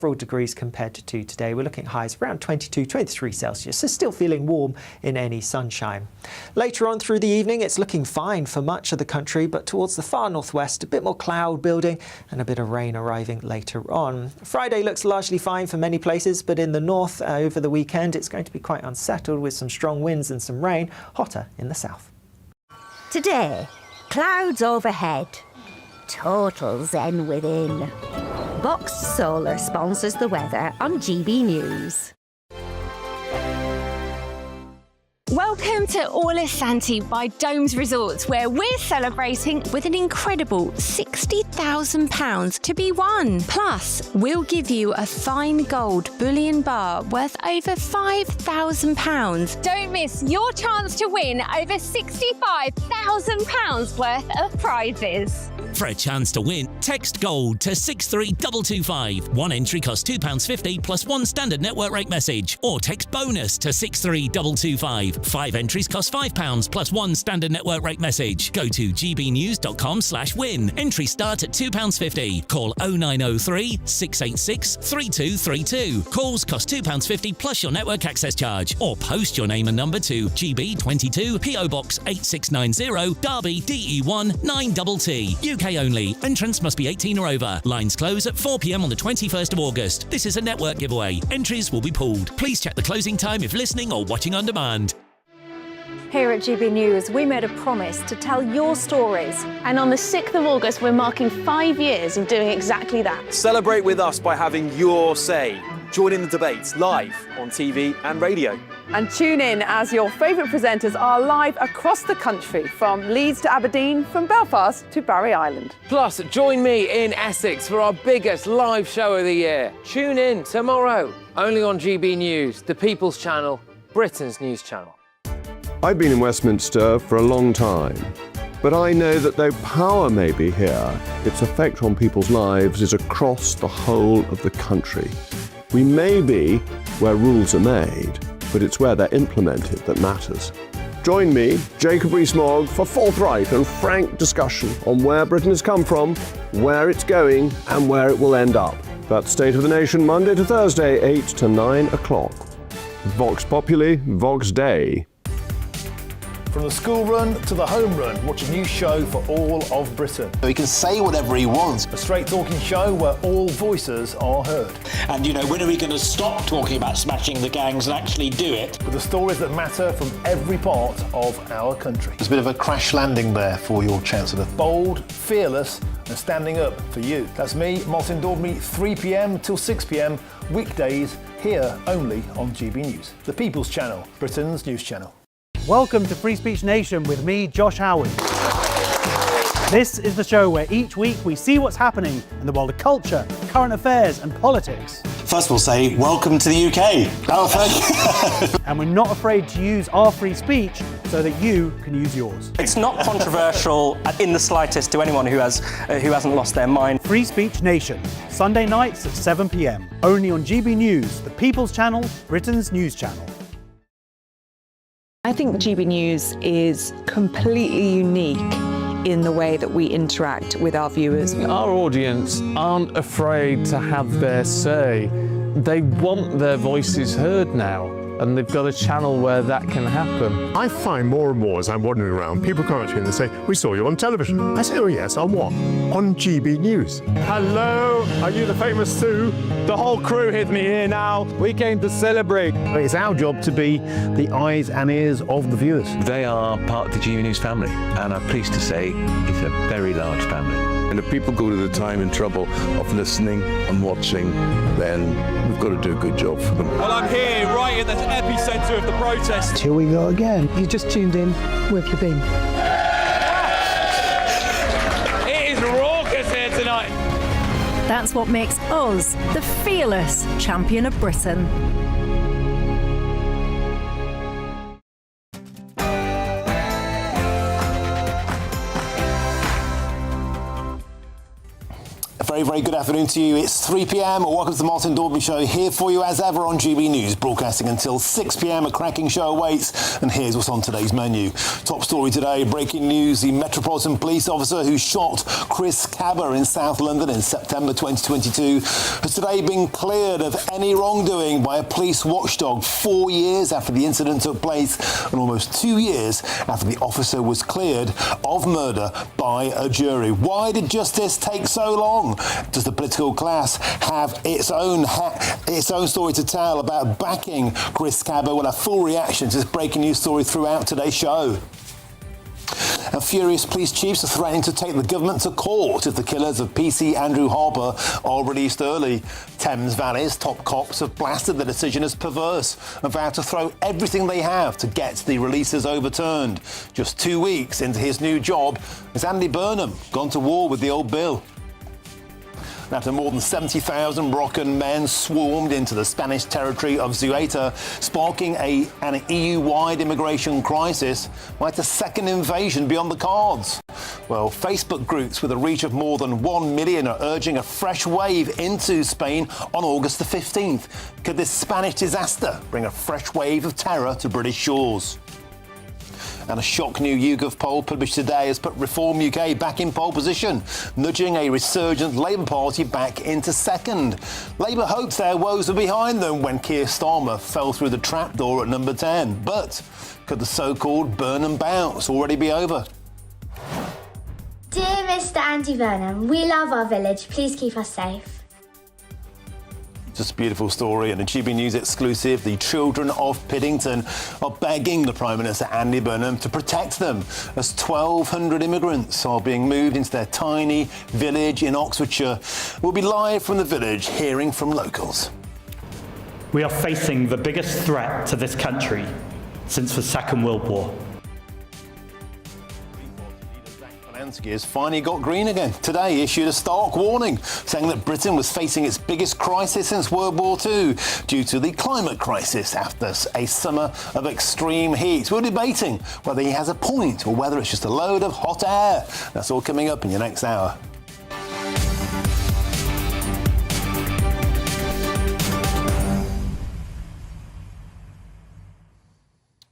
degrees compared to today. We're looking at highs around 22, 23 Celsius, so still feeling warm in any sunshine. Later on through the evening, it's looking fine for much of the country, but towards the far northwest, a bit more cloud building and a bit of rain arriving later on. Friday looks largely fine for many places, but in the north over the weekend, it's going to be quite unsettled with some strong winds and some rain, hotter in the south. Today, clouds overhead, total zen within. Box Solar sponsors the weather on GB News. Welcome to Orla Santi by Domes Resorts, where we're celebrating with an incredible £60,000 to be won. Plus, we'll give you a fine gold bullion bar worth over £5,000. Don't miss your chance to win over £65,000 worth of prizes. For a chance to win, text GOLD to 63225. One entry costs £2.50 plus one standard network rate message. Or text BONUS to 63225. 5 entries cost £5 plus one standard network rate message. Go to gbnews.com/win. Entries start at £2.50. Call 0903 686 3232. Calls cost £2.50 plus your network access charge. Or post your name and number to GB22 PO Box 8690 Derby DE1 9TT. UK only. Entrance must be 18 or over. Lines close at 4 p.m. on the 21st of August. This is a network giveaway. Entries will be pulled. Please check the closing time if listening or watching on demand. Here at GB News, we made a promise to tell your stories. And on the 6th of August, we're marking 5 years of doing exactly that. Celebrate with us by having your say. Join in the debates live on TV and radio. And tune in as your favourite presenters are live across the country, from Leeds to Aberdeen, from Belfast to Barry Island. Plus, join me in Essex for our biggest live show of the year. Tune in tomorrow, only on GB News, the People's Channel, Britain's news channel. I've been in Westminster for a long time, but I know that though power may be here, its effect on people's lives is across the whole of the country. We may be where rules are made, but it's where they're implemented that matters. Join me, Jacob Rees-Mogg, for forthright and frank discussion on where Britain has come from, where it's going, and where it will end up. That's State of the Nation, Monday to Thursday, 8 to 9 o'clock. Vox Populi, Vox Dei. From the school run to the home run, watch a new show for all of Britain. He can say whatever he wants. A straight-talking show where all voices are heard. And, you know, when are we going to stop talking about smashing the gangs and actually do it? With the stories that matter from every part of our country. There's a bit of a crash landing there for your Chancellor. Bold, fearless and standing up for you. That's me, Martin Daubney, 3 p.m. till 6 p.m, weekdays, here only on GB News. The People's Channel, Britain's news channel. Welcome to Free Speech Nation with me, Josh Howard. This is the show where each week we see what's happening in the world of culture, current affairs and politics. First we'll say, welcome to the UK. Oh, thank you. And we're not afraid to use our free speech so that you can use yours. It's not controversial in the slightest to anyone who hasn't lost their mind. Free Speech Nation, Sunday nights at 7 p.m, only on GB News, the People's Channel, Britain's news channel. I think GB News is completely unique in the way that we interact with our viewers. Our audience aren't afraid to have their say. They want their voices heard now, and they've got a channel where that can happen. I find more and more as I'm wandering around, people come up to me and they say, we saw you on television. I say, oh yes, on what? On GB News. Hello, are you the famous Sue? The whole crew hit me here now. We came to celebrate. It's our job to be the eyes and ears of the viewers. They are part of the GB News family, and I'm pleased to say it's a very large family. And if people go to the time and trouble of listening and watching, then we've got to do a good job for them. Well, I'm here right in the epicentre of the protest. Here we go again. You just tuned in. Where have you been? It is raucous here tonight. That's what makes us the fearless champion of Britain. A very, very good afternoon to you. It's 3 p.m. Welcome to the Martin Daubney Show, here for you as ever on GB News, broadcasting until 6 p.m. A cracking show awaits, and here's what's on today's menu. Top story today, breaking news, the Metropolitan Police officer who shot Chris Cabba in South London in September 2022 has today been cleared of any wrongdoing by a police watchdog 4 years after the incident took place and almost 2 years after the officer was cleared of murder by a jury. Why did justice take so long? Does the political class have its own story to tell about backing Chris Cabba? We'll have full reaction to this breaking news story throughout today's show. And furious police chiefs are threatening to take the government to court if the killers of PC Andrew Harper are released early. Thames Valley's top cops have blasted the decision as perverse and vowed to throw everything they have to get the releases overturned. Just 2 weeks into his new job, has Andy Burnham gone to war with the old Bill? After more than 70,000 Moroccan men swarmed into the Spanish territory of Ceuta, sparking an EU-wide immigration crisis, might a second invasion be on the cards? Well, Facebook groups with a reach of more than 1 million are urging a fresh wave into Spain on August the 15th. Could this Spanish disaster bring a fresh wave of terror to British shores? And a shock new YouGov poll published today has put Reform UK back in pole position, nudging a resurgent Labour Party back into second. Labour hoped their woes were behind them when Keir Starmer fell through the trapdoor at number 10. But could the so-called Burnham bounce already be over? Dear Mr. Andy Burnham, we love our village. Please keep us safe. Just a beautiful story, and a GB News exclusive. The children of Piddington are begging the Prime Minister Andy Burnham to protect them as 1,200 immigrants are being moved into their tiny village in Oxfordshire. We'll be live from the village, hearing from locals. We are facing the biggest threat to this country since the Second World War. Has finally got green again. Today he issued a stark warning, saying that Britain was facing its biggest crisis since World War II due to the climate crisis after a summer of extreme heat. We're debating whether he has a point or whether it's just a load of hot air. That's all coming up in your next hour.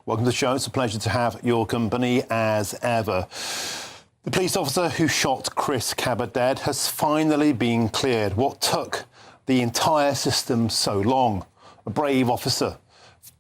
Welcome to the show. It's a pleasure to have your company as ever. The police officer who shot Chris Cabba dead has finally been cleared. What took the entire system so long? A brave officer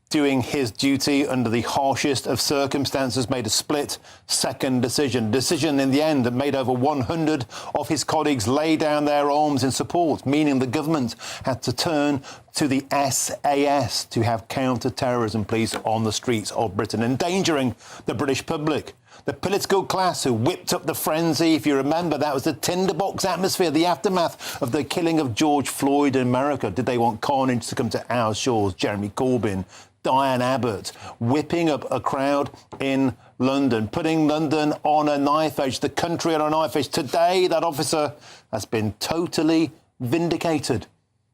doing his duty under the harshest of circumstances made a split-second decision. Decision in the end that made over 100 of his colleagues lay down their arms in support, meaning the government had to turn to the SAS to have counter-terrorism police on the streets of Britain, endangering the British public. The political class who whipped up the frenzy, if you remember, that was the tinderbox atmosphere, the aftermath of the killing of George Floyd in America. Did they want carnage to come to our shores? Jeremy Corbyn, Diane Abbott, whipping up a crowd in London, putting London on a knife edge, the country on a knife edge. Today, that officer has been totally vindicated.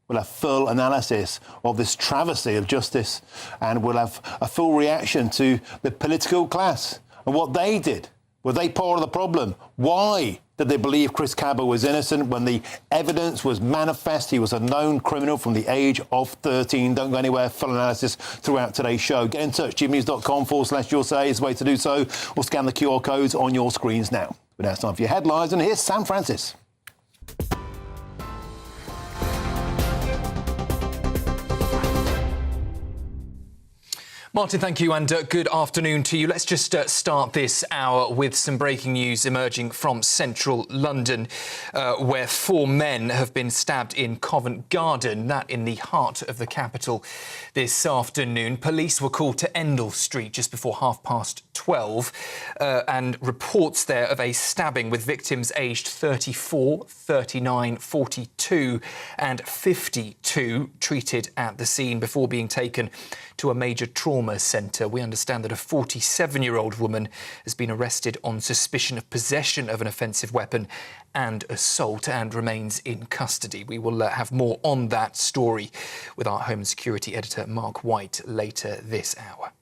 We'll have full analysis of this travesty of justice, and we'll have a full reaction to the political class and what they did. Were they part of the problem? Why did they believe Chris Cabba was innocent when the evidence was manifest? He was a known criminal from the age of 13. Don't go anywhere. Full analysis throughout today's show. Get in touch. gbnews.com/your say is the way to do so, or scan the QR codes on your screens now. But now it's time for your headlines, and here's Sam Francis. Martin, thank you, and good afternoon to you. Let's just start this hour with some breaking news emerging from central London, where 4 men have been stabbed in Covent Garden, that in the heart of the capital this afternoon. Police were called to Endell Street just before 12:30, and reports there of a stabbing with victims aged 34, 39, 42 and 52 treated at the scene before being taken to a major trauma centre. We understand that a 47-year-old woman has been arrested on suspicion of possession of an offensive weapon and assault and remains in custody. We will have more on that story with our Home and Security editor Mark White later this hour.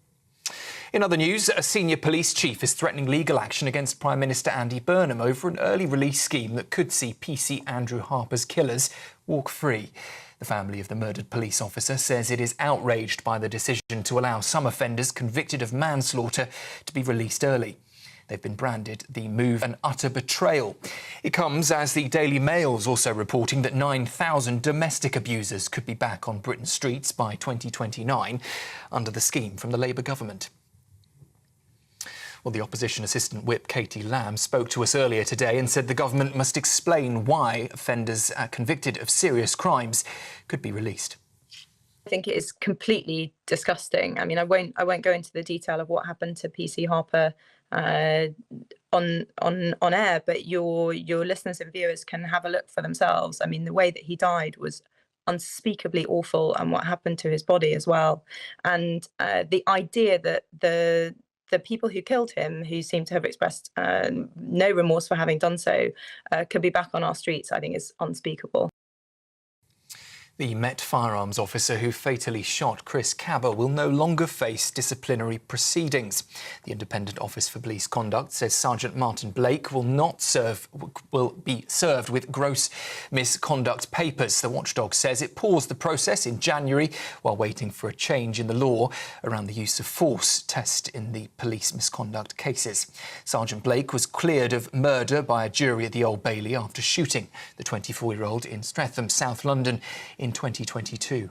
In other news, a senior police chief is threatening legal action against Prime Minister Andy Burnham over an early release scheme that could see PC Andrew Harper's killers walk free. The family of the murdered police officer says it is outraged by the decision to allow some offenders convicted of manslaughter to be released early. They've been branded the move an utter betrayal. It comes as the Daily Mail's also reporting that 9,000 domestic abusers could be back on Britain's streets by 2029 under the scheme from the Labour government. Well, the opposition assistant whip Katie Lamb spoke to us earlier today and said the government must explain why offenders convicted of serious crimes could be released. I think it is completely disgusting. I mean, I won't go into the detail of what happened to PC Harper on air, but your listeners and viewers can have a look for themselves. I mean, the way that he died was unspeakably awful, and what happened to his body as well. And the idea that the people who killed him, who seem to have expressed no remorse for having done so, could be back on our streets, I think is unspeakable. The Met firearms officer who fatally shot Chris Cabba will no longer face disciplinary proceedings. The Independent Office for Police Conduct says Sergeant Martin Blake will be served with gross misconduct papers. The watchdog says it paused the process in January while waiting for a change in the law around the use of force test in the police misconduct cases. Sergeant Blake was cleared of murder by a jury at the Old Bailey after shooting the 24-year-old in Streatham, South London, in 2022.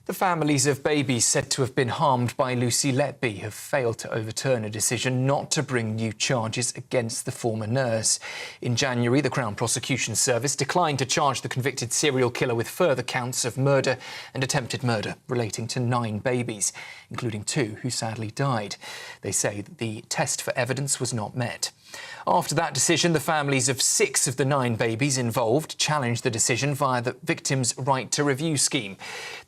The families of babies said to have been harmed by Lucy Letby have failed to overturn a decision not to bring new charges against the former nurse. In January, the Crown Prosecution Service declined to charge the convicted serial killer with further counts of murder and attempted murder relating to 9 babies, including 2 who sadly died. They say that the test for evidence was not met. After that decision, the families of 6 of the 9 babies involved challenged the decision via the Victims' Right to Review scheme.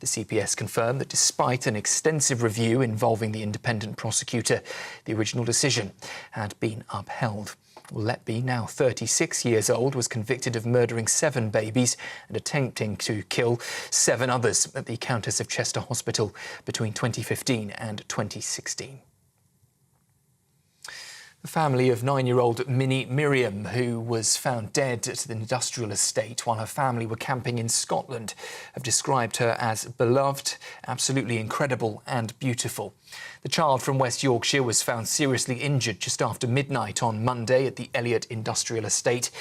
The CPS confirmed that despite an extensive review involving the independent prosecutor, the original decision had been upheld. Letby, now 36 years old, was convicted of murdering 7 babies and attempting to kill 7 others at the Countess of Chester Hospital between 2015 and 2016. The family of 9-year-old Minnie Miriam, who was found dead at the industrial estate while her family were camping in Scotland, have described her as beloved, absolutely incredible and beautiful. The child from West Yorkshire was found seriously injured just after midnight on Monday at the Elliott Industrial Estate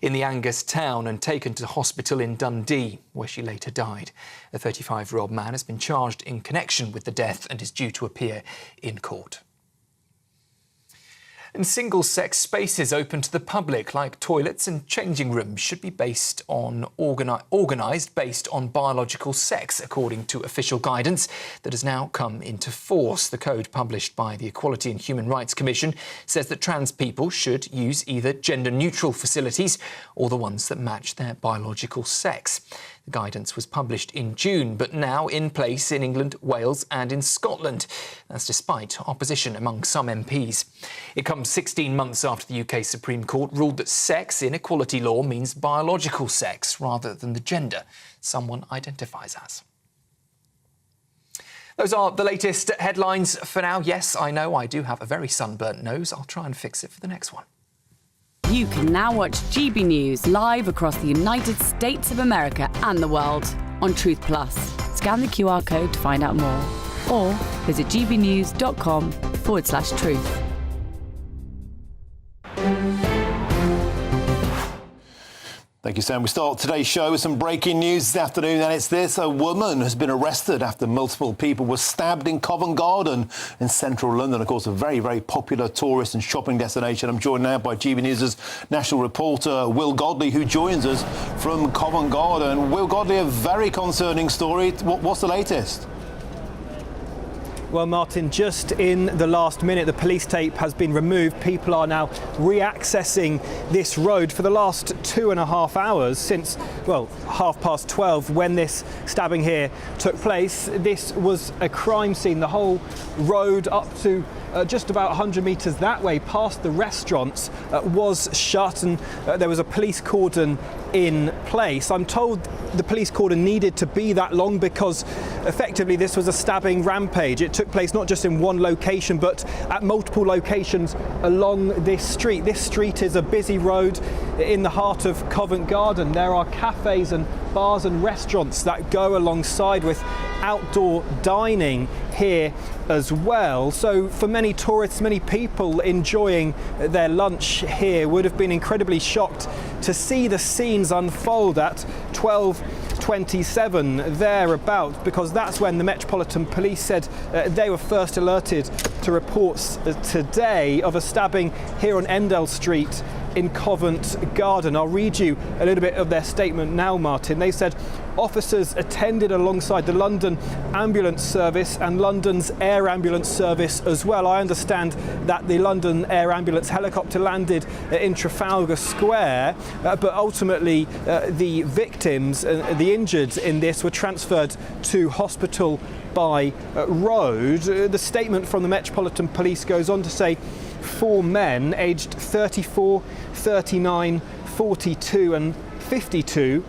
in the Angus town and taken to hospital in Dundee, where she later died. The 35-year-old man has been charged in connection with the death and is due to appear in court. And single-sex spaces open to the public, like toilets and changing rooms, should be organised based on biological sex, according to official guidance that has now come into force. The code published by the Equality and Human Rights Commission says that trans people should use either gender-neutral facilities or the ones that match their biological sex. The guidance was published in June, but now in place in England, Wales and in Scotland. That's despite opposition among some MPs. It comes 16 months after the UK Supreme Court ruled that sex in equality law means biological sex rather than the gender someone identifies as. Those are the latest headlines for now. Yes, I know I do have a very sunburnt nose. I'll try and fix it for the next one. You can now watch GB News live across the United States of America and the world on Truth Plus. Scan the QR code to find out more or visit gbnews.com/truth. Thank you, Sam. We start today's show with some breaking news this afternoon, and it's this. A woman has been arrested after multiple people were stabbed in Covent Garden in central London. Of course, a very, very popular tourist and shopping destination. I'm joined now by GB News' national reporter, Will Godley, who joins us from Covent Garden. Will Godley, a very concerning story. What's the latest? Well, Martin, just in the last minute, the police tape has been removed. People are now re-accessing this road for the last 2.5 hours since, well, 12:30 when this stabbing here took place. This was a crime scene. The whole road up to just about 100 metres that way past the restaurants was shut, and there was a police cordon in place. I'm told the police cordon needed to be that long because effectively this was a stabbing rampage. It took place not just in one location but at multiple locations along this street. This street is a busy road in the heart of Covent Garden. There are cafes and bars and restaurants that go alongside with outdoor dining here as well. So for many tourists, many people enjoying their lunch here would have been incredibly shocked to see the scenes unfold at 12:27 thereabouts, because that's when the Metropolitan Police said they were first alerted to reports today of a stabbing here on Endell Street in Covent Garden. I'll read you a little bit of their statement now, Martin. They said officers attended alongside the London Ambulance Service and London's Air Ambulance Service as well. I understand that the London Air Ambulance helicopter landed in Trafalgar Square, but ultimately the victims, the injured in this, were transferred to hospital by road. The statement from the Metropolitan Police goes on to say 4 men aged 34, 39, 42 and 52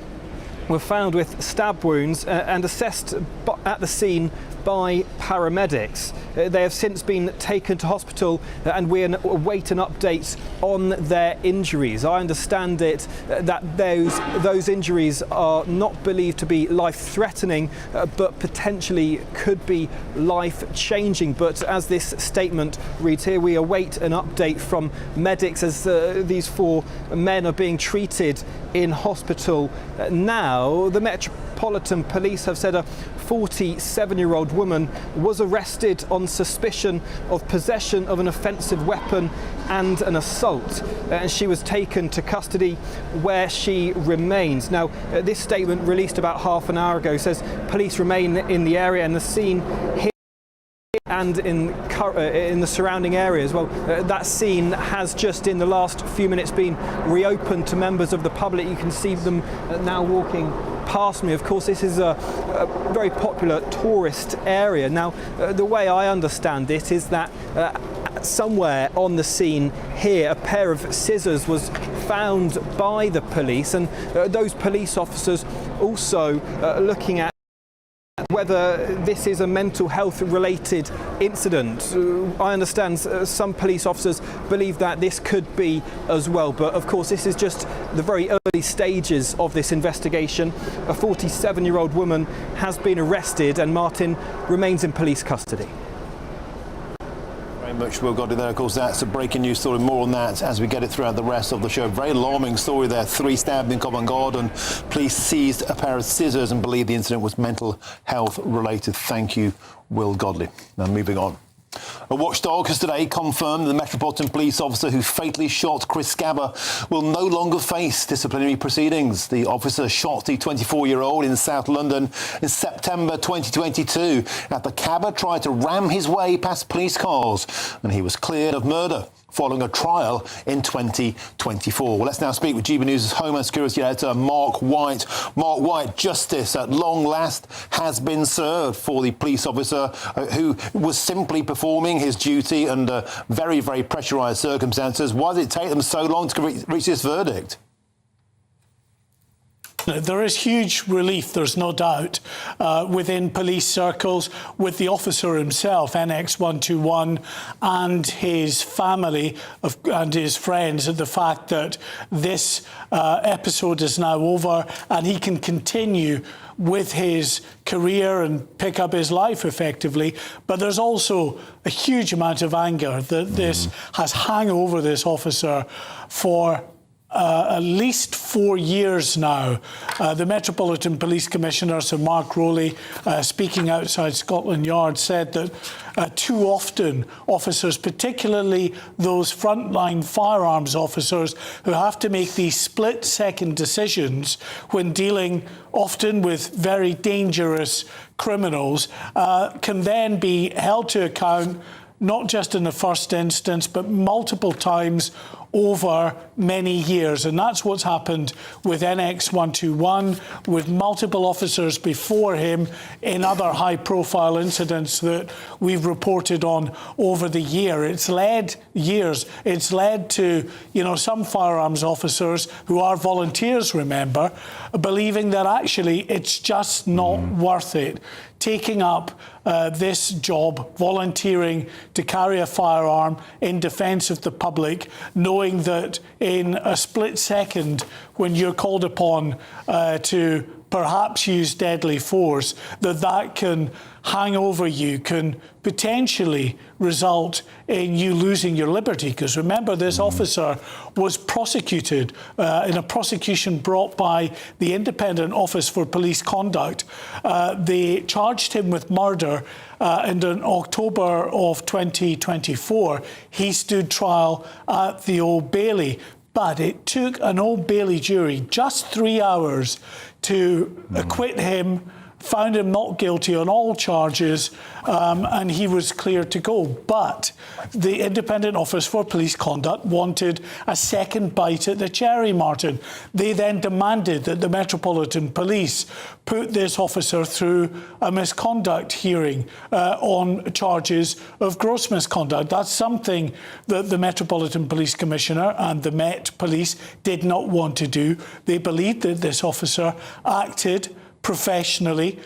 were found with stab wounds and assessed at the scene by paramedics. They have since been taken to hospital and we await an update on their injuries. I understand it that those injuries are not believed to be life-threatening, but potentially could be life-changing. But as this statement reads here, we await an update from medics as these 4 men are being treated in hospital now. The Metropolitan Police have said a 47-year-old woman was arrested on suspicion of possession of an offensive weapon and an assault, and she was taken to custody where she remains. Now, this statement released about half an hour ago says police remain in the area and the scene here and in the surrounding areas. Well, that scene has just in the last few minutes been reopened to members of the public. You can see them now walking past me. Of course, this is a very popular tourist area. Now, the way I understand it is that somewhere on the scene here a pair of scissors was found by the police, and those police officers also looking at whether this is a mental health related incident. I understand some police officers believe that this could be as well, but of course this is just the very early stages of this investigation. A 47-year-old woman has been arrested and Martin remains in police custody. Much Will Godley there. Of course, that's a breaking news story. More on that as we get it throughout the rest of the show. Very alarming story there. 3 stabbed in Covent Garden. Police seized a pair of scissors and believe the incident was mental health related. Thank you, Will Godley. Now moving on. A watchdog has today confirmed the Metropolitan Police officer who fatally shot Chris Scabber will no longer face disciplinary proceedings. The officer shot the 24-year-old in South London in September 2022 after Cabber tried to ram his way past police cars, and he was cleared of murder following a trial in 2024. Well, let's now speak with GB News' Homeland Security Editor, Mark White. Mark White, justice at long last has been served for the police officer who was simply performing his duty under very, very pressurised circumstances. Why did it take them so long to reach this verdict? There is huge relief, there's no doubt, within police circles, with the officer himself, NX121, and his family and his friends, at the fact that this episode is now over and he can continue with his career and pick up his life effectively. But there's also a huge amount of anger that this has hung over this officer for at least 4 years now. The Metropolitan Police Commissioner, Sir Mark Rowley, speaking outside Scotland Yard, said that too often officers, particularly those frontline firearms officers who have to make these split-second decisions when dealing often with very dangerous criminals, can then be held to account not just in the first instance, but multiple times over many years. And that's what's happened with NX121, with multiple officers before him in other high-profile incidents that we've reported on over the year. It's led to, some firearms officers who are volunteers, remember, believing that actually it's just not worth it. Taking up this job, volunteering to carry a firearm in defence of the public, knowing that in a split second, when you're called upon to perhaps use deadly force, that can hang over you, can potentially result in you losing your liberty. Because remember, this officer was prosecuted in a prosecution brought by the Independent Office for Police Conduct. They charged him with murder and in October of 2024, he stood trial at the Old Bailey. But it took an Old Bailey jury just 3 hours to acquit him, found him not guilty on all charges, and he was cleared to go. But the Independent Office for Police Conduct wanted a second bite at the cherry, Martin. They then demanded that the Metropolitan Police put this officer through a misconduct hearing on charges of gross misconduct. That's something that the Metropolitan Police Commissioner and the Met Police did not want to do. They believed that this officer acted professionally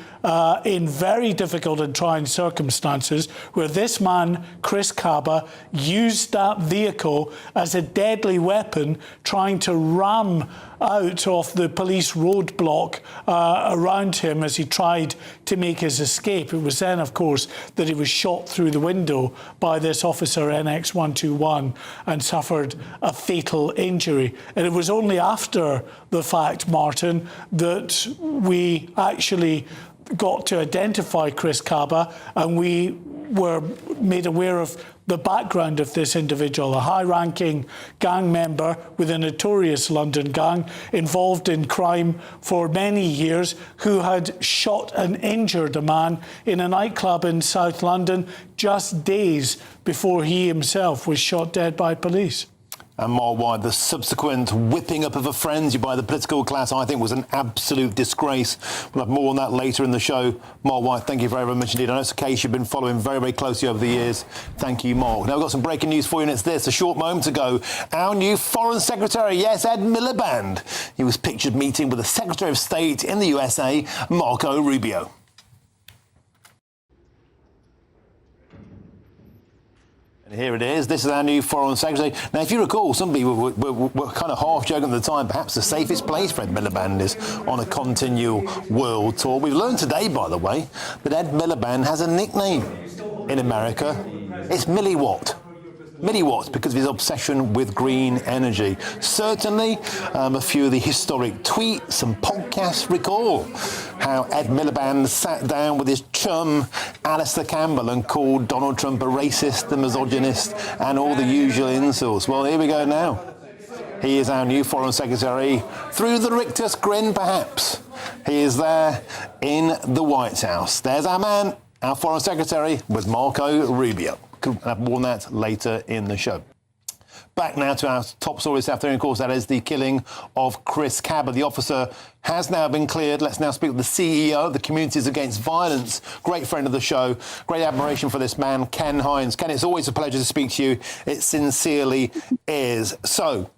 in very difficult and trying circumstances, where this man, Chris Kaba, used that vehicle as a deadly weapon, trying to ram out of the police roadblock around him as he tried to make his escape. It was then, of course, that he was shot through the window by this officer, NX121, and suffered a fatal injury. And it was only after the fact, Martin, that we actually got to identify Chris Kaba, and we were made aware of the background of this individual, a high-ranking gang member with a notorious London gang involved in crime for many years, who had shot and injured a man in a nightclub in South London just days before he himself was shot dead by police. And Mark White, the subsequent whipping up of a frenzy by the political class, I think, was an absolute disgrace. We'll have more on that later in the show. Mark White, thank you very, very much indeed. I know it's a case you've been following very, very closely over the years. Thank you, Mark. Now, we've got some breaking news for you, and it's this. A short moment ago, our new Foreign Secretary, yes, Ed Miliband, he was pictured meeting with the Secretary of State in the USA, Marco Rubio. And here it is. This is our new Foreign Secretary. Now, if you recall, some people were kind of half joking at the time. Perhaps the safest place for Ed Miliband is on a continual world tour. We've learned today, by the way, that Ed Miliband has a nickname in America. It's Milliwatt. Milliwatt, because of his obsession with green energy. Certainly, a few of the historic tweets and podcasts recall how Ed Miliband sat down with his chum, Alistair Campbell, and called Donald Trump a racist, a misogynist, and all the usual insults. Well, here we go now. He is our new Foreign Secretary, through the rictus grin, perhaps. He is there in the White House. There's our man, our Foreign Secretary, with Marco Rubio. We'll have more on that later in the show. Back now to our top story this afternoon, of course, that is the killing of Chris Kaba. The officer has now been cleared. Let's now speak with the CEO of the Communities Against Violence, great friend of the show, great admiration for this man, Ken Hines. Ken, it's always a pleasure to speak to you. It sincerely is. So,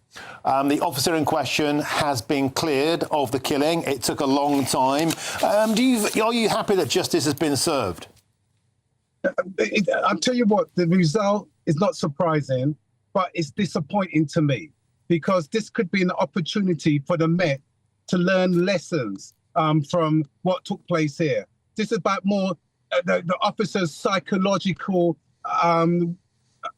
the officer in question has been cleared of the killing. It took a long time. Are you happy that justice has been served? I'll tell you what, the result is not surprising, but it's disappointing to me, because this could be an opportunity for the Met to learn lessons from what took place here. This is about more the officer's psychological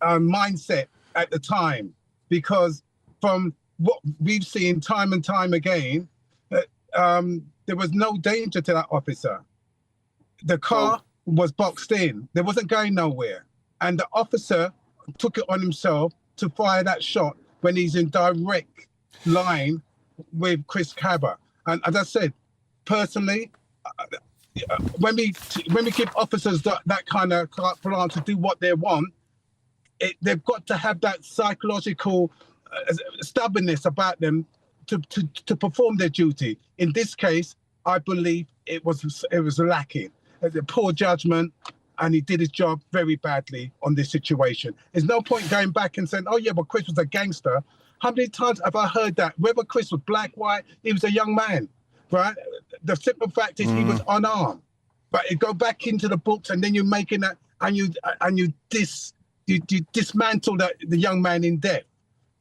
mindset at the time, because from what we've seen time and time again, there was no danger to that officer. The car was boxed in. There wasn't going nowhere. And the officer took it on himself to fire that shot when he's in direct line with Chris Kaba. And as I said, personally, when we give officers that kind of carte blanche to do what they want, they've got to have that psychological stubbornness about them to perform their duty. In this case, I believe it was lacking. The poor judgment, and he did his job very badly on this situation. There's no point going back and saying, oh yeah, well, Chris was a gangster. How many times have I heard that? Whether Chris was black, white, he was a young man, right? The simple fact is he was unarmed. But you go back into the books and then you're making that, and you dismantle the young man in death,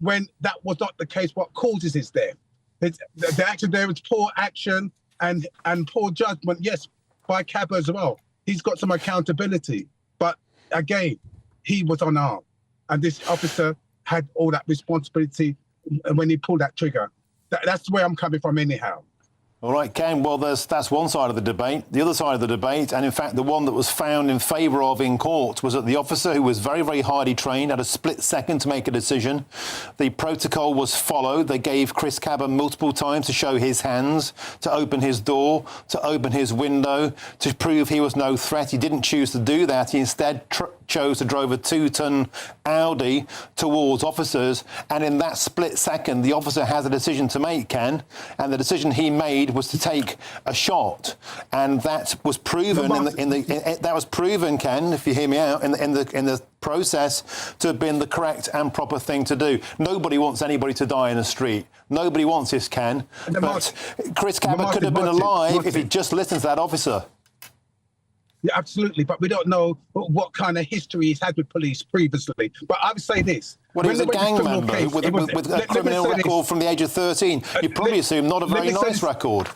when that was not the case. What causes his death? The action there was poor action and poor judgment, yes, by Cabba as well. He's got some accountability. But again, he was unarmed. And this officer had all that responsibility when he pulled that trigger. That's where I'm coming from anyhow. All right, Ken, well, that's one side of the debate. The other side of the debate, and in fact the one that was found in favour of in court, was that the officer, who was very, very highly trained, had a split second to make a decision. The protocol was followed. They gave Chris Cabba multiple times to show his hands, to open his door, to open his window, to prove he was no threat. He didn't choose to do that. He instead chose to drive a 2-ton Audi towards officers, and in that split second the officer has a decision to make, Ken, and the decision he made was to take a shot, and that was proven that was proven, Ken, if you hear me out, in the process to have been the correct and proper thing to do. Nobody wants anybody to die in the street. Nobody wants this, Ken. But Chris Cabba could have been alive if he'd just listened to that officer. Yeah, absolutely. But we don't know what kind of history he's had with police previously. But I would say this. Well, he was a gang member with a criminal record from the age of 13. You probably assume not a very nice record.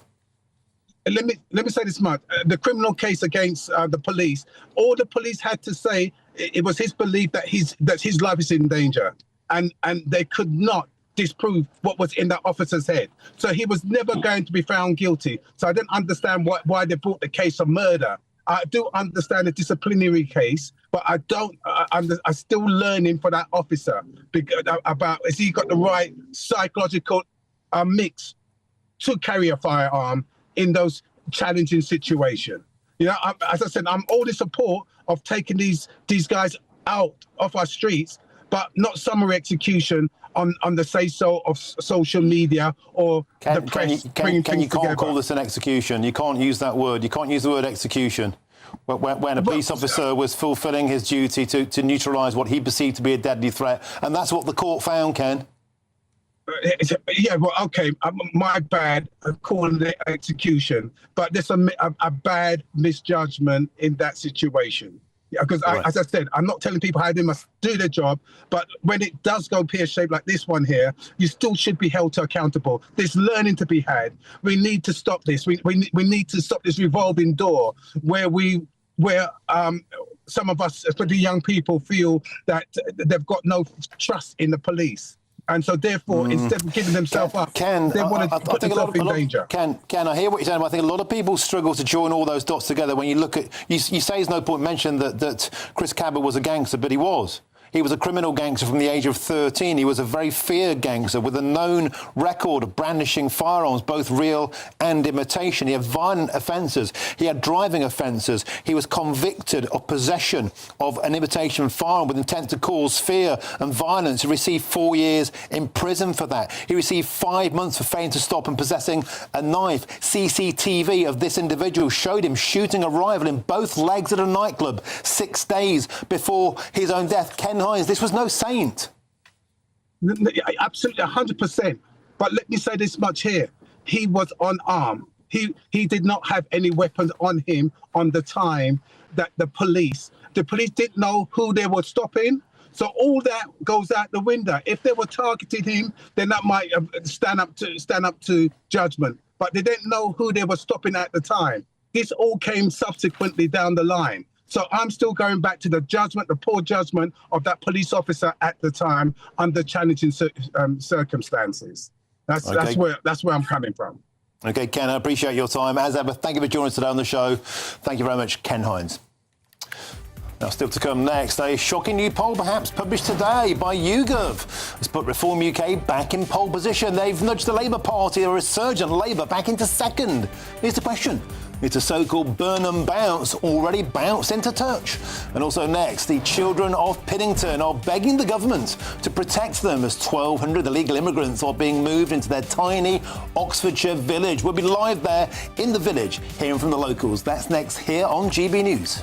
Let me say this much. The criminal case against the police, all the police had to say, it was his belief that his life is in danger. And they could not disprove what was in that officer's head. So he was never going to be found guilty. So I don't understand why they brought the case of murder. I do understand the disciplinary case, but I don't. I'm still learning for that officer about has he got the right psychological mix to carry a firearm in those challenging situations. You know, as I said, I'm all in support of taking these guys out of our streets, but not summary execution on the say-so of social media or the press. You can't call this an execution. You can't use that word. You can't use the word execution. When a police officer was fulfilling his duty to neutralise what he perceived to be a deadly threat. And that's what the court found, Ken. Yeah, well, OK, my bad, calling it execution. But there's a bad misjudgment in that situation. Because, as I said, I'm not telling people how they must do their job, but when it does go pear-shaped like this one here, you still should be held to accountable. There's learning to be had. We need to stop this. We need to stop this revolving door where some of us, especially young people, feel that they've got no trust in the police. And so, therefore, instead of giving themselves up, they want to put themselves in danger. Ken, I hear what you're saying, but I think a lot of people struggle to join all those dots together when you look at... You say there's no point mentioning that Chris Cabba was a gangster, but he was. He was a criminal gangster from the age of 13. He was a very feared gangster with a known record of brandishing firearms, both real and imitation. He had violent offences. He had driving offences. He was convicted of possession of an imitation firearm with intent to cause fear and violence. He received 4 years in prison for that. He received 5 months for failing to stop and possessing a knife. CCTV of this individual showed him shooting a rival in both legs at a nightclub 6 days before his own death. Ken Hines, this was no saint. Absolutely, 100%. But let me say this much here. He was unarmed. He did not have any weapons on him on the time that the police didn't know who they were stopping. So all that goes out the window. If they were targeting him, then that might stand up to judgment. But they didn't know who they were stopping at the time. This all came subsequently down the line. So I'm still going back to the judgment, the poor judgment of that police officer at the time under challenging circumstances. That's where I'm coming from. OK, Ken, I appreciate your time. As ever, thank you for joining us today on the show. Thank you very much, Ken Hines. Now, still to come next, a shocking new poll perhaps published today by YouGov has put Reform UK back in pole position. They've nudged the Labour Party, a resurgent Labour, back into second. Here's the question. It's a so-called Burnham bounce, already bounced into touch. And also next, the children of Piddington are begging the government to protect them as 1,200 illegal immigrants are being moved into their tiny Oxfordshire village. We'll be live there in the village, hearing from the locals. That's next here on GB News.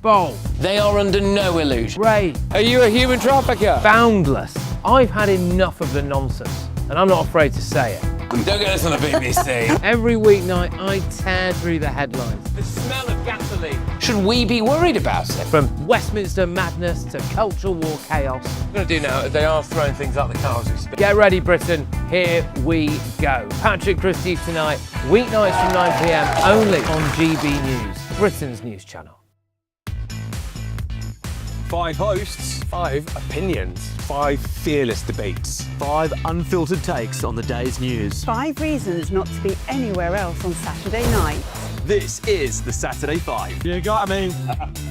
Bold. They are under no illusion. Ray. Are you a human trafficker? Boundless. I've had enough of the nonsense, and I'm not afraid to say it. Don't get us on the BBC. Every weeknight, I tear through the headlines. The smell of gasoline. Should we be worried about it? From Westminster madness to cultural war chaos. What I'm going to do now is they are throwing things out the car as we speak. Get ready, Britain. Here we go. Patrick Christie's tonight, weeknights from 9 p.m. only on GB News, Britain's news channel. 5 hosts, 5 opinions, 5 fearless debates, 5 unfiltered takes on the day's news. 5 reasons not to be anywhere else on Saturday night. This is the Saturday 5. You got me.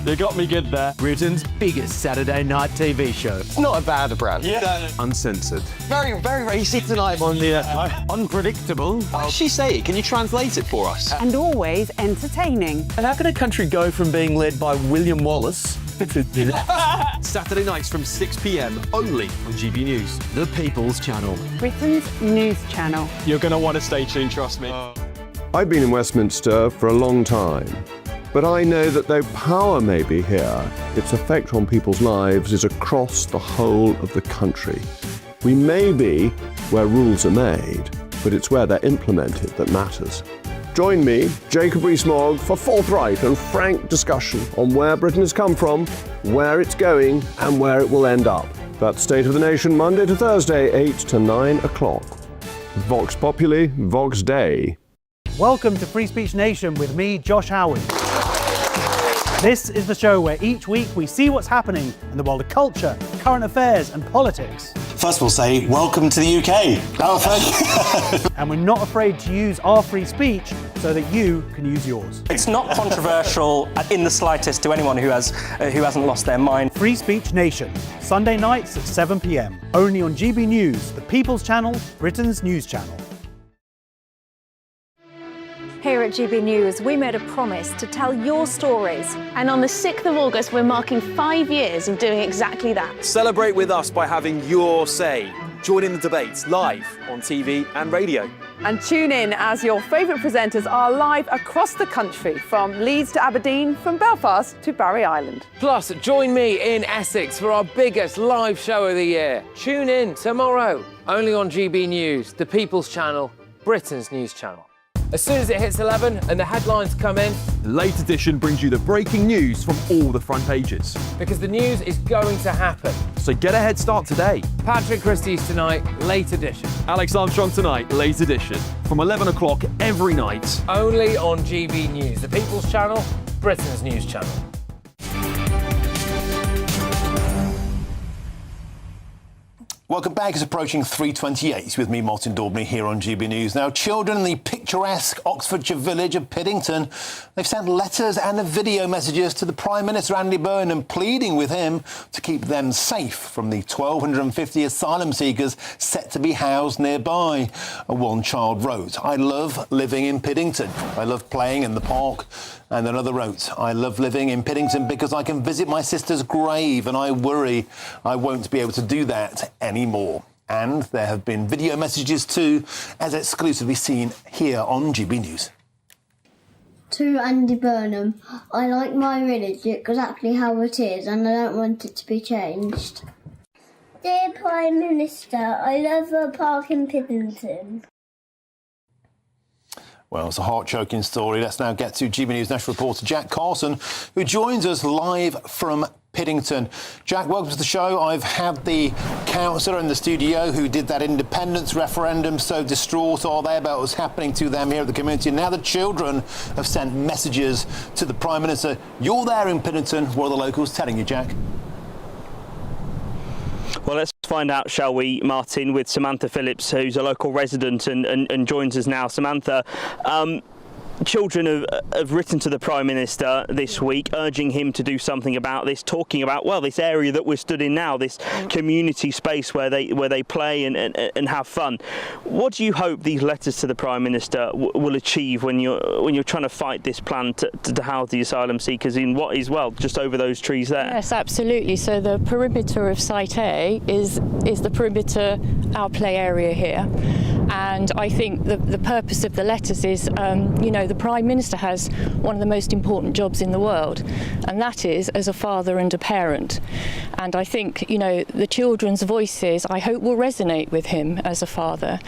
You got me good there. Britain's biggest Saturday night TV show. It's not a bad brand. Yeah. Uncensored. Very, very racy tonight. On the unpredictable. What did she say? Can you translate it for us? And always entertaining. And how can a country go from being led by William Wallace Saturday nights from 6 p.m. only on GB News. The People's Channel. Britain's news channel. You're going to want to stay tuned, trust me. I've been in Westminster for a long time, but I know that though power may be here, its effect on people's lives is across the whole of the country. We may be where rules are made, but it's where they're implemented that matters. Join me, Jacob Rees-Mogg, for forthright and frank discussion on where Britain has come from, where it's going, and where it will end up. That's State of the Nation, Monday to Thursday, 8 to 9 o'clock. Vox Populi, Vox Dei. Welcome to Free Speech Nation with me, Josh Howard. This is the show where each week we see what's happening in the world of culture, current affairs and politics. First we'll say, welcome to the UK. And we're not afraid to use our free speech so that you can use yours. It's not controversial in the slightest to anyone who hasn't lost their mind. Free Speech Nation, Sunday nights at 7 p.m. Only on GB News, the People's Channel, Britain's news channel. Here at GB News, we made a promise to tell your stories. And on the 6th of August, we're marking 5 years of doing exactly that. Celebrate with us by having your say. Join in the debates live on TV and radio. And tune in as your favourite presenters are live across the country, from Leeds to Aberdeen, from Belfast to Barry Island. Plus, join me in Essex for our biggest live show of the year. Tune in tomorrow, only on GB News, the People's Channel, Britain's news channel. As soon as it hits 11 and the headlines come in, The Late Edition brings you the breaking news from all the front pages. because the news is going to happen. So get a head start today. Patrick Christie's tonight, late edition. Alex Armstrong tonight, Late Edition. From 11 o'clock every night. Only on GB News, the People's Channel, Britain's news channel. Welcome back. It's approaching 3:28 with me, Martin Daubney, here on GB News. Now, children in the picturesque Oxfordshire village of Piddington, they've sent letters and video messages to the Prime Minister, Andy Burnham, pleading with him to keep them safe from the 1,250 asylum seekers set to be housed nearby. One child wrote, "I love living in Piddington. I love playing in the park." And another wrote, "I love living in Piddington because I can visit my sister's grave and I worry I won't be able to do that anymore." And there have been video messages too, as exclusively seen here on GB News. To Andy Burnham, I like my village exactly how it is and I don't want it to be changed. Dear Prime Minister, I love a park in Piddington. Well, it's a heart-choking story. Let's now get to GB News national reporter Jack Carson, who joins us live from Piddington. Jack, welcome to the show. I've had the councillor in the studio who did that independence referendum. So distraught are they about what's happening to them here at the community. And now the children have sent messages to the Prime Minister. You're there in Piddington. What are the locals telling you, Jack? Well, let's find out, shall we, Martin, with Samantha Phillips, who's a local resident and joins us now. Samantha, children have written to the Prime Minister this week, urging him to do something about this, talking about, well, this area that we're stood in now, this community space where they play and have fun. What do you hope these letters to the Prime Minister will achieve when you're trying to fight this plan to house the asylum seekers in what is, well, just over those trees there? Yes, absolutely. So the perimeter of Site A is the perimeter, our play area here. And I think the purpose of the letters is, the Prime Minister has one of the most important jobs in the world, and that is as a father and a parent. And I think, the children's voices, I hope, will resonate with him as a father.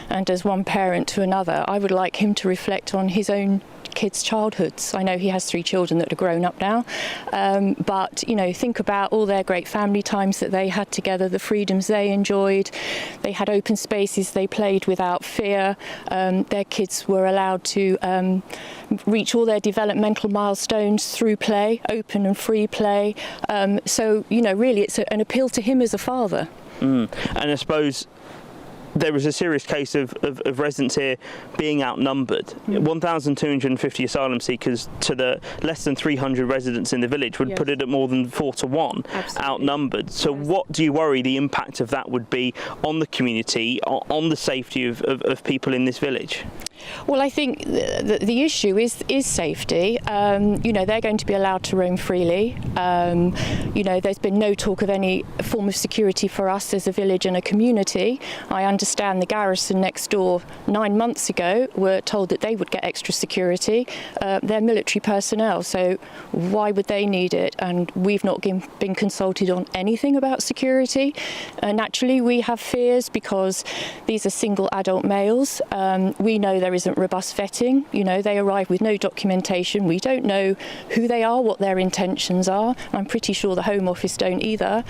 And as one parent to another, I would like him to reflect on his own kids' childhoods. I know he has 3 children that are grown up now, but think about all their great family times that they had together, the freedoms they enjoyed. They had open spaces, they played without fear. Their kids were allowed to reach all their developmental milestones through play, open and free play. So really it's an appeal to him as a father. And I suppose there was a serious case of residents here being outnumbered. 1,250 asylum seekers to the less than 300 residents in the village would put it at more than 4 to 1. Absolutely. Outnumbered. So what do you worry the impact of that would be on the community, on the safety of people in this village? Well, I think the issue is safety. They're going to be allowed to roam freely. There's been no talk of any form of security for us as a village and a community. I understand the garrison next door 9 months ago were told that they would get extra security. They're military personnel, so why would they need it? And we've not been consulted on anything about security. Naturally, we have fears because these are single adult males. We know there isn't robust vetting. They arrive with no documentation. We don't know who they are, what their intentions are. I'm pretty sure the Home Office don't either.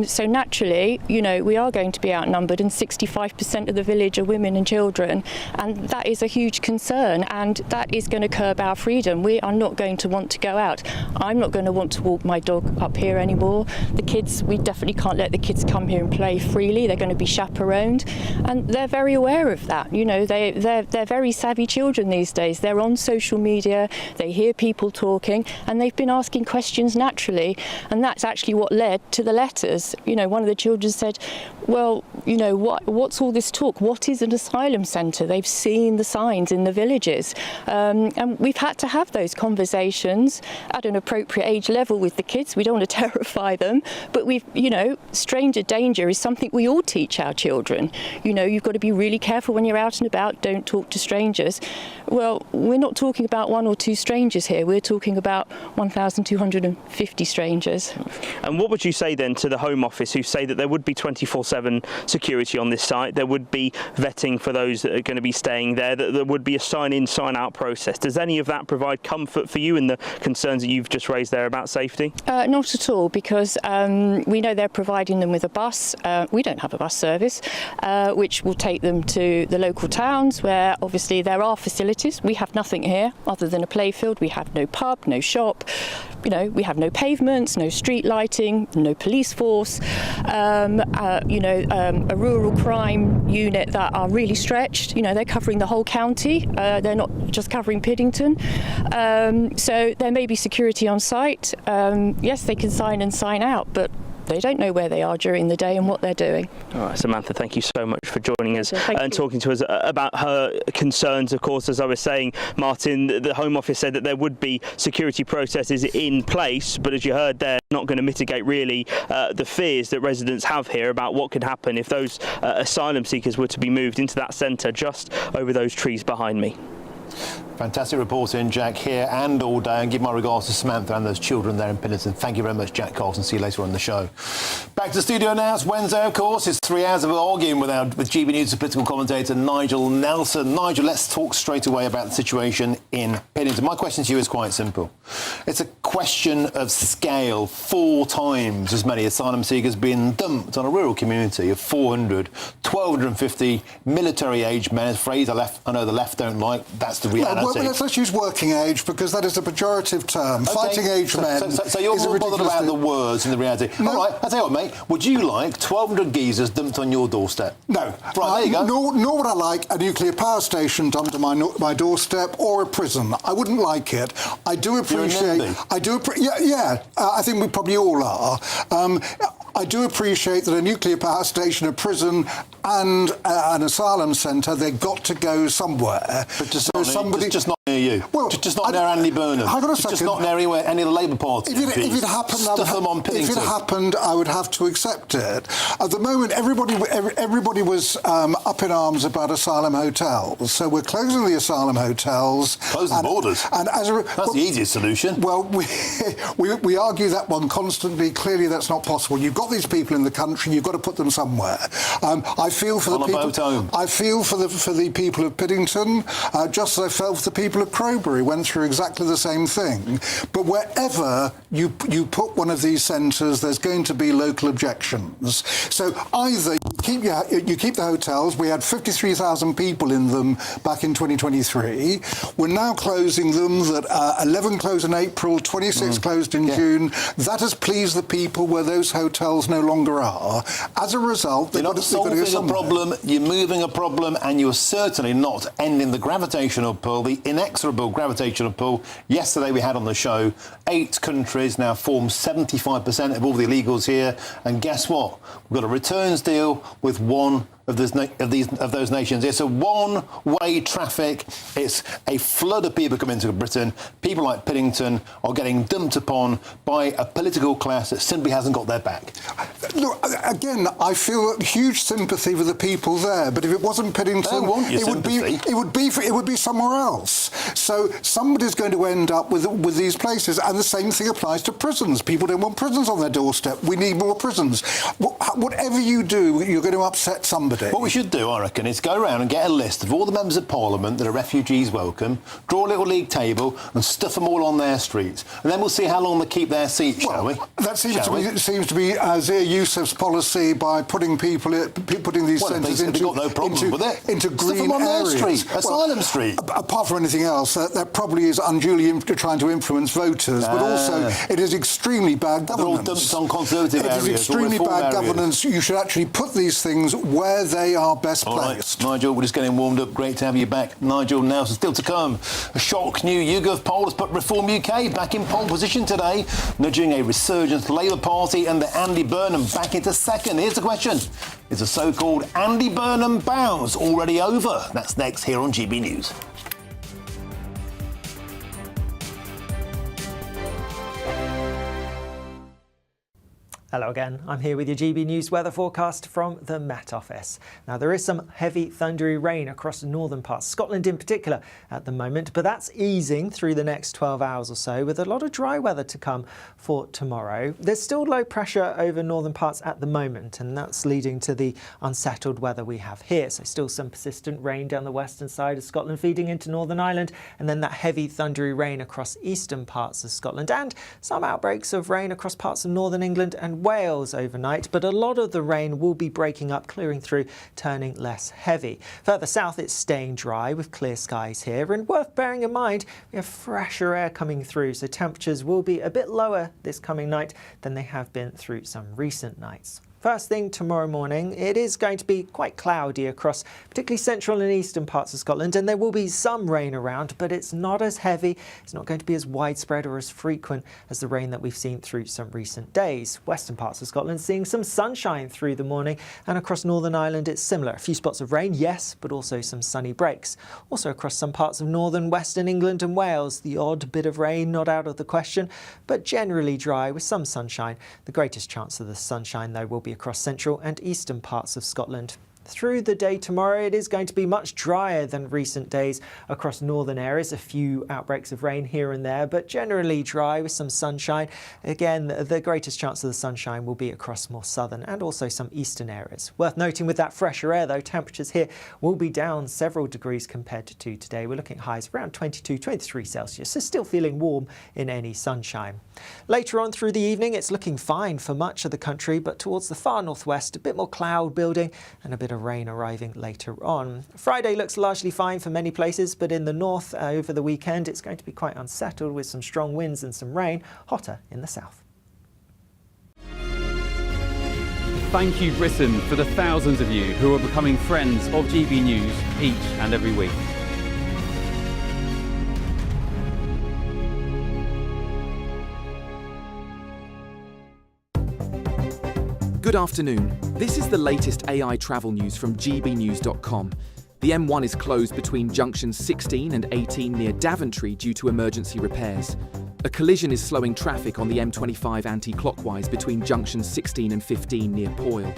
So naturally, we are going to be outnumbered, and 65% of the village are women and children, and that is a huge concern, and that is going to curb our freedom. We are not going to want to go out. I'm not going to want to walk my dog up here anymore. The kids, we definitely can't let the kids come here and play freely. They're going to be chaperoned, and they're very aware of that. They're very savvy children these days. They're on social media, they hear people talking, and they've been asking questions naturally, and that's actually what led to the letters. One of the children said, well, what's all this talk? What is an asylum centre? They've seen the signs in the villages. And we've had to have those conversations at an appropriate age level with the kids. We don't want to terrify them, but stranger danger is something we all teach our children. You've got to be really careful when you're out and about. Don't talk to strangers. Well, we're not talking about 1 or 2 strangers here. We're talking about 1,250 strangers. And what would you say then to the Home Office, who say that there would be 24/7 security on this site, there would be vetting for those that are going to be staying there, that there would be a sign-in, sign-out process? Does any of that provide comfort for you in the concerns that you've just raised there about safety? Not at all, because we know they're providing them with a bus. We don't have a bus service, which will take them to the local towns where obviously there are facilities. We have nothing here other than a playfield. We have no pub, no shop. We have no pavements, no street lighting, no police force. A rural crime unit that are really stretched. They're covering the whole county. They're not just covering Piddington. So there may be security on site. Yes, they can sign and sign out, but they don't know where they are during the day and what they're doing. All right, Samantha, thank you so much for joining us and talking to us about her concerns. Of course, as I was saying, Martin, the Home Office said that there would be security processes in place, but as you heard, they're not going to mitigate really the fears that residents have here about what could happen if those asylum seekers were to be moved into that centre just over those trees behind me. Fantastic reporting, Jack, here and all day, and give my regards to Samantha and those children there in Piddington. Thank you very much, Jack Carlson. See you later on the show. Back to the studio now. It's Wednesday, of course. It's 3 hours of arguing with GB News political commentator Nigel Nelson. Nigel, let's talk straight away about the situation in Piddington. My question to you is quite simple. It's a question of scale. 4 times as many asylum seekers being dumped on a rural community of 400, 1,250 military-aged men. A phrase I know the left don't like. That's the reality. Well, let's use working age, because that is a pejorative term. Okay. Fighting age men. So you're more bothered about the words and the reality. No. All right, I'll tell you what, mate. Would you like 1,200 geezers dumped on your doorstep? No. Right, there you go. Nor would I like a nuclear power station dumped on my doorstep or a prison. I wouldn't like it. I do appreciate... I think we probably all are. I do appreciate that a nuclear power station, a prison and an asylum centre, they've got to go somewhere. But just not near you. Well, just not near Andy Burnham. Hold on a second. Just not near any of the Labour Party. If it happened, I would have to accept it. At the moment, everybody was up in arms about asylum hotels. So we're closing the asylum hotels. Close the borders. And that's the easiest solution. Well, we argue that one constantly. Clearly, that's not possible. You've got these people in the country. You've got to put them somewhere. I feel for the people. I feel for the people of Piddington, just as I felt for the people of Crowbury. Went through exactly the same thing. But wherever you put one of these centres, there's going to be local objections. So either you keep the hotels. We had 53,000 people in them back in 2023. We're now closing them. That 11 closed in April, 26 closed in June. That has pleased the people where those hotels no longer are. As a result, you're not solving a problem, you're moving a problem, and you're certainly not ending the gravitational pull, the inexorable gravitational pull. Yesterday we had on the show 8 countries now form 75% of all the illegals here, and guess what? We've got a returns deal with one of those nations. It's a one-way traffic. It's a flood of people coming into Britain. People like Piddington are getting dumped upon by a political class that simply hasn't got their back. Look, again, I feel huge sympathy for the people there. But if it wasn't Piddington, it would be somewhere else. So somebody's going to end up with these places, and the same thing applies to prisons. People don't want prisons on their doorstep. We need more prisons. Whatever you do, you're going to upset somebody. What we should do, I reckon, is go around and get a list of all the members of Parliament that are refugees welcome, draw a little league table and stuff them all on their streets. And then we'll see how long they keep their seats, shall we? That seems to be Zia Youssef's policy by putting these centres into green areas. Asylum Street. Apart from anything else, that probably is unduly trying to influence voters, but also it is extremely bad governance. They're all dumped on Conservative areas. It is extremely bad governance. You should actually put these things where they are best placed. Right. Nigel, we're just getting warmed up. Great to have you back. Nigel Nelson, still to come. A shock new YouGov poll has put Reform UK back in pole position today, nudging a resurgent Labour Party and the Andy Burnham back into second. Here's the question. Is the so-called Andy Burnham bounce already over? That's next here on GB News. Hello again, I'm here with your GB News weather forecast from the Met Office. Now there is some heavy thundery rain across the northern parts, Scotland in particular at the moment, but that's easing through the next 12 hours or so with a lot of dry weather to come for tomorrow. There's still low pressure over northern parts at the moment, and that's leading to the unsettled weather we have here. So still some persistent rain down the western side of Scotland feeding into Northern Ireland, and then that heavy thundery rain across eastern parts of Scotland, and some outbreaks of rain across parts of northern England and Wales overnight, but a lot of the rain will be breaking up, clearing through, turning less heavy. Further south, it's staying dry with clear skies here, and worth bearing in mind, we have fresher air coming through, so temperatures will be a bit lower this coming night than they have been through some recent nights. First thing tomorrow morning, it is going to be quite cloudy across particularly central and eastern parts of Scotland, and there will be some rain around, but it's not as heavy, it's not going to be as widespread or as frequent as the rain that we've seen through some recent days. Western parts of Scotland seeing some sunshine through the morning, and across Northern Ireland it's similar. A few spots of rain, yes, but also some sunny breaks. Also across some parts of northern western England and Wales, the odd bit of rain not out of the question, but generally dry with some sunshine. The greatest chance of the sunshine, though, will be across central and eastern parts of Scotland. Through the day tomorrow, it is going to be much drier than recent days across northern areas. A few outbreaks of rain here and there, but generally dry with some sunshine. Again, the greatest chance of the sunshine will be across more southern and also some eastern areas. Worth noting with that fresher air, though, temperatures here will be down several degrees compared to today. We're looking at highs around 22, 23 Celsius, so still feeling warm in any sunshine. Later on through the evening, it's looking fine for much of the country, but towards the far northwest, a bit more cloud building and a bit of rain arriving later on. Friday looks largely fine for many places, but in the north over the weekend it's going to be quite unsettled with some strong winds and some rain, hotter in the south. thank you, Britain, for the thousands of you who are becoming friends of GB News each and every week. Good afternoon. This is the latest AI travel news from GBnews.com. The M1 is closed between junctions 16 and 18 near Daventry due to emergency repairs. A collision is slowing traffic on the M25 anti-clockwise between junctions 16 and 15 near Poyle.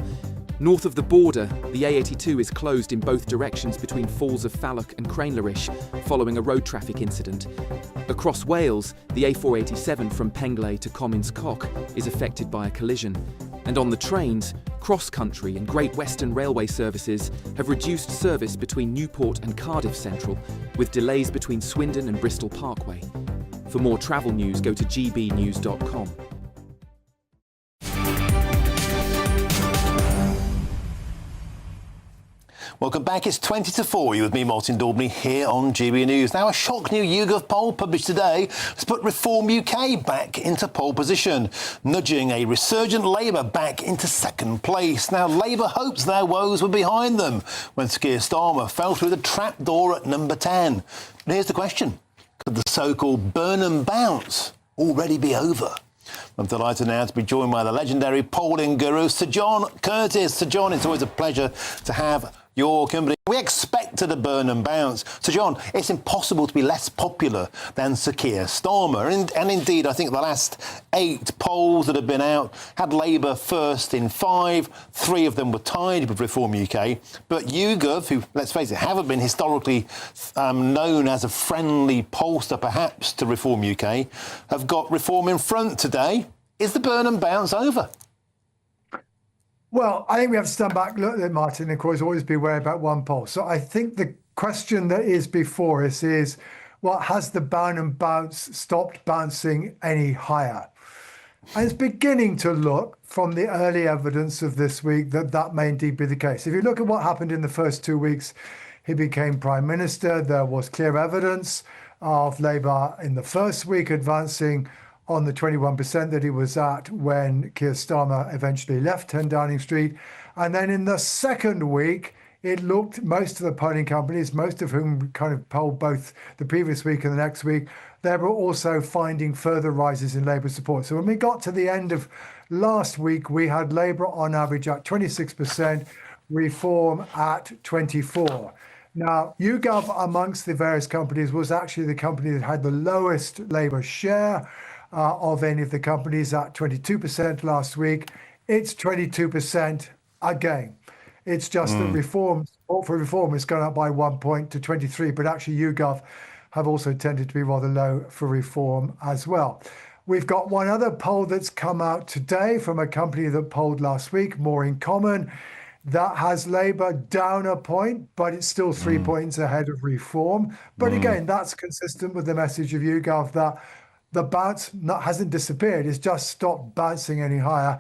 North of the border, the A82 is closed in both directions between Falls of Falloch and Cranlerish following a road traffic incident. Across Wales, the A487 from Pengley to Comins Coch is affected by a collision. And on the trains, Cross Country and Great Western Railway services have reduced service between Newport and Cardiff Central, with delays between Swindon and Bristol Parkway. For more travel news, go to gbnews.com. Welcome back. It's 20 to 4. You're with me, Martin Daubney, here on GB News. Now, a shock new YouGov poll published today has put Reform UK back into pole position, nudging a resurgent Labour back into second place. Now, Labour hopes their woes were behind them when Keir Starmer fell through the trapdoor at number 10. But here's the question. Could the so-called burn and bounce already be over? I'm delighted now to be joined by the legendary polling guru, Sir John Curtis. Sir John, it's always a pleasure to have your company. We expected a burn and bounce. So, John, it's impossible to be less popular than Sir Keir Starmer. And indeed, I think the last 8 polls that have been out had Labour first in 5. 3 of them were tied with Reform UK. But YouGov, who, let's face it, haven't been historically known as a friendly pollster, perhaps, to Reform UK, have got Reform in front today. Is the burn and bounce over? Well, I think we have to stand back, look at Martin, and of course, always be aware about one poll. So I think the question that is before us is, well, has the burn and bounce stopped bouncing any higher? And it's beginning to look, from the early evidence of this week, that that may indeed be the case. If you look at what happened in the first 2 weeks, he became Prime Minister. There was clear evidence of Labour in the first week advancing on the 21% that he was at when Keir Starmer eventually left 10 Downing Street. And then in the second week, it looked, most of the polling companies, most of whom kind of polled both the previous week and the next week, they were also finding further rises in Labour support. So when we got to the end of last week, we had Labour on average at 26%, Reform at 24%. Now, YouGov, amongst the various companies, was actually the company that had the lowest Labour share of any of the companies at 22% last week. It's 22% again. It's just that support for Reform has gone up by 1 point to 23, but actually YouGov have also tended to be rather low for Reform as well. We've got one other poll that's come out today from a company that polled last week, More in Common. That has Labour down a point, but it's still 3 points ahead of Reform. But again, that's consistent with the message of YouGov that the bounce hasn't disappeared. It's just stopped bouncing any higher.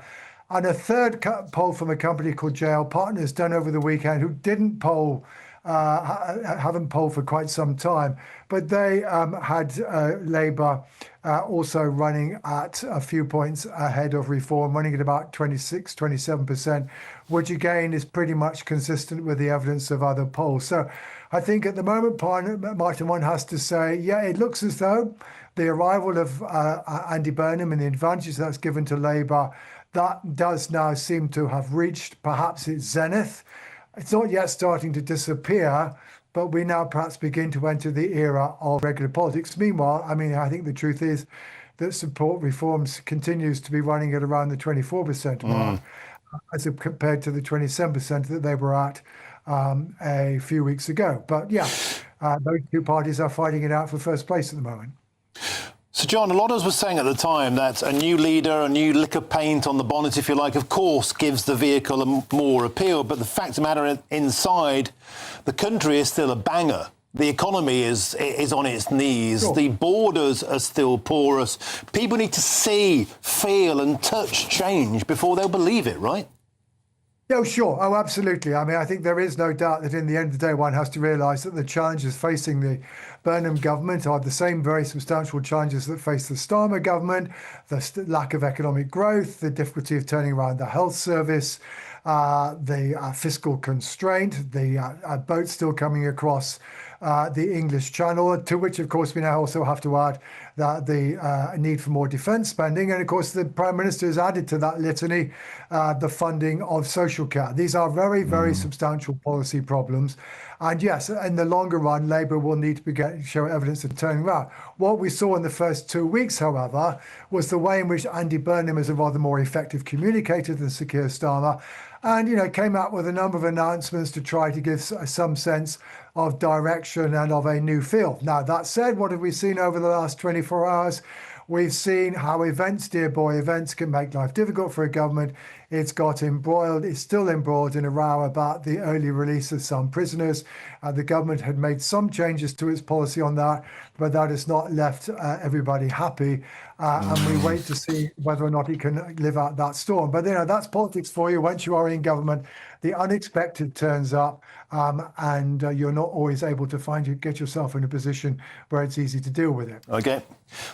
And a third poll from a company called JL Partners done over the weekend, who didn't poll, haven't polled for quite some time, but they had Labour also running at a few points ahead of Reform, running at about 26, 27%, which again is pretty much consistent with the evidence of other polls. So I think at the moment, Martin, one has to say, yeah, it looks as though the arrival of Andy Burnham and the advantage that's given to Labour, that does now seem to have reached perhaps its zenith. It's not yet starting to disappear, but we now perhaps begin to enter the era of regular politics. Meanwhile, I mean, I think the truth is that support reforms continues to be running at around the 24% mark, as compared to the 27% that they were at a few weeks ago. But yeah, those two parties are fighting it out for first place at the moment. So, John, a lot of us were saying at the time that a new leader, a new lick of paint on the bonnet, if you like, of course, gives the vehicle more appeal. But the fact of the matter, inside, the country is still a banger. The economy is on its knees. Sure. The borders are still porous. People need to see, feel and touch change before they'll believe it, right? Yeah, sure. Oh, absolutely. I mean, I think there is no doubt that in the end of the day, one has to realise that the challenges facing the Burnham government are the same very substantial challenges that face the Starmer government, the lack of economic growth, the difficulty of turning around the health service, the fiscal constraint, the boats still coming across the English Channel, to which, of course, we now also have to add that the need for more defence spending. And, of course, the Prime Minister has added to that litany the funding of social care. These are very, very substantial policy problems. And, yes, in the longer run, Labour will need to show evidence of turning around. What we saw in the first 2 weeks, however, was the way in which Andy Burnham is a rather more effective communicator than Sir Keir Starmer, and, came out with a number of announcements to try to give some sense of direction and of a new feel. Now, that said, what have we seen over the last 24 hours? We've seen how events, dear boy, events can make life difficult for a government. It's still embroiled in a row about the early release of some prisoners. The government had made some changes to its policy on that, but that has not left everybody happy. And we wait to see whether or not it can live out that storm. But, that's politics for you. Once you are in government, the unexpected turns up, and you're not always able to get yourself in a position where it's easy to deal with it. OK.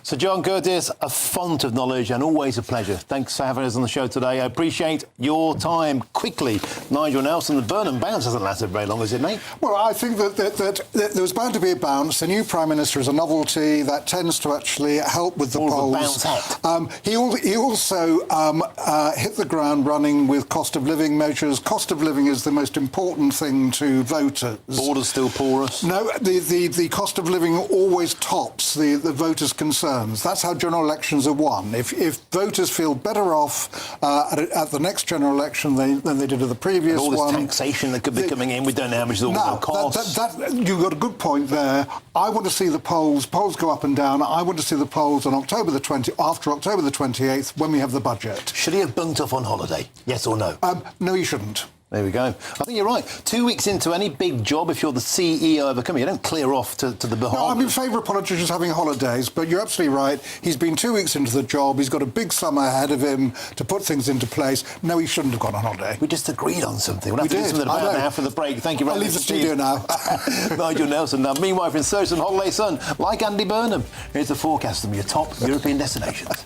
So, John Curtis, a font of knowledge and always a pleasure. Thanks for having us on the show today. I appreciate your time. Quickly, Nigel Nelson, the Burnham bounce hasn't lasted very long, has it, mate? Well, I think that there was bound to be a bounce. The new Prime Minister is a novelty that tends to actually help with the polls. He also hit the ground running with cost of living measures. Cost of living is the most important thing to voters. Borders still porous? No, the cost of living always tops the voters' concerns. That's how general elections are won. If voters feel better off at the next general election than they did at the previous one. All this taxation that could be coming in, we don't know how much it's all going to cost. You've got a good point there. I want to see the polls go up and down. I want to see the polls on after October the 28th, when we have the budget. Should he have bunked off on holiday? Yes or no? No, he shouldn't. There we go. I think you're right. 2 weeks into any big job, if you're the CEO of a company, you don't clear off to the Bahamas. No, I'm in favour of politicians having holidays, but you're absolutely right. He's been 2 weeks into the job. He's got a big summer ahead of him to put things into place. No, he shouldn't have gone on holiday. We just agreed on something. We'll have to do something about it after the break. Thank you very much. I'll leave the studio now. Nigel Nelson. Now, meanwhile, from Surrey Holiday Sun, like Andy Burnham, here's the forecast of your top European destinations.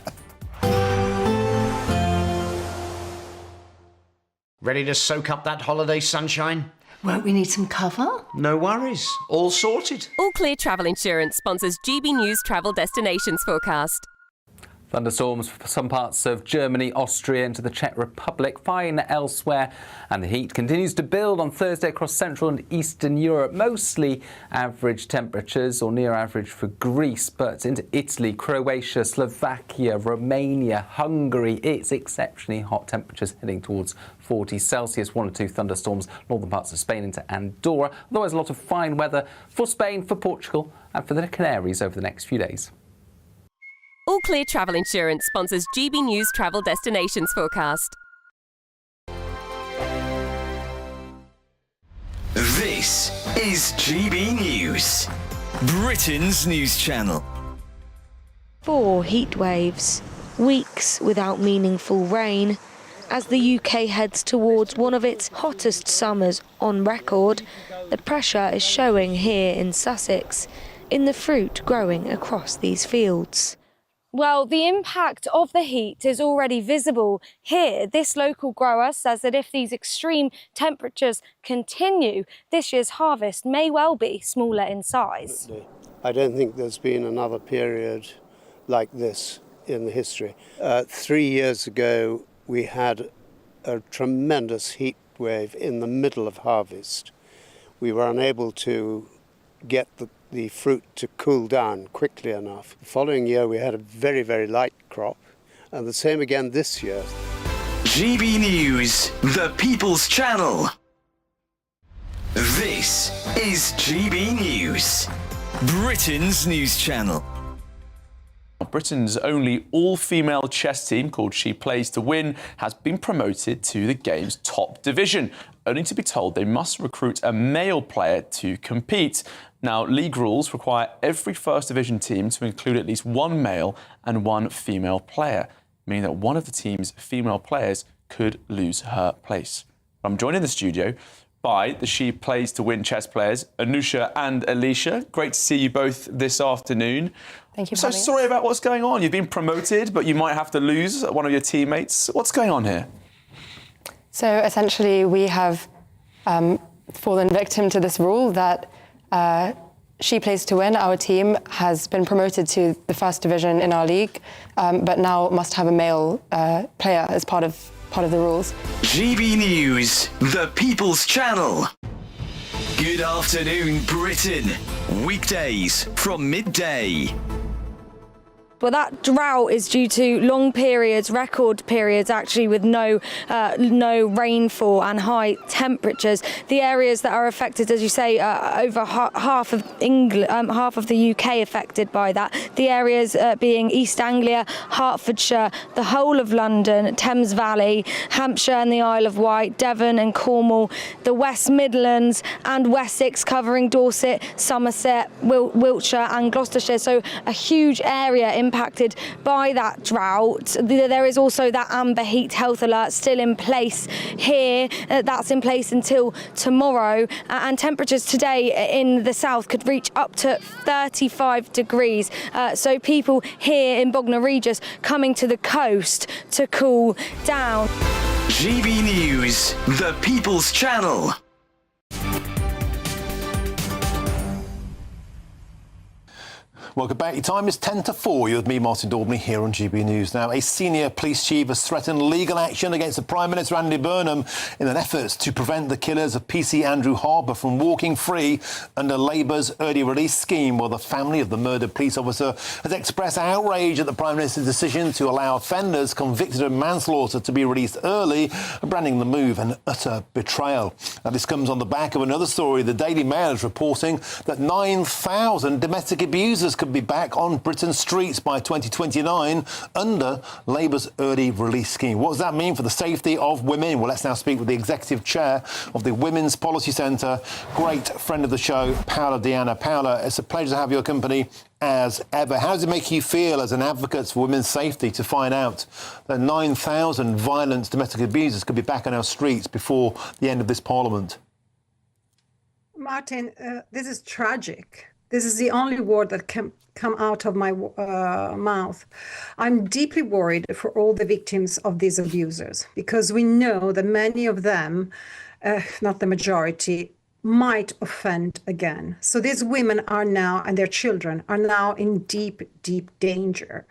Ready to soak up that holiday sunshine? Won't we need some cover? No worries. All sorted. All Clear Travel Insurance sponsors GB News Travel Destinations Forecast. Thunderstorms for some parts of Germany, Austria into the Czech Republic, fine elsewhere, and the heat continues to build on Thursday across Central and Eastern Europe. Mostly average temperatures or near average for Greece, but into Italy, Croatia, Slovakia, Romania, Hungary, it's exceptionally hot temperatures heading towards 40 Celsius. 1 or 2 thunderstorms, northern parts of Spain into Andorra. Otherwise, a lot of fine weather for Spain, for Portugal, and for the Canaries over the next few days. All Clear Travel Insurance sponsors GB News Travel Destinations Forecast. This is GB News, Britain's news channel. 4 heat waves, weeks without meaningful rain. As the UK heads towards one of its hottest summers on record, the pressure is showing here in Sussex, in the fruit growing across these fields. Well, the impact of the heat is already visible here. This local grower says that if these extreme temperatures continue, this year's harvest may well be smaller in size. I don't think there's been another period like this in the history. 3 years ago, we had a tremendous heat wave in the middle of harvest. We were unable to get the fruit to cool down quickly enough. The following year we had a very, very light crop, and the same again this year. GB News, the People's Channel. This is GB News, Britain's news channel. Britain's only all-female chess team, called She Plays to Win, has been promoted to the game's top division, only to be told they must recruit a male player to compete. Now, league rules require every First Division team to include at least 1 male and 1 female player, meaning that one of the team's female players could lose her place. I'm joined in the studio by the She Plays to Win chess players, Anusha and Alicia. Great to see you both this afternoon. Thank you for So having us. sorry about what's going on. You've been promoted, but you might have to lose one of your teammates. What's going on here? So essentially we have fallen victim to this rule that She Plays to Win, our team, has been promoted to the first division in our league, but now must have a male player as part of the rules. GB News, the People's Channel. Good afternoon, Britain. Weekdays from midday. Well, that drought is due to long periods, record periods actually, with no rainfall and high temperatures. The areas that are affected, as you say, over half of England, half of the UK affected by that. The areas being East Anglia, Hertfordshire, the whole of London, Thames Valley, Hampshire and the Isle of Wight, Devon and Cornwall, the West Midlands and Wessex, covering Dorset, Somerset, Wiltshire and Gloucestershire. So a huge area impacted by that drought. There is also that amber heat health alert still in place here. That's in place until tomorrow. And temperatures today in the south could reach up to 35 degrees. So people here in Bognor Regis coming to the coast to cool down. GB News, the People's Channel. Welcome back. Your time is 10 to 4. You're with me, Martin Daubney, here on GB News. Now, a senior police chief has threatened legal action against the Prime Minister, Andy Burnham, in an effort to prevent the killers of PC Andrew Harper from walking free under Labour's early release scheme. While the family of the murdered police officer has expressed outrage at the Prime Minister's decision to allow offenders convicted of manslaughter to be released early, branding the move an utter betrayal. Now, this comes on the back of another story. The Daily Mail is reporting that 9,000 domestic abusers could be back on Britain's streets by 2029 under Labour's early release scheme. What does that mean for the safety of women? Well, let's now speak with the executive chair of the Women's Policy Centre, great friend of the show, Paola Diana. Paola, it's a pleasure to have your company as ever. How does it make you feel as an advocate for women's safety to find out that 9,000 violent domestic abusers could be back on our streets before the end of this Parliament? Martin, this is tragic. This is the only word that can come out of my mouth. I'm deeply worried for all the victims of these abusers, because we know that many of them, not the majority, might offend again. So these women are now, and their children, are now in deep, deep danger.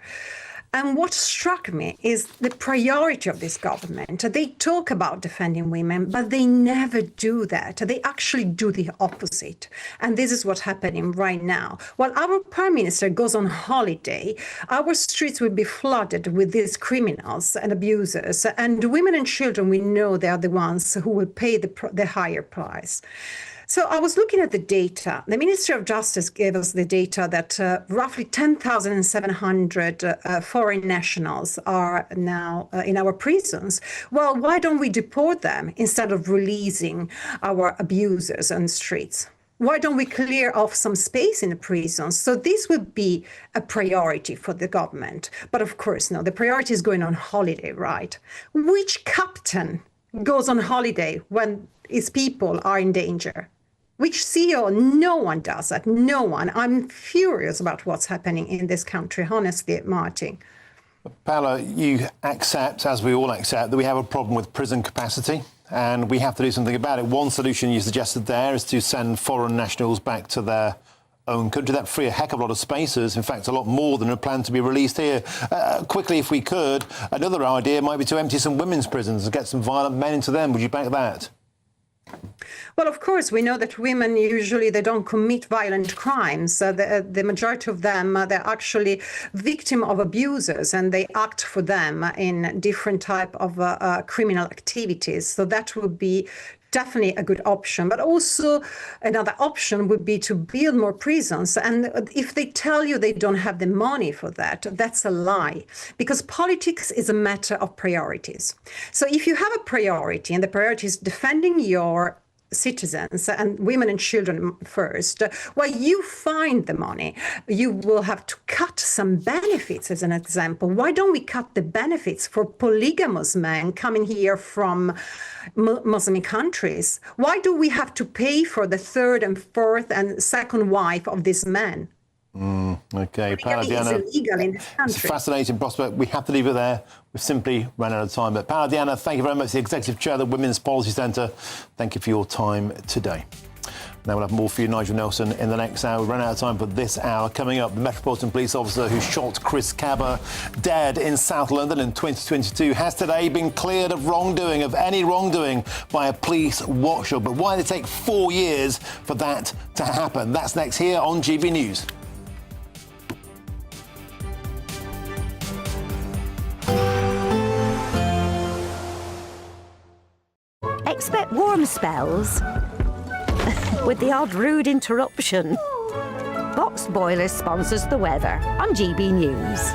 And what struck me is the priority of this government. They talk about defending women, but they never do that. They actually do the opposite. And this is what's happening right now. While our Prime Minister goes on holiday, our streets will be flooded with these criminals and abusers. And women and children, we know they are the ones who will pay the higher price. So I was looking at the data. The Ministry of Justice gave us the data that roughly 10,700 foreign nationals are now in our prisons. Well, why don't we deport them instead of releasing our abusers on the streets? Why don't we clear off some space in the prisons? So this would be a priority for the government. But of course, no, the priority is going on holiday, right? Which captain goes on holiday when his people are in danger? Which CEO? No one does that. No one. I'm furious about what's happening in this country, honestly, Martin. Paola, you accept, as we all accept, that we have a problem with prison capacity and we have to do something about it. One solution you suggested there is to send foreign nationals back to their own country. That free a heck of a lot of spaces, in fact, a lot more than are planned to be released here. Quickly, if we could, another idea might be to empty some women's prisons and get some violent men into them. Would you back that? Well, of course, we know that women usually they don't commit violent crimes. The majority of them, they're actually victim of abusers and they act for them in different type of criminal activities. So that would be definitely a good option. But also another option would be to build more prisons. And if they tell you they don't have the money for that, that's a lie. Because politics is a matter of priorities. So if you have a priority and the priority is defending your citizens and women and children first, while you find the money, you will have to cut some benefits, as an example. Why don't we cut the benefits for polygamous men coming here from Muslim countries? Why do we have to pay for the third and fourth and second wife of these men? Okay, Polygamy is illegal in this country. It's a fascinating prospect. We have to leave it there. We've simply run out of time. But Paola Diana, thank you very much, the Executive Chair of the Women's Policy Centre. Thank you for your time today. Now we'll have more for you, Nigel Nelson, in the next hour. We've run out of time for this hour. Coming up, the Metropolitan Police officer who shot Chris Cabba dead in South London in 2022 has today been cleared of wrongdoing, of any wrongdoing by a police watchdog. But why did it take 4 years for that to happen? That's next here on GB News. Expect warm spells with the odd rude interruption. Box Boilers sponsors the weather on GB News.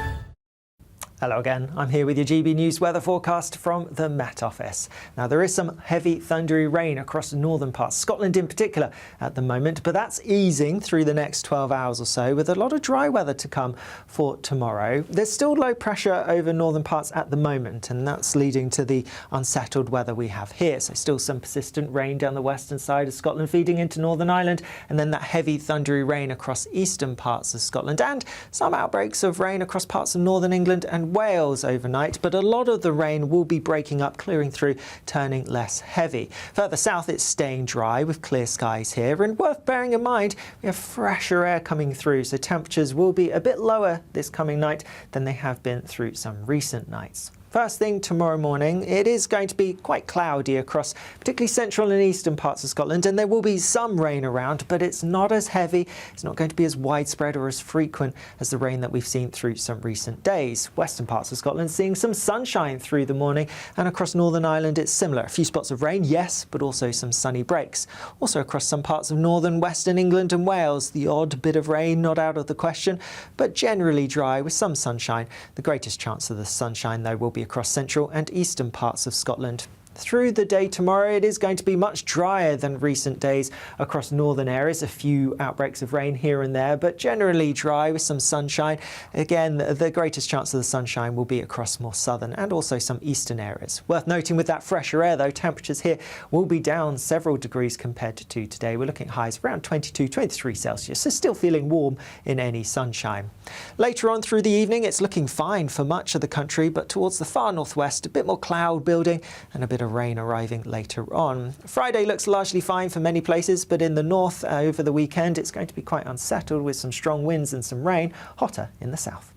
Hello again, I'm here with your GB News weather forecast from the Met Office. Now there is some heavy thundery rain across the northern parts, Scotland in particular at the moment, but that's easing through the next 12 hours or so with a lot of dry weather to come for tomorrow. There's still low pressure over northern parts at the moment, and that's leading to the unsettled weather we have here. So still some persistent rain down the western side of Scotland feeding into Northern Ireland, and then that heavy thundery rain across eastern parts of Scotland, and some outbreaks of rain across parts of northern England and Wales overnight, but a lot of the rain will be breaking up, clearing through, turning less heavy. Further south, it's staying dry with clear skies here, and worth bearing in mind, we have fresher air coming through, so temperatures will be a bit lower this coming night than they have been through some recent nights. First thing tomorrow morning, it is going to be quite cloudy across particularly central and eastern parts of Scotland, and there will be some rain around, but it's not as heavy, it's not going to be as widespread or as frequent as the rain that we've seen through some recent days. Western parts of Scotland seeing some sunshine through the morning, and across Northern Ireland it's similar. A few spots of rain, yes, but also some sunny breaks. Also across some parts of northern western England and Wales, the odd bit of rain not out of the question, but generally dry with some sunshine. The greatest chance of the sunshine, though, will be across central and eastern parts of Scotland. Through the day tomorrow, it is going to be much drier than recent days across northern areas. A few outbreaks of rain here and there, but generally dry with some sunshine. Again, the greatest chance of the sunshine will be across more southern and also some eastern areas. Worth noting with that fresher air, though, temperatures here will be down several degrees compared to today. We're looking at highs around 22, 23 Celsius, so still feeling warm in any sunshine. Later on through the evening, it's looking fine for much of the country, but towards the far northwest, a bit more cloud building and a bit of rain arriving later on. Friday looks largely fine for many places, but in the north over the weekend it's going to be quite unsettled with some strong winds and some rain, hotter in the south.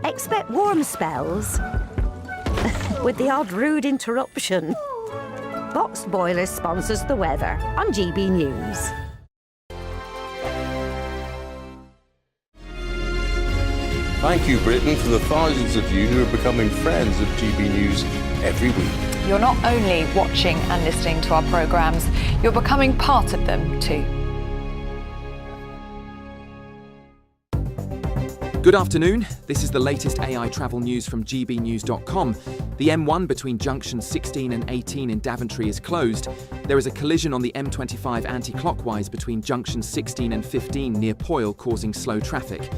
Expect warm spells with the odd rude interruption. Box Boilers sponsors the weather on GB News. Thank you, Britain, for the thousands of you who are becoming friends of GB News every week. You're not only watching and listening to our programmes, you're becoming part of them too. Good afternoon. This is the latest AI travel news from GBNews.com. The M1 between junctions 16 and 18 in Daventry is closed. There is a collision on the M25 anti-clockwise between junctions 16 and 15 near Poyle, causing slow traffic.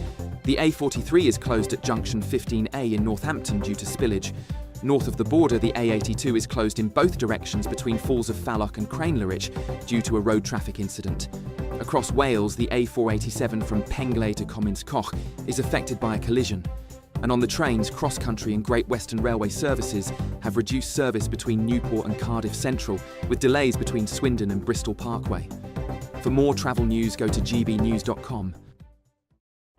The A43 is closed at junction 15A in Northampton due to spillage. North of the border, the A82 is closed in both directions between Falls of Falloch and Cranelerich due to a road traffic incident. Across Wales, the A487 from Penglay to Comins-Coch is affected by a collision. And on the trains, Cross Country and Great Western Railway services have reduced service between Newport and Cardiff Central, with delays between Swindon and Bristol Parkway. For more travel news, go to gbnews.com.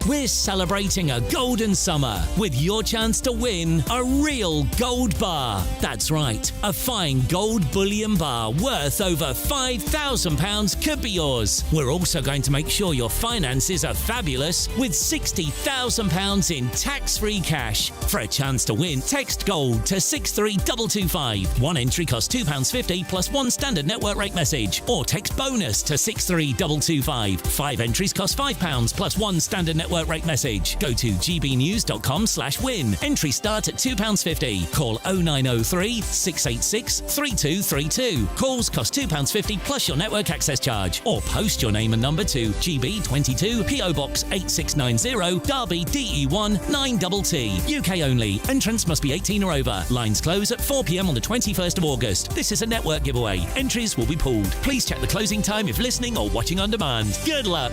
We're celebrating a golden summer with your chance to win a real gold bar. That's right, a fine gold bullion bar worth over £5,000 could be yours. We're also going to make sure your finances are fabulous with £60,000 in tax-free cash. For a chance to win, text GOLD to 63225. One entry costs £2.50 plus one standard network rate message. Or text BONUS to 63225. 5 entries cost £5 plus one standard network rate message. Go to gbnews.com/win. Entries start at £2.50. Call 0903 686 3232. Calls cost £2.50 plus your network access charge. Or post your name and number to GB22 PO Box 8690 Derby DE1 9TT. UK only. Entrance must be 18 or over. Lines close at 4 p.m. on the 21st of August. This is a network giveaway. Entries will be pooled. Please check the closing time if listening or watching on demand. Good luck.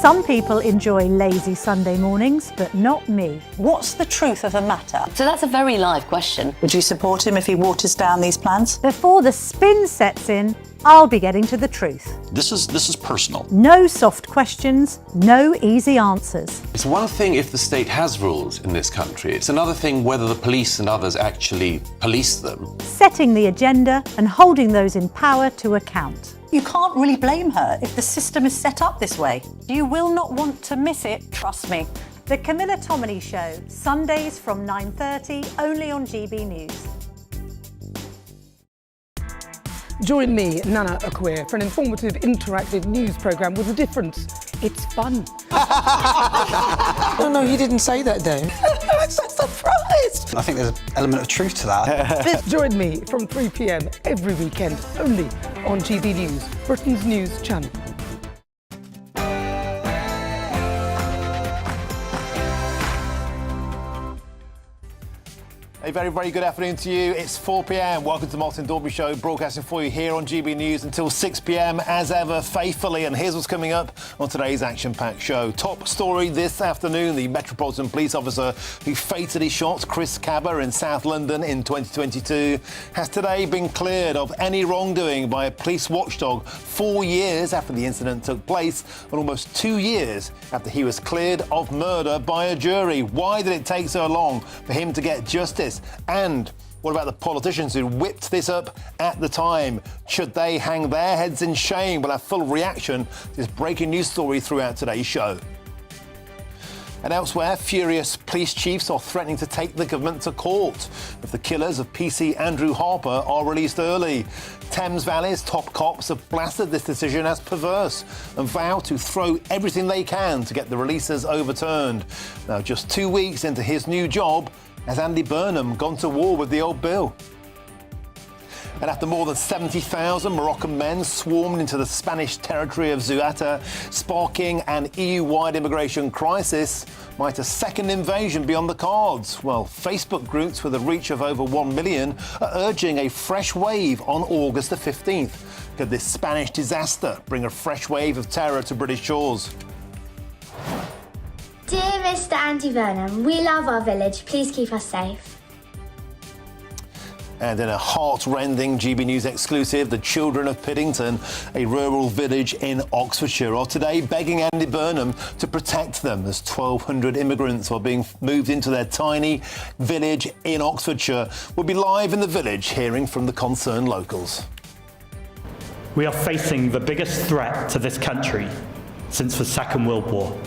Some people enjoy lazy Sunday mornings, but not me. What's the truth of the matter? So that's a very live question. Would you support him if he waters down these plans? Before the spin sets in, I'll be getting to the truth. This is personal. No soft questions, no easy answers. It's one thing if the state has rules in this country. It's another thing whether the police and others actually police them. Setting the agenda and holding those in power to account. You can't really blame her if the system is set up this way. You will not want to miss it, trust me. The Camilla Tominey Show, Sundays from 9:30, only on GB News. Join me, Nana Akwe, for an informative, interactive news programme with a difference. It's fun. No, he didn't say that, though. I'm so surprised. I think there's an element of truth to that. Join me from 3 p.m. every weekend, only on GB News, Britain's news channel. A very, very good afternoon to you. It's 4 p.m. Welcome to the Martin Daubney Show, broadcasting for you here on GB News until 6 p.m. as ever, faithfully. And here's what's coming up on today's action-packed show. Top story this afternoon, the Metropolitan Police officer who fatally shot Chris Cabba in South London in 2022 has today been cleared of any wrongdoing by a police watchdog 4 years after the incident took place and almost 2 years after he was cleared of murder by a jury. Why did it take so long for him to get justice? And what about the politicians who whipped this up at the time? Should they hang their heads in shame? We'll have full reaction to this breaking news story throughout today's show. And elsewhere, furious police chiefs are threatening to take the government to court if the killers of PC Andrew Harper are released early. Thames Valley's top cops have blasted this decision as perverse and vow to throw everything they can to get the releases overturned. Now, just 2 weeks into his new job, has Andy Burnham gone to war with the old bill? And after more than 70,000 Moroccan men swarmed into the Spanish territory of Ceuta, sparking an EU-wide immigration crisis, might a second invasion be on the cards? Well, Facebook groups with a reach of over 1 million are urging a fresh wave on August the 15th. Could this Spanish disaster bring a fresh wave of terror to British shores? Dear Mr. Andy Burnham, we love our village. Please keep us safe. And in a heart-rending GB News exclusive, the children of Piddington, a rural village in Oxfordshire, are today begging Andy Burnham to protect them as 1,200 immigrants are being moved into their tiny village in Oxfordshire. We'll be live in the village hearing from the concerned locals. We are facing the biggest threat to this country since the Second World War.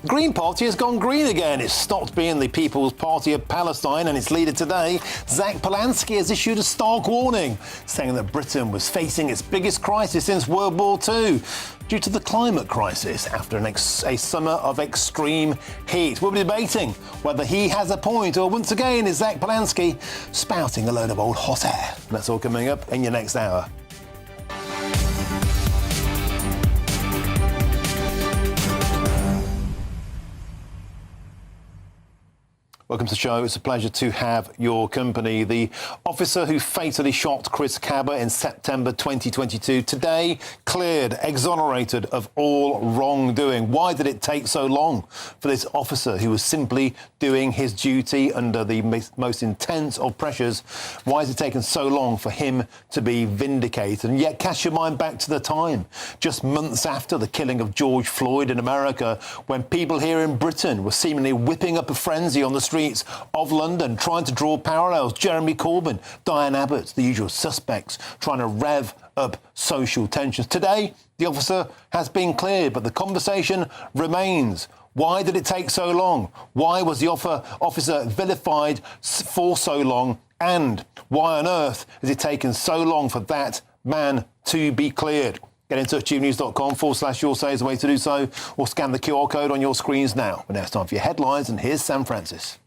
The Green Party has gone green again. It's stopped being the People's Party of Palestine, and its leader today, Zach Polanski, has issued a stark warning, saying that Britain was facing its biggest crisis since World War II due to the climate crisis after a summer of extreme heat. We'll be debating whether he has a point or, once again, is Zach Polanski spouting a load of old hot air. That's all coming up in your next hour. Welcome to the show. It's a pleasure to have your company. The officer who fatally shot Chris Cabba in September 2022, today cleared, exonerated of all wrongdoing. Why did it take so long for this officer who was simply doing his duty under the most intense of pressures? Why has it taken so long for him to be vindicated? And yet, cast your mind back to the time, just months after the killing of George Floyd in America, when people here in Britain were seemingly whipping up a frenzy on the streets of London, trying to draw parallels. Jeremy Corbyn, Diane Abbott, the usual suspects, trying to rev up social tensions. Today, the officer has been cleared, but the conversation remains. Why did it take so long? Why was the officer vilified for so long? And why on earth has it taken so long for that man to be cleared? Get in touch, GBNews.com/your say is the way to do so, or scan the QR code on your screens now. But now it's time for your headlines, and here's Sam Francis.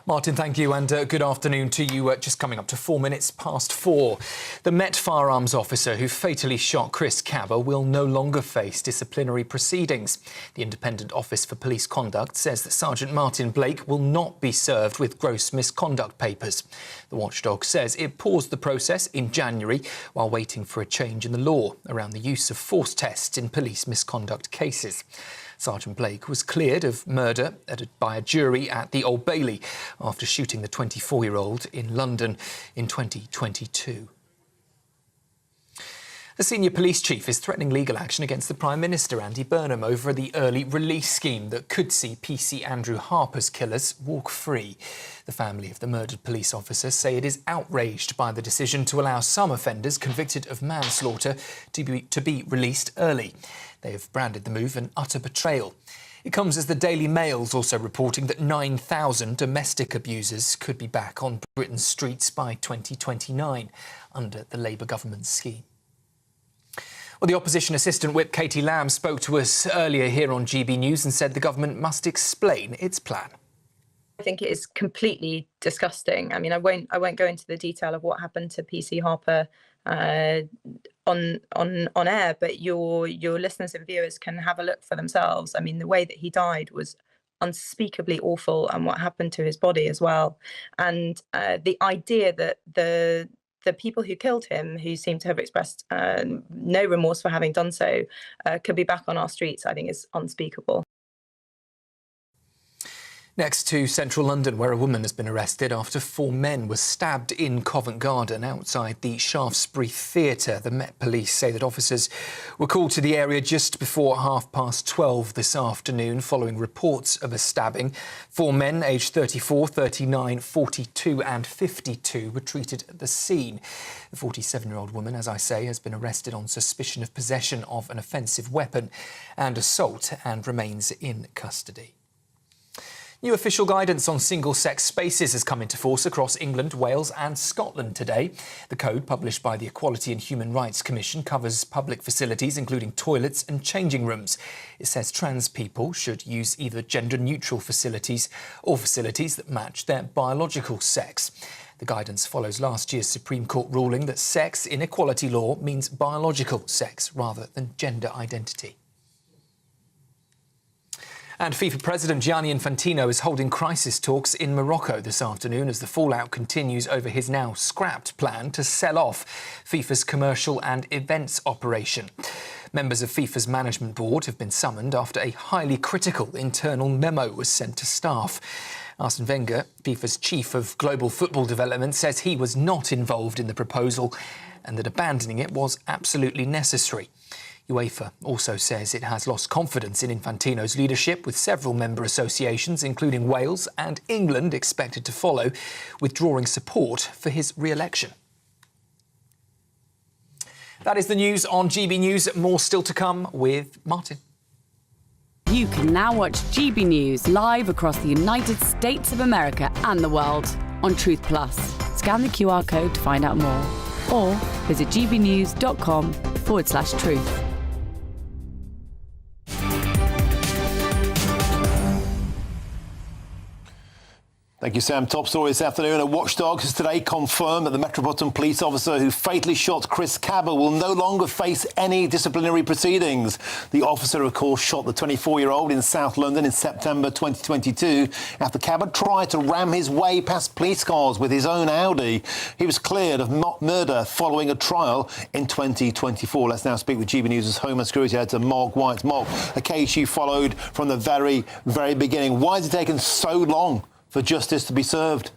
Martin, thank you, and good afternoon to you. Just coming up to 4 minutes past 4. The Met firearms officer who fatally shot Chris Cabba will no longer face disciplinary proceedings. The Independent Office for Police Conduct says that Sergeant Martin Blake will not be served with gross misconduct papers. The watchdog says it paused the process in January while waiting for a change in the law around the use of force tests in police misconduct cases. Sergeant Blake was cleared of murder by a jury at the Old Bailey after shooting the 24-year-old in London in 2022. A senior police chief is threatening legal action against the Prime Minister, Andy Burnham, over the early release scheme that could see PC Andrew Harper's killers walk free. The family of the murdered police officer say it is outraged by the decision to allow some offenders convicted of manslaughter to be released early. They have branded the move an utter betrayal. It comes as the Daily Mail's also reporting that 9,000 domestic abusers could be back on Britain's streets by 2029 under the Labour government's scheme. Well, the Opposition Assistant Whip Katie Lamb spoke to us earlier here on GB News and said the government must explain its plan. I think it is completely disgusting. I mean, I won't go into the detail of what happened to PC Harper on air, but your listeners and viewers can have a look for themselves. I mean, the way that he died was unspeakably awful, and what happened to his body as well. And the idea that the people who killed him, who seem to have expressed no remorse for having done so, could be back on our streets, I think is unspeakable. Next to central London, where a woman has been arrested after 4 men were stabbed in Covent Garden outside the Shaftesbury Theatre. The Met Police say that officers were called to the area just before 12:30 this afternoon following reports of a stabbing. 4 men aged 34, 39, 42 and 52 were treated at the scene. The 47-year-old woman, as I say, has been arrested on suspicion of possession of an offensive weapon and assault and remains in custody. New official guidance on single-sex spaces has come into force across England, Wales and Scotland today. The code, published by the Equality and Human Rights Commission, covers public facilities, including toilets and changing rooms. It says trans people should use either gender-neutral facilities or facilities that match their biological sex. The guidance follows last year's Supreme Court ruling that sex in equality law means biological sex rather than gender identity. And FIFA President Gianni Infantino is holding crisis talks in Morocco this afternoon as the fallout continues over his now scrapped plan to sell off FIFA's commercial and events operation. Members of FIFA's management board have been summoned after a highly critical internal memo was sent to staff. Arsene Wenger, FIFA's chief of global football development, says he was not involved in the proposal and that abandoning it was absolutely necessary. UEFA also says it has lost confidence in Infantino's leadership, with several member associations, including Wales and England, expected to follow, withdrawing support for his re-election. That is the news on GB News. More still to come with Martin. You can now watch GB News live across the United States of America and the world on Truth Plus. Scan the QR code to find out more, or visit gbnews.com/truth. Thank you, Sam. Top story this afternoon. A watchdog has today confirmed that the Metropolitan Police officer who fatally shot Chris Cabba will no longer face any disciplinary proceedings. The officer, of course, shot the 24-year-old in South London in September 2022 after Cabba tried to ram his way past police cars with his own Audi. He was cleared of murder following a trial in 2024. Let's now speak with GB News' Home and Security Editor, Mark White. Mark, a case you followed from the very, very beginning. Why has it taken so long for justice to be served?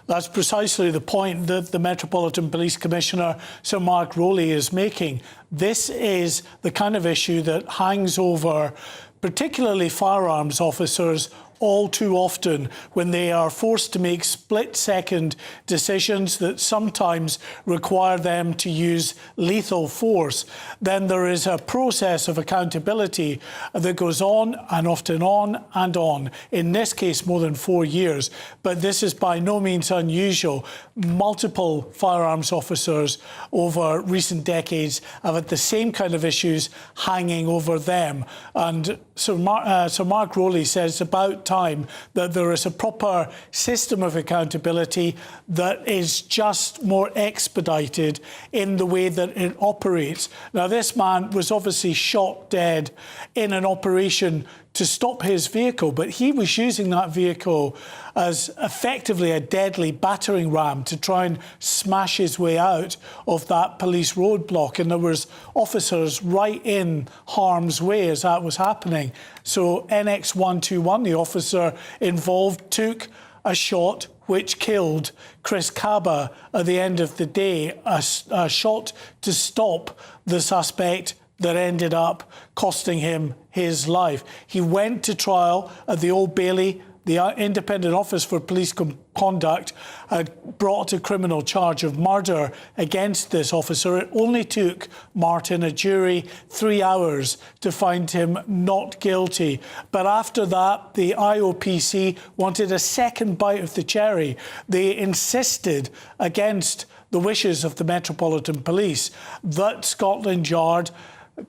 That's precisely the point that the Metropolitan Police Commissioner, Sir Mark Rowley, is making. This is the kind of issue that hangs over particularly firearms officers all too often when they are forced to make split-second decisions that sometimes require them to use lethal force. Then there is a process of accountability that goes on and often on and on. In this case, more than 4 years. But this is by no means unusual. Multiple firearms officers over recent decades have had the same kind of issues hanging over them. And Sir Mark Rowley says about time that there is a proper system of accountability that is just more expedited in the way that it operates. Now, this man was obviously shot dead in an operation to stop his vehicle, but he was using that vehicle as effectively a deadly battering ram to try and smash his way out of that police roadblock. And there was officers right in harm's way as that was happening. So NX121, the officer involved, took a shot which killed Chris Kaba at the end of the day, a shot to stop the suspect that ended up costing him his life. He went to trial at the Old Bailey. The Independent Office for Police Conduct had brought a criminal charge of murder against this officer. It only took Martin, a jury, 3 hours to find him not guilty. But after that, the IOPC wanted a second bite of the cherry. They insisted, against the wishes of the Metropolitan Police, that Scotland Yard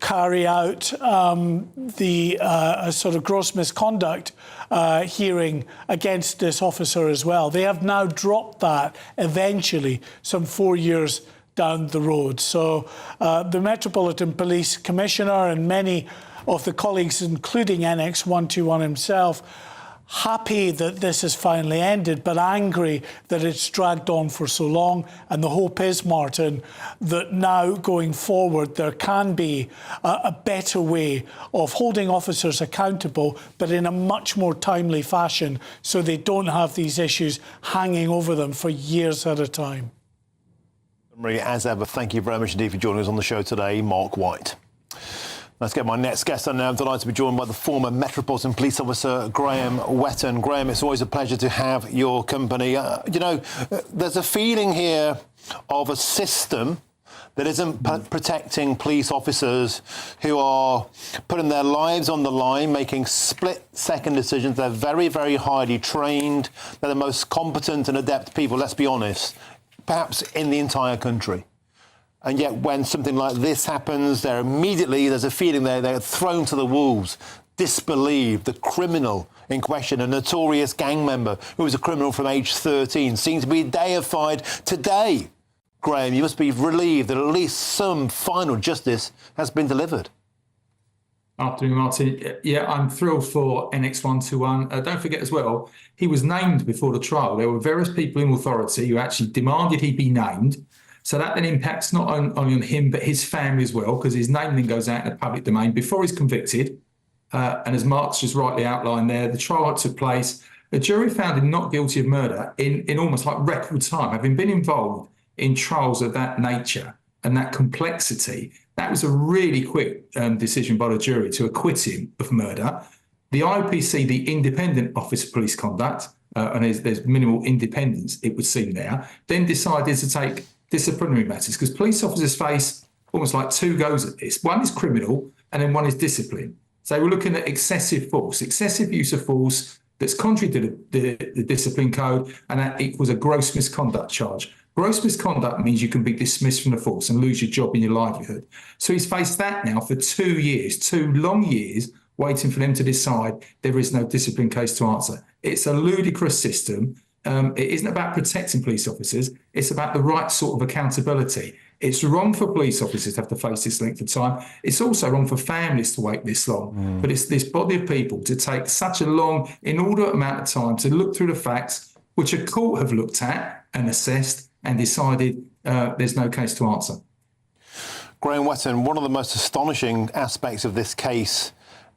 carry out a sort of gross misconduct hearing against this officer as well. They have now dropped that eventually, some 4 years down the road. So the Metropolitan Police Commissioner and many of the colleagues, including NX121 himself, happy that this has finally ended, but angry that it's dragged on for so long. And the hope is, Martin, that now going forward there can be a better way of holding officers accountable, but in a much more timely fashion, so they don't have these issues hanging over them for years at a time. Marie, as ever, thank you very much indeed for joining us on the show today, Mark White. Let's get my next guest on now. I'm delighted to be joined by the former Metropolitan Police Officer, Graham Whetton. Graham, it's always a pleasure to have your company. There's a feeling here of a system that isn't protecting police officers who are putting their lives on the line, making split-second decisions. They're very, very highly trained. They're the most competent and adept people, let's be honest, perhaps in the entire country. And yet when something like this happens, there's a feeling they're thrown to the wolves, disbelieved. The criminal in question, a notorious gang member who was a criminal from age 13, seems to be deified today. Graham, you must be relieved that at least some final justice has been delivered. Afternoon, Martin. Yeah, I'm thrilled for NX121. Don't forget as well, he was named before the trial. There were various people in authority who actually demanded he be named. So that then impacts not only on him, but his family as well, because his name then goes out in the public domain before he's convicted. And as Mark's just rightly outlined there, the trial took place. The jury found him not guilty of murder in almost like record time, having been involved in trials of that nature and that complexity. That was a really quick decision by the jury to acquit him of murder. The IOPC, the Independent Office of Police Conduct, and there's minimal independence, it would seem there, then decided to take disciplinary matters, because police officers face almost like two goes at this. One is criminal and then one is discipline. So we're looking at excessive force, excessive use of force that's contrary to the discipline code, and that equals a gross misconduct charge. Gross misconduct means you can be dismissed from the force and lose your job and your livelihood. So he's faced that now for 2 years, 2 long years, waiting for them to decide there is no discipline case to answer. It's a ludicrous system. It isn't about protecting police officers. It's about the right sort of accountability. It's wrong for police officers to have to face this length of time. It's also wrong for families to wait this long. But it's this body of people to take such a long, inordinate amount of time to look through the facts, which a court have looked at and assessed and decided there's no case to answer. Graham Whetton, one of the most astonishing aspects of this case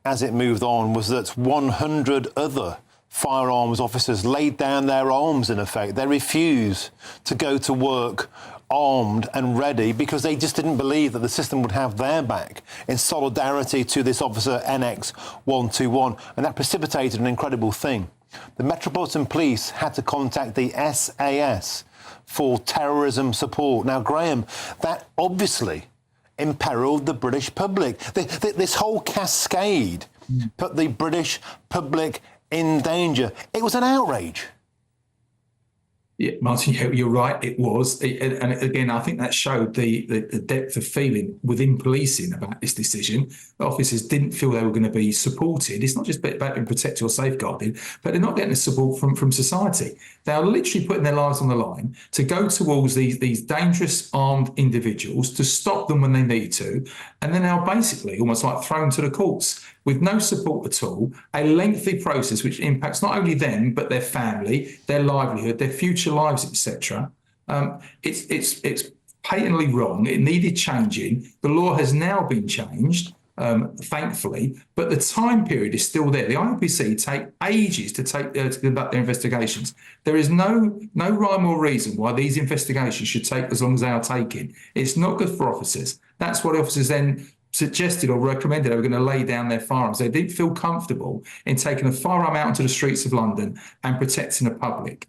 as it moved on was that 100 other firearms officers laid down their arms, in effect. They refused to go to work armed and ready because they just didn't believe that the system would have their back, in solidarity to this officer NX121. And that precipitated an incredible thing. The Metropolitan Police had to contact the SAS for terrorism support. Now, Graham, that obviously imperiled the British public. This whole cascade put the British public in danger. It was an outrage. Yeah, Martin, you're right. It was, and again, I think that showed the depth of feeling within policing about this decision. Officers didn't feel they were going to be supported. It's not just about being protected or safeguarded, but they're not getting the support from society. They are literally putting their lives on the line to go towards these dangerous armed individuals, to stop them when they need to, and then now basically almost like thrown to the courts with no support at all, a lengthy process which impacts not only them but their family, their livelihood, their future lives, etc. It's patently wrong. It needed changing. The law has now been changed, thankfully, but the time period is still there. The IPC take ages to conduct their investigations. There is no rhyme or reason why these investigations should take as long as they are taking. It's not good for officers. That's what officers then suggested or recommended they were going to lay down their firearms. They didn't feel comfortable in taking a firearm out into the streets of London and protecting the public.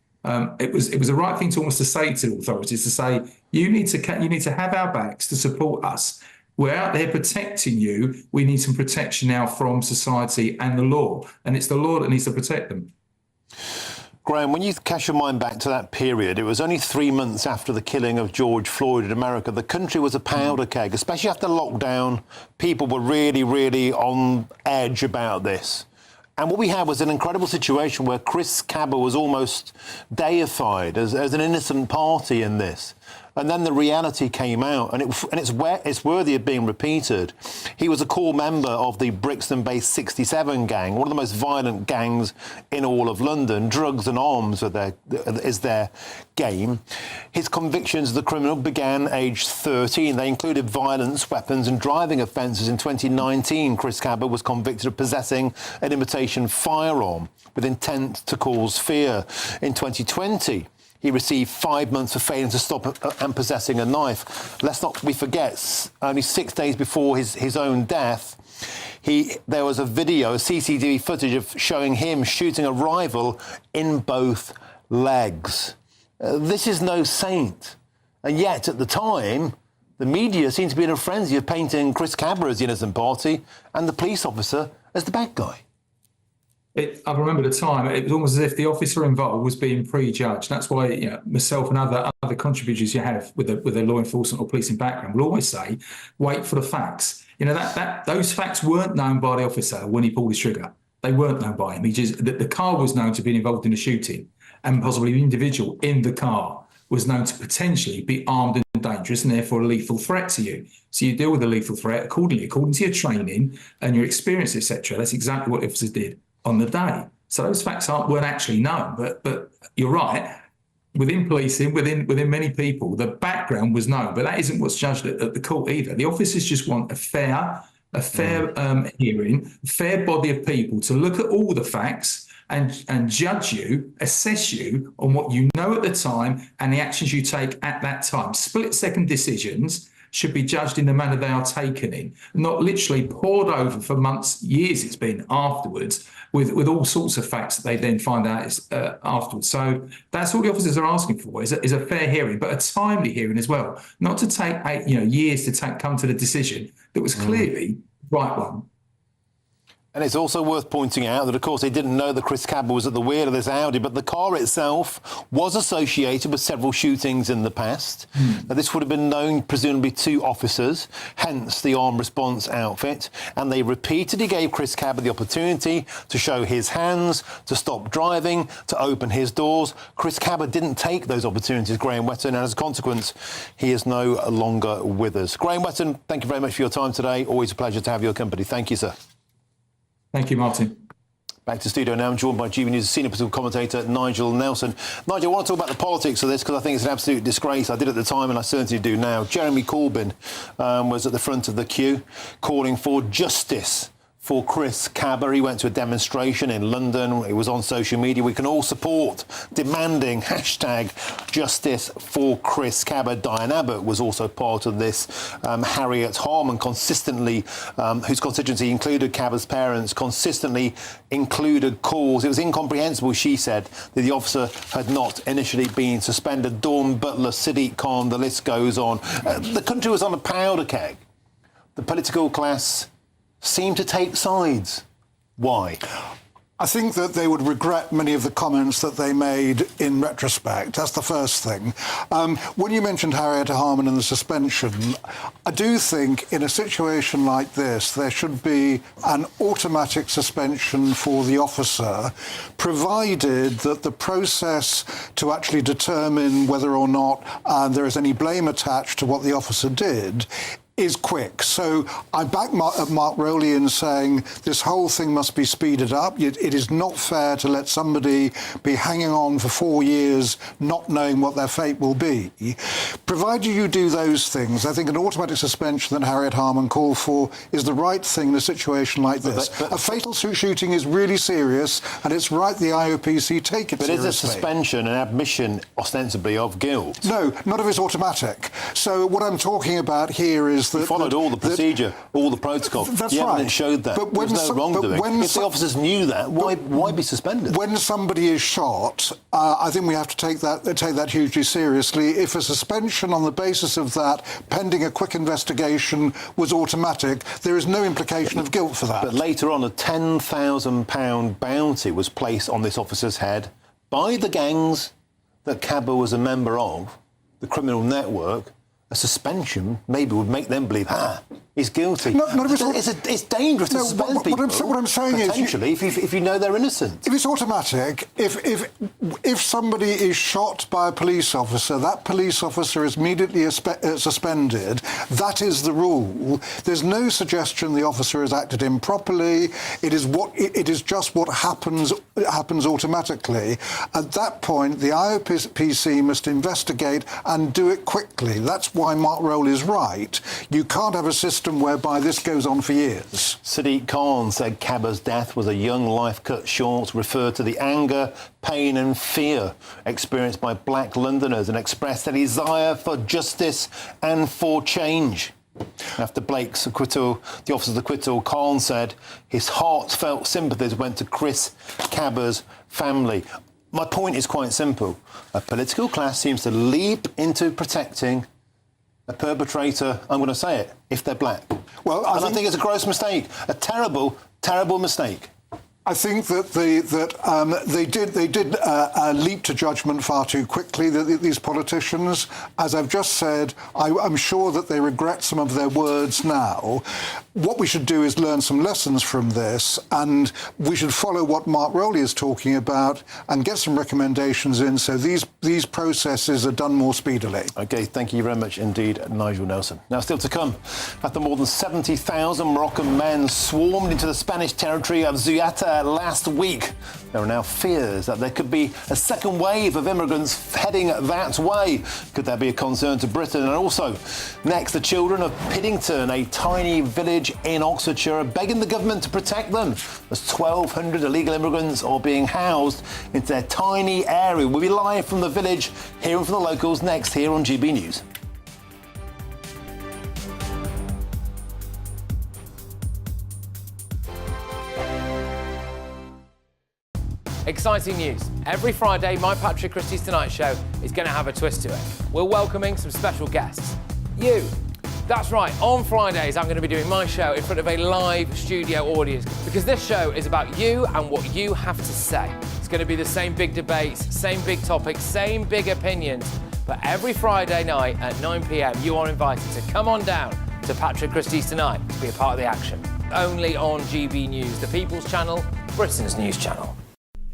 It was the right thing to almost to say to the authorities, to say, you need to have our backs to support us. We're out there protecting you. We need some protection now from society and the law, and it's the law that needs to protect them. Graham, when you cast your mind back to that period, it was only 3 months after the killing of George Floyd in America. The country was a powder keg, especially after lockdown. People were really, really on edge about this. And what we had was an incredible situation where Chris Kaba was almost deified as an innocent party in this. And then the reality came out, and it's worthy of being repeated. He was a core member of the Brixton-based 67 gang, one of the most violent gangs in all of London. Drugs and arms is their game. His convictions as a criminal began aged 13. They included violence, weapons and driving offences. In 2019, Chris Kaba was convicted of possessing an imitation firearm with intent to cause fear. In 2020, he received 5 months for failing to stop and possessing a knife. Let's not forget, only 6 days before his own death, there was a video, a CCTV footage of showing him shooting a rival in both legs. This is no saint. And yet, at the time, the media seemed to be in a frenzy of painting Chris Kaba as the innocent party and the police officer as the bad guy. I remember the time, it was almost as if the officer involved was being prejudged. That's why myself and other contributors you have with a law enforcement or policing background will always say, wait for the facts. Those facts weren't known by the officer when he pulled his trigger. They weren't known by him. The car was known to be involved in a shooting, and possibly the individual in the car was known to potentially be armed and dangerous and therefore a lethal threat to you. So you deal with a lethal threat accordingly, according to your training and your experience, etc. That's exactly what officers did on the day. So those facts weren't actually known, but you're right. Within policing, within many people, the background was known, but that isn't what's judged at the court either. The officers just want a fair hearing, a fair body of people to look at all the facts and judge you, assess you on what you know at the time and the actions you take at that time. Split-second decisions should be judged in the manner they are taken in, not literally poured over for months, years it's been afterwards, with all sorts of facts that they then find out afterwards. So that's all the officers are asking for, is a fair hearing, but a timely hearing as well, not to take years to come to the decision that was clearly the right one. And it's also worth pointing out that, of course, they didn't know that Chris Kaba was at the wheel of this Audi, but the car itself was associated with several shootings in the past. Now, this would have been known, presumably, to officers, hence the armed response outfit. And they repeatedly gave Chris Kaba the opportunity to show his hands, to stop driving, to open his doors. Chris Kaba didn't take those opportunities, Graham Wetton, and as a consequence, he is no longer with us. Graham Wetton, thank you very much for your time today. Always a pleasure to have your company. Thank you, sir. Thank you, Martin. Back to studio now. I'm joined by GBNews senior political commentator Nigel Nelson. Nigel, I want to talk about the politics of this because I think it's an absolute disgrace. I did at the time and I certainly do now. Jeremy Corbyn was at the front of the queue calling for justice for Chris Kaba. He went to a demonstration in London. It was on social media. We can all support demanding #justice for Chris Kaba. Diane Abbott was also part of this. Harriet Harman consistently, whose constituency included Kaba's parents, consistently included calls. It was incomprehensible, she said, that the officer had not initially been suspended. Dawn Butler, Sadiq Khan, the list goes on. The country was on a powder keg. The political class seem to take sides. Why? I think that they would regret many of the comments that they made in retrospect. That's the first thing. When you mentioned Henrietta Harman and the suspension, I do think in a situation like this, there should be an automatic suspension for the officer, provided that the process to actually determine whether or not there is any blame attached to what the officer did is quick. So I back Mark Rowley in saying this whole thing must be speeded up. It is not fair to let somebody be hanging on for 4 years not knowing what their fate will be. Provided you do those things, I think an automatic suspension that Harriet Harman called for is the right thing in a situation like this. A fatal shooting is really serious, and it's right the IOPC take it seriously. But is a suspension an admission ostensibly of guilt? No, not if it's automatic. So what I'm talking about here is You followed all the procedure, all the protocol. That's the evidence right. showed that. But when There's no wrongdoing. If the officers knew that, why be suspended? When somebody is shot, I think we have to take that hugely seriously. If a suspension on the basis of that, pending a quick investigation, was automatic, there is no implication of guilt for that. But later on, a £10,000 bounty was placed on this officer's head by the gangs that Cabba was a member of, the criminal network. A suspension maybe would make them believe, he's guilty. It's dangerous to suspend people. What I'm saying potentially, if you know they're innocent. If it's automatic, if somebody is shot by a police officer, that police officer is immediately suspended. That is the rule. There's no suggestion the officer has acted improperly. It is just what happens automatically. At that point, the IOPC must investigate and do it quickly. That's why Mark Rowley is right. You can't have a system whereby this goes on for years. Sadiq Khan said Cabba's death was a young life cut short, referred to the anger, pain and fear experienced by black Londoners, and expressed a desire for justice and for change. After Blake's acquittal, the officer's acquittal, Khan said his heartfelt sympathies went to Chris Cabba's family. My point is quite simple. A political class seems to leap into protecting a perpetrator, I'm going to say it, if they're black. Well, I think it's a gross mistake, a terrible, terrible mistake. I think that they did leap to judgment far too quickly, these politicians. As I've just said, I'm sure that they regret some of their words now. What we should do is learn some lessons from this, and we should follow what Mark Rowley is talking about and get some recommendations in so these processes are done more speedily. OK, thank you very much indeed, Nigel Nelson. Now, still to come, after more than 70,000 Moroccan men swarmed into the Spanish territory of Ceuta last week, there are now fears that there could be a second wave of immigrants heading that way. Could there be a concern to Britain? And also, next, the children of Piddington, a tiny village in Oxfordshire, are begging the government to protect them as 1,200 illegal immigrants are being housed into their tiny area. We'll be live from the village, hearing from the locals next here on GB News. Exciting news. Every Friday, my Patrick Christie's Tonight Show is going to have a twist to it. We're welcoming some special guests. You. That's right, on Fridays I'm going to be doing my show in front of a live studio audience, because this show is about you and what you have to say. It's going to be the same big debates, same big topics, same big opinions. But every Friday night at 9 p.m, you are invited to come on down to Patrick Christie's Tonight to be a part of the action. Only on GB News, the People's Channel, Britain's news channel.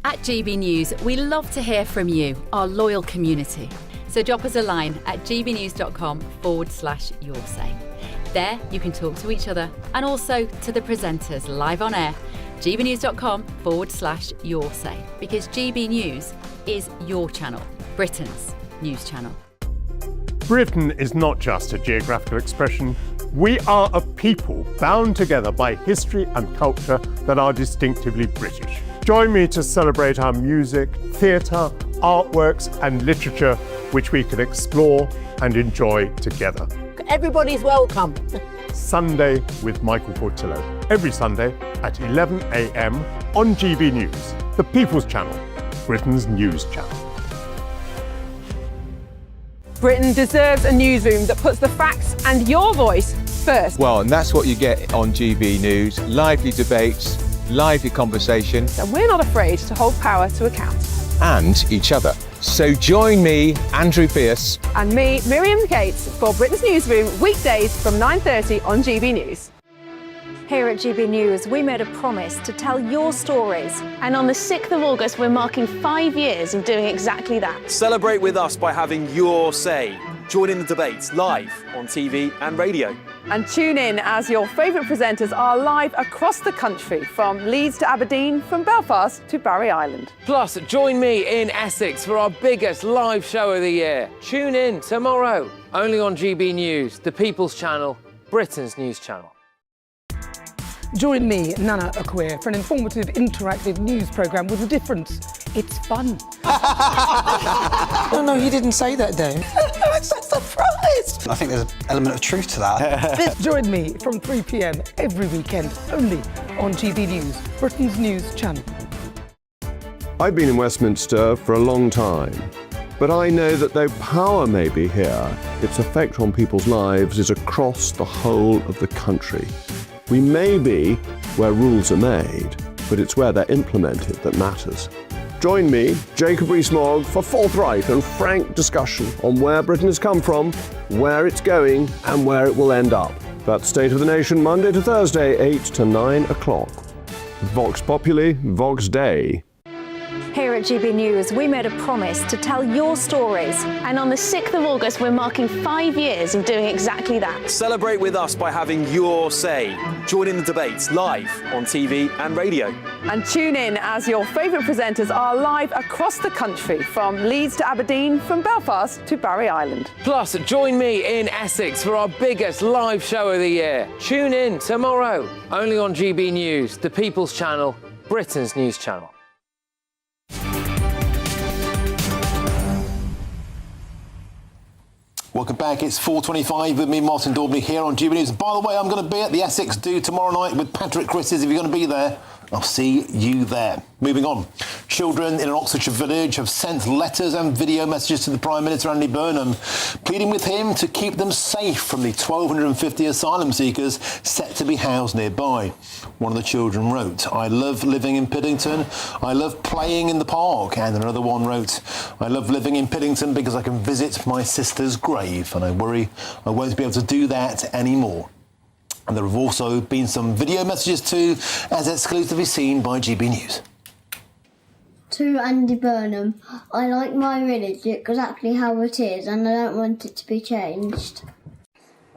At GB News, we love to hear from you, our loyal community. So drop us a line at gbnews.com/your say. There you can talk to each other and also to the presenters live on air. gbnews.com/your say, because GB News is your channel, Britain's news channel. Britain is not just a geographical expression. We are a people bound together by history and culture that are distinctively British. Join me to celebrate our music, theatre, artworks and literature, which we can explore and enjoy together. Everybody's welcome. Sunday with Michael Portillo. Every Sunday at 11 a.m. on GB News, the People's Channel, Britain's news channel. Britain deserves a newsroom that puts the facts and your voice first. Well, and that's what you get on GB News. Lively debates, lively conversation, And we're not afraid to hold power to account. and each other. So join me, Andrew Pierce, And me, Miriam Gates, for Britain's Newsroom, weekdays from 9:30 on GB News. Here at GB News, we made a promise to tell your stories. And on the 6th of August, we're marking 5 years of doing exactly that. Celebrate with us by having your say. Join in the debates live on TV and radio. And tune in as your favourite presenters are live across the country, from Leeds to Aberdeen, from Belfast to Barry Island. Plus, join me in Essex for our biggest live show of the year. Tune in tomorrow, only on GB News, the People's Channel, Britain's news channel. Join me, Nana Akweer, for an informative, interactive news programme with a difference. It's fun. No, he didn't say that, Dave. I'm so surprised. I think there's an element of truth to that. Join me from 3 p.m. every weekend, only on GB News, Britain's news channel. I've been in Westminster for a long time, but I know that though power may be here, its effect on people's lives is across the whole of the country. We may be where rules are made, but it's where they're implemented that matters. Join me, Jacob Rees-Mogg, for forthright and frank discussion on where Britain has come from, where it's going, and where it will end up. That's State of the Nation, Monday to Thursday, 8 to 9 o'clock. Vox Populi, Vox Dei. Here at GB News, we made a promise to tell your stories. And on the 6th of August, we're marking 5 years of doing exactly that. Celebrate with us by having your say. Join in the debates live on TV and radio. And tune in as your favourite presenters are live across the country, from Leeds to Aberdeen, from Belfast to Barry Island. Plus, join me in Essex for our biggest live show of the year. Tune in tomorrow, only on GB News, the People's Channel, Britain's news channel. Welcome back. It's 4:25 with me, Martin Daubney, here on GB News. By the way, I'm going to be at the Essex Do tomorrow night with Patrick Christys. If you're going to be there, I'll see you there. Moving on. Children in an Oxfordshire village have sent letters and video messages to the Prime Minister, Andy Burnham, pleading with him to keep them safe from the 1,250 asylum seekers set to be housed nearby. One of the children wrote, "I love living in Piddington. I love playing in the park." And another one wrote, "I love living in Piddington because I can visit my sister's grave, and I worry I won't be able to do that anymore." And there have also been some video messages too, as exclusively seen by GB News. To Andy Burnham, I like my village exactly how it is and I don't want it to be changed.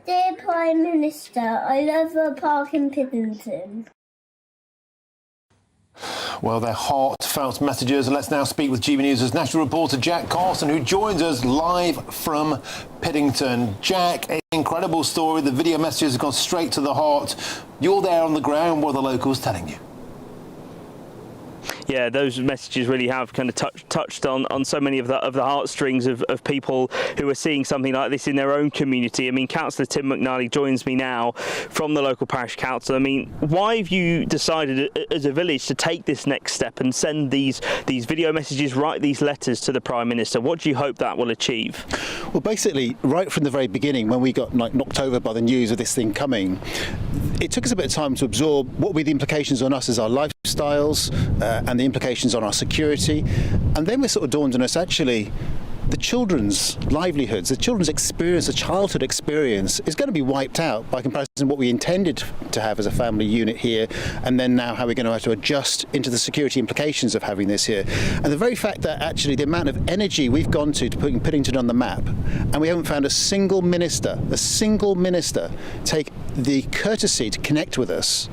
Dear Prime Minister, I love a park in Piddington. Well, they're heartfelt messages. And let's now speak with GB News' national reporter Jack Carson, who joins us live from Piddington. Jack, an incredible story. The video messages have gone straight to the heart. You're there on the ground. What are the locals telling you? Yeah, those messages really have kind of touched on so many of the heartstrings of people who are seeing something like this in their own community. I mean, Councillor Tim McNally joins me now from the local parish council. I mean, why have you decided as a village to take this next step and send these video messages, write these letters to the Prime Minister? What do you hope that will achieve? Well, basically, right from the very beginning, when we got knocked over by the news of this thing coming, it took us a bit of time to absorb what were the implications on us as our lifestyles and the implications on our security. And then we sort of dawned on us, actually, the children's livelihoods, the children's experience, the childhood experience is going to be wiped out by comparison to what we intended to have as a family unit here, and then now how we're going to have to adjust into the security implications of having this here. And the very fact that actually the amount of energy we've gone to putting Piddington on the map, and we haven't found a single minister take the courtesy to connect with us.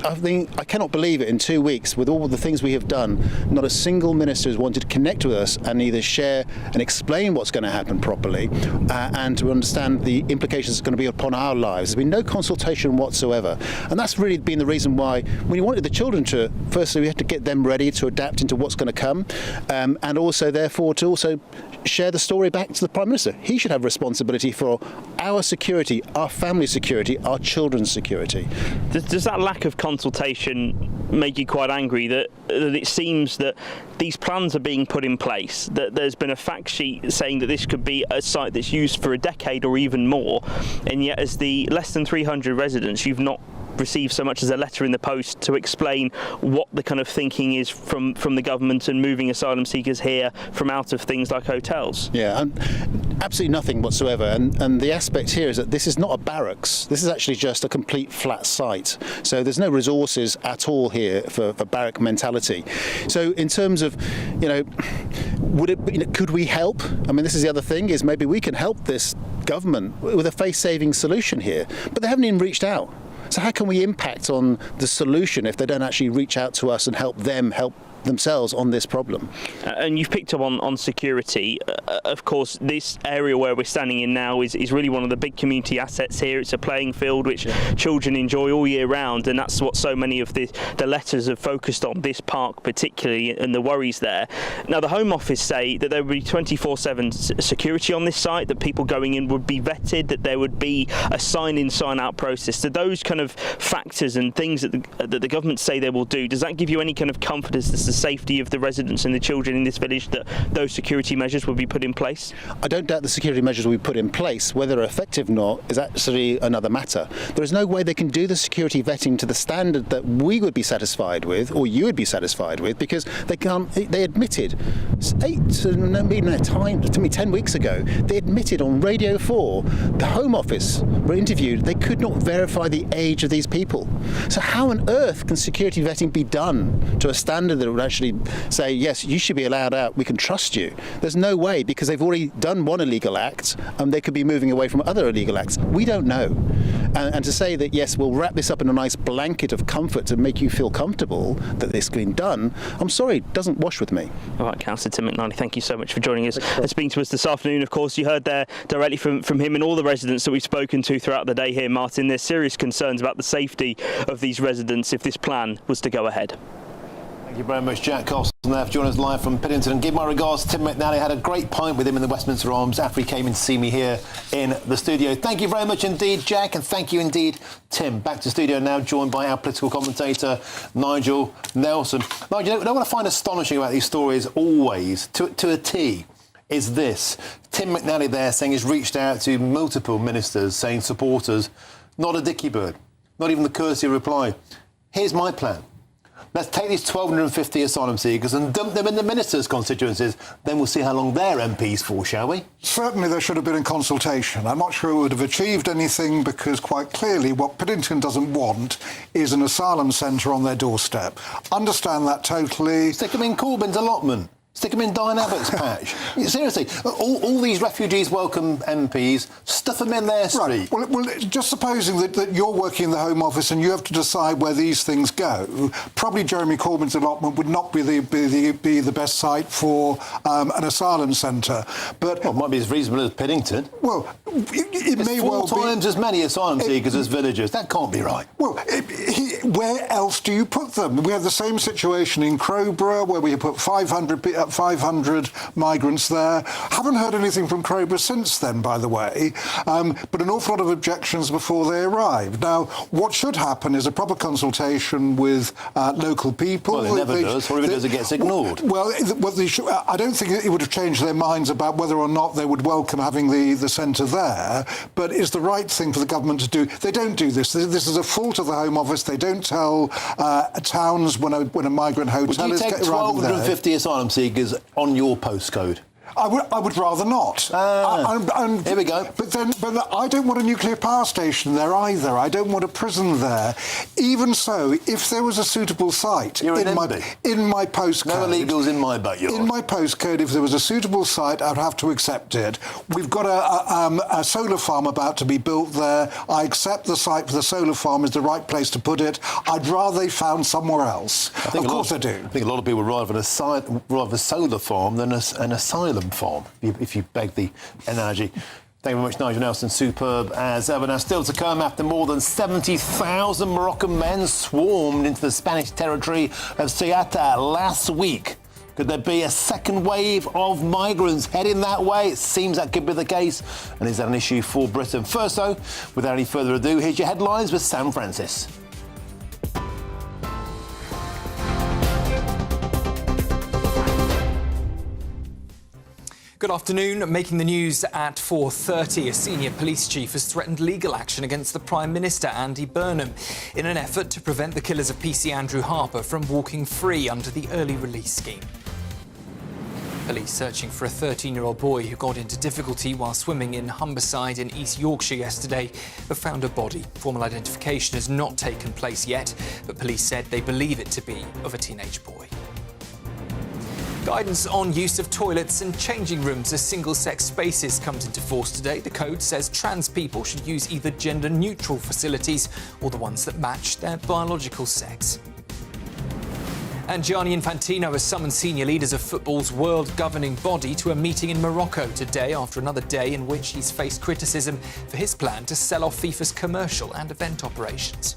I cannot believe it. In 2 weeks, with all the things we have done, not a single minister has wanted to connect with us and either share and explain what's going to happen properly and to understand the implications it's going to be upon our lives. There's been no consultation whatsoever. And that's really been the reason why we wanted the children to, firstly, we had to get them ready to adapt into what's going to come, and also, therefore, to also share the story back to the Prime Minister. He should have responsibility for our security, our family security, our children's security. Does that lack of consultation make you quite angry that it seems that these plans are being put in place, that there's been a fact sheet saying that this could be a site that's used for a decade or even more, and yet as the less than 300 residents, you've not receive so much as a letter in the post to explain what the kind of thinking is from the government and moving asylum seekers here from out of things like hotels? Yeah, absolutely nothing whatsoever. And the aspect here is that this is not a barracks. This is actually just a complete flat site. So there's no resources at all here for barrack mentality. So in terms of, could we help? I mean, this is the other thing, is maybe we can help this government with a face-saving solution here, but they haven't even reached out. So how can we impact on the solution if they don't actually reach out to us and help themselves on this problem? And you've picked up on security. Of course, this area where we're standing in now is really one of the big community assets here. It's a playing field which children enjoy all year round, and that's what so many of the letters have focused on, this park particularly, and the worries there. Now, the Home Office say that there would be 24/7 security on this site, that people going in would be vetted, that there would be a sign-in, sign-out process. So those kind of factors and things that the government say they will do, does that give you any kind of comfort as to the safety of the residents and the children in this village, that those security measures will be put in place? I don't doubt the security measures will be put in place. Whether they're effective or not is actually another matter. There is no way they can do the security vetting to the standard that we would be satisfied with, or you would be satisfied with, because they can't. They admitted 10 weeks ago, they admitted on Radio 4, the Home Office were interviewed, they could not verify the age of these people. So how on earth can security vetting be done to a standard that would actually say, yes, you should be allowed out, we can trust you? There's no way, because they've already done one illegal act and they could be moving away from other illegal acts. We don't know. And to say that, yes, we'll wrap this up in a nice blanket of comfort to make you feel comfortable that this has been done, I'm sorry, it doesn't wash with me. All right, Councillor Tim McNally, thank you so much for joining us and speaking to us this afternoon. Of course, you heard there directly from him and all the residents that we've spoken to throughout the day here, Martin. There's serious concerns about the safety of these residents if this plan was to go ahead. Thank you very much, Jack Costle, there for joining us live from Piddington. And give my regards to Tim McNally. Had a great pint with him in the Westminster Arms after he came in to see me here in the studio. Thank you very much indeed, Jack, and thank you indeed, Tim. Back to studio now, joined by our political commentator, Nigel Nelson. Nigel, what I find astonishing about these stories always, to a T, is this. Tim McNally there saying he's reached out to multiple ministers, saying supporters, not a dicky bird, not even the courtesy reply. Here's my plan. Let's take these 1,250 asylum seekers and dump them in the ministers' constituencies. Then we'll see how long they're MPs for, shall we? Certainly there should have been a consultation. I'm not sure it would have achieved anything, because quite clearly what Piddington doesn't want is an asylum centre on their doorstep. Understand that totally. Stick them in Corbyn's allotment. Stick them in Diane Abbott's patch. Seriously, all these refugees welcome MPs, stuff them in their street. Right. Well, just supposing that you're working in the Home Office and you have to decide where these things go, probably Jeremy Corbyn's allotment would not be the best site for an asylum centre. But it might be as reasonable as Piddington. Well, it may well be. 4 times as many asylum seekers as villagers. That can't be right. Well, where else do you put them? We have the same situation in Crowborough, where we put 500 migrants there. Haven't heard anything from Crowborough since then, by the way, but an awful lot of objections before they arrived. Now, what should happen is a proper consultation with local people. Well, it never does, or if it does, it gets ignored. Well, I don't think it would have changed their minds about whether or not they would welcome having the centre there, but it's the right thing for the government to do. They don't do this. This is a fault of the Home Office. They don't tell towns when a migrant hotel is... Would you take 1,250 asylum seekers on your postcode? I would rather not. Here we go. But I don't want a nuclear power station there either. I don't want a prison there. Even so, if there was a suitable site in my postcode... No illegals in my backyard. In my postcode, if there was a suitable site, I'd have to accept it. We've got a solar farm about to be built there. I accept the site for the solar farm is the right place to put it. I'd rather they found somewhere else. Of course I do. I think a lot of people would rather a solar farm than an asylum farm, if you beg the analogy. Thank you very much, Nigel Nelson. Superb as ever. Now, still to come, after more than 70,000 Moroccan men swarmed into the Spanish territory of Ceuta last week. Could there be a second wave of migrants heading that way? It seems that could be the case. And is that an issue for Britain? First, though, without any further ado, here's your headlines with Sam Francis. Good afternoon. Making the news at 4:30, a senior police chief has threatened legal action against the Prime Minister, Andy Burnham, in an effort to prevent the killers of PC Andrew Harper from walking free under the early release scheme. Police searching for a 13-year-old boy who got into difficulty while swimming in Humberside in East Yorkshire yesterday have found a body. Formal identification has not taken place yet, but police said they believe it to be of a teenage boy. Guidance on use of toilets and changing rooms as single-sex spaces comes into force today. The code says trans people should use either gender-neutral facilities or the ones that match their biological sex. And Gianni Infantino has summoned senior leaders of football's world governing body to a meeting in Morocco today after another day in which he's faced criticism for his plan to sell off FIFA's commercial and event operations.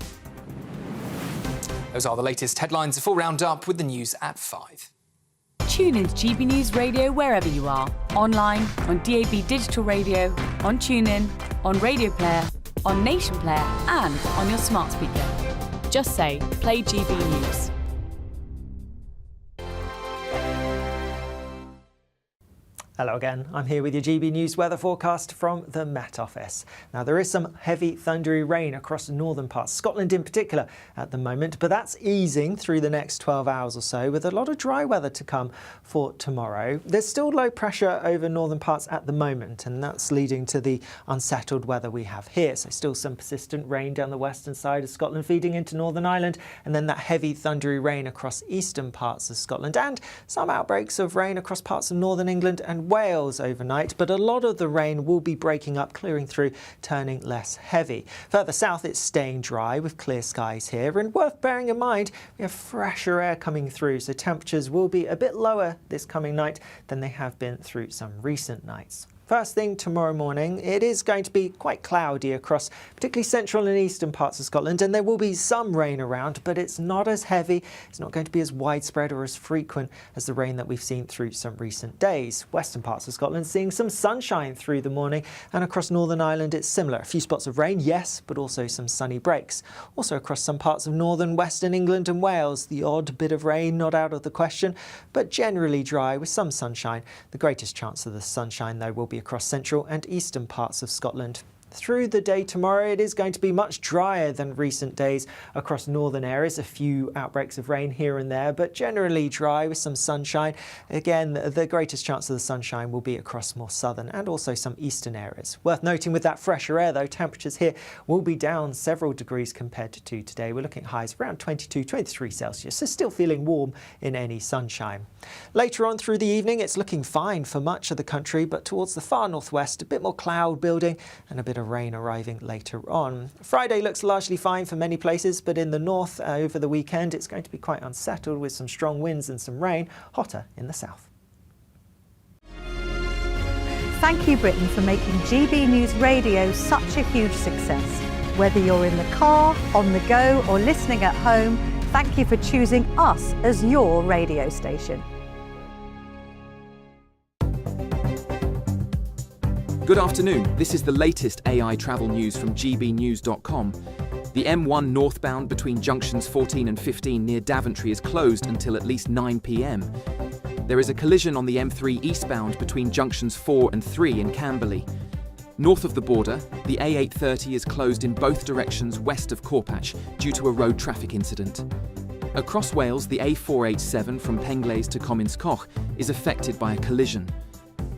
Those are the latest headlines. A full roundup with the news at 5. Tune in to GB News Radio wherever you are. Online, on DAB digital radio, on TuneIn, on Radio Player, on Nation Player and on your smart speaker. Just say, play GB News. Hello again, I'm here with your GB News weather forecast from the Met Office. Now there is some heavy thundery rain across the northern parts, Scotland in particular at the moment, but that's easing through the next 12 hours or so with a lot of dry weather to come for tomorrow. There's still low pressure over northern parts at the moment and that's leading to the unsettled weather we have here. So still some persistent rain down the western side of Scotland feeding into Northern Ireland and then that heavy thundery rain across eastern parts of Scotland and some outbreaks of rain across parts of northern England and Wales overnight, but a lot of the rain will be breaking up, clearing through, turning less heavy. Further south, it's staying dry with clear skies here, and worth bearing in mind, we have fresher air coming through, so temperatures will be a bit lower this coming night than they have been through some recent nights. First thing tomorrow morning, it is going to be quite cloudy across particularly central and eastern parts of Scotland, and there will be some rain around, but it's not as heavy, it's not going to be as widespread or as frequent as the rain that we've seen through some recent days. Western parts of Scotland seeing some sunshine through the morning, and across Northern Ireland it's similar. A few spots of rain, yes, but also some sunny breaks. Also across some parts of northern western England and Wales, the odd bit of rain not out of the question, but generally dry with some sunshine. The greatest chance of the sunshine, though, will be across central and eastern parts of Scotland. Through the day tomorrow, it is going to be much drier than recent days across northern areas. A few outbreaks of rain here and there, but generally dry with some sunshine. Again, the greatest chance of the sunshine will be across more southern and also some eastern areas. Worth noting with that fresher air, though, temperatures here will be down several degrees compared to today. We're looking at highs around 22, 23 Celsius, so still feeling warm in any sunshine. Later on through the evening, it's looking fine for much of the country, but towards the far northwest, a bit more cloud building and a bit of rain arriving later on. Friday looks largely fine for many places, but in the north over the weekend it's going to be quite unsettled with some strong winds and some rain, hotter in the south. Thank you, Britain, for making GB News Radio such a huge success. Whether you're in the car, on the go or listening at home, thank you for choosing us as your radio station. Good afternoon. This is the latest AI travel news from gbnews.com. The M1 northbound between junctions 14 and 15 near Daventry is closed until at least 9 p.m. There is a collision on the M3 eastbound between junctions 4 and 3 in Camberley. North of the border, the A830 is closed in both directions west of Corpatch due to a road traffic incident. Across Wales, the A487 from Penglaze to Cominscoch is affected by a collision.